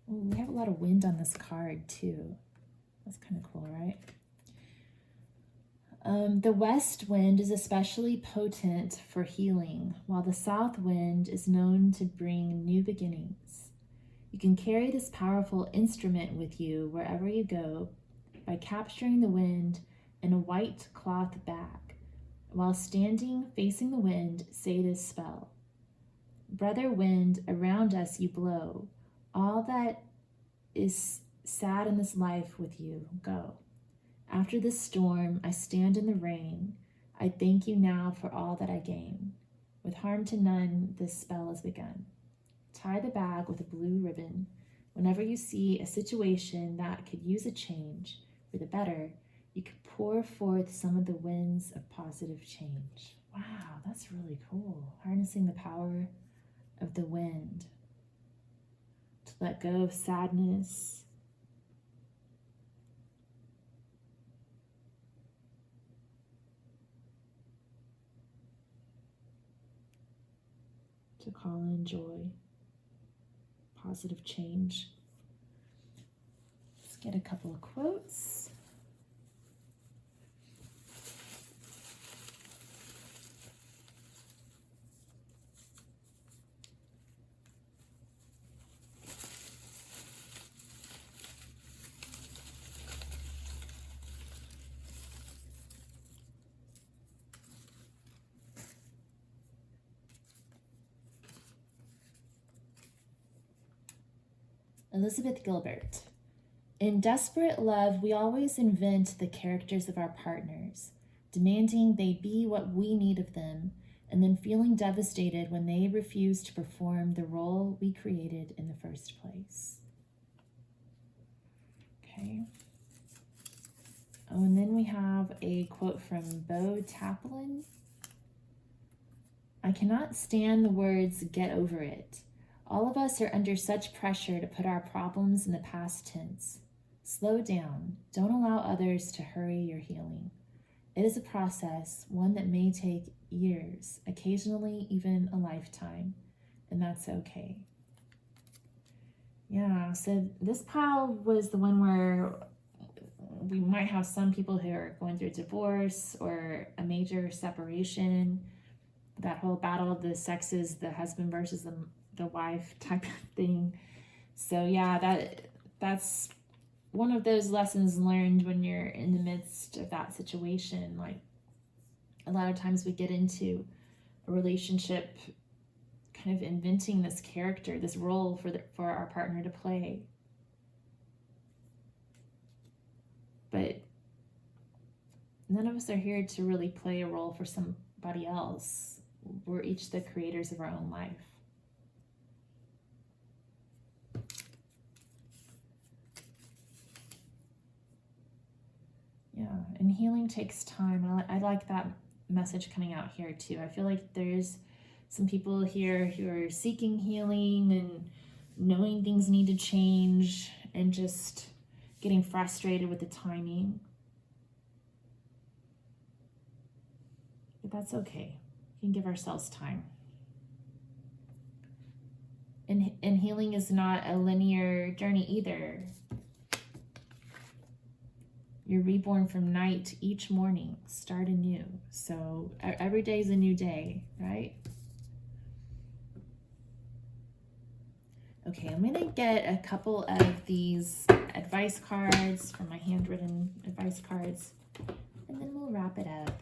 Ooh, we have a lot of wind on this card too. That's kind of cool, right? The west wind is especially potent for healing, while the south wind is known to bring new beginnings. You can carry this powerful instrument with you wherever you go by capturing the wind in a white cloth bag. While standing facing the wind, say this spell. Brother wind, around us you blow. All that is sad in this life with you, go. After this storm, I stand in the rain. I thank you now for all that I gain. With harm to none, this spell is begun. Tie the bag with a blue ribbon. Whenever you see a situation that could use a change for the better, you could pour forth some of the winds of positive change. Wow, that's really cool. Harnessing the power of the wind to let go of sadness, to call in joy, positive change. Let's get a couple of quotes. Elizabeth Gilbert. In desperate love, we always invent the characters of our partners, demanding they be what we need of them, and then feeling devastated when they refuse to perform the role we created in the first place. Okay. Oh, and then we have a quote from Bo Taplin. I cannot stand the words, get over it. All of us are under such pressure to put our problems in the past tense. Slow down. Don't allow others to hurry your healing. It is a process, one that may take years, occasionally even a lifetime, and that's okay. Yeah, so this pile was the one where we might have some people who are going through a divorce or a major separation, that whole battle of the sexes, the husband versus the wife type of thing. So yeah, that's one of those lessons learned when you're in the midst of that situation. Like, a lot of times we get into a relationship kind of inventing this character, this role for our partner to play. But none of us are here to really play a role for somebody else. We're each the creators of our own life. Yeah, and healing takes time. I like that message coming out here too. I feel like there's some people here who are seeking healing and knowing things need to change and just getting frustrated with the timing. But that's okay. We can give ourselves time. And healing is not a linear journey either. You're reborn from night each morning. Start anew. So every day is a new day, right? Okay, I'm going to get a couple of these advice cards from my handwritten advice cards, and then we'll wrap it up.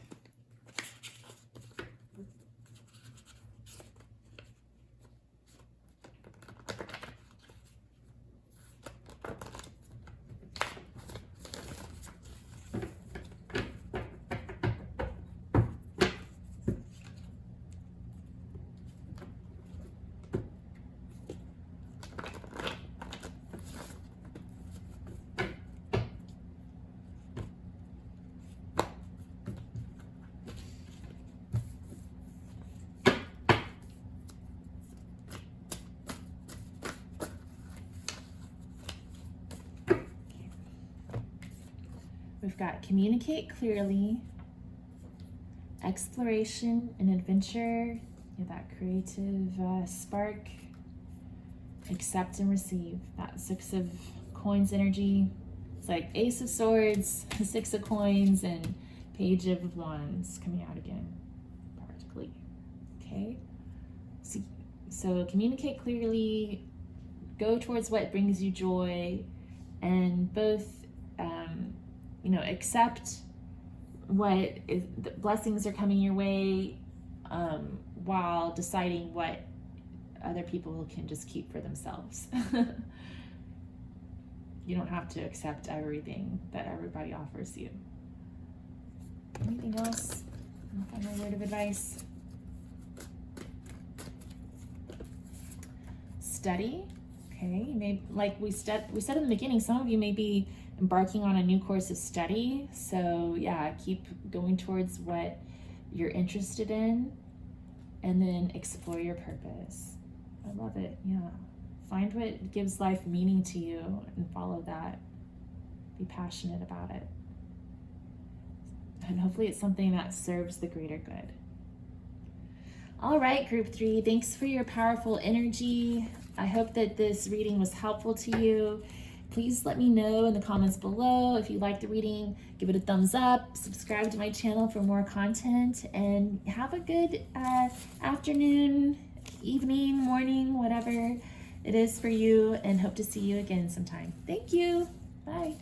We've got communicate clearly, exploration and adventure, that creative spark, accept and receive, that 6 of coins energy. It's like Ace of Swords, 6 of coins, and Page of Wands coming out again, practically. Okay, so communicate clearly, go towards what brings you joy, and both accept the blessings are coming your way, while deciding what other people can just keep for themselves. You don't have to accept everything that everybody offers you. Anything else? Final word of advice? Study. Okay, maybe, like we said in the beginning, some of you may be embarking on a new course of study. So yeah, keep going towards what you're interested in, and then explore your purpose. I love it. Yeah, find what gives life meaning to you and follow that. Be passionate about it, and hopefully it's something that serves the greater good. All right, group 3, thanks for your powerful energy. I hope that this reading was helpful to you. Please let me know in the comments below if you liked the reading. Give it a thumbs up, subscribe to my channel for more content, and have a good afternoon, evening, morning, whatever it is for you, and hope to see you again sometime. Thank you. Bye.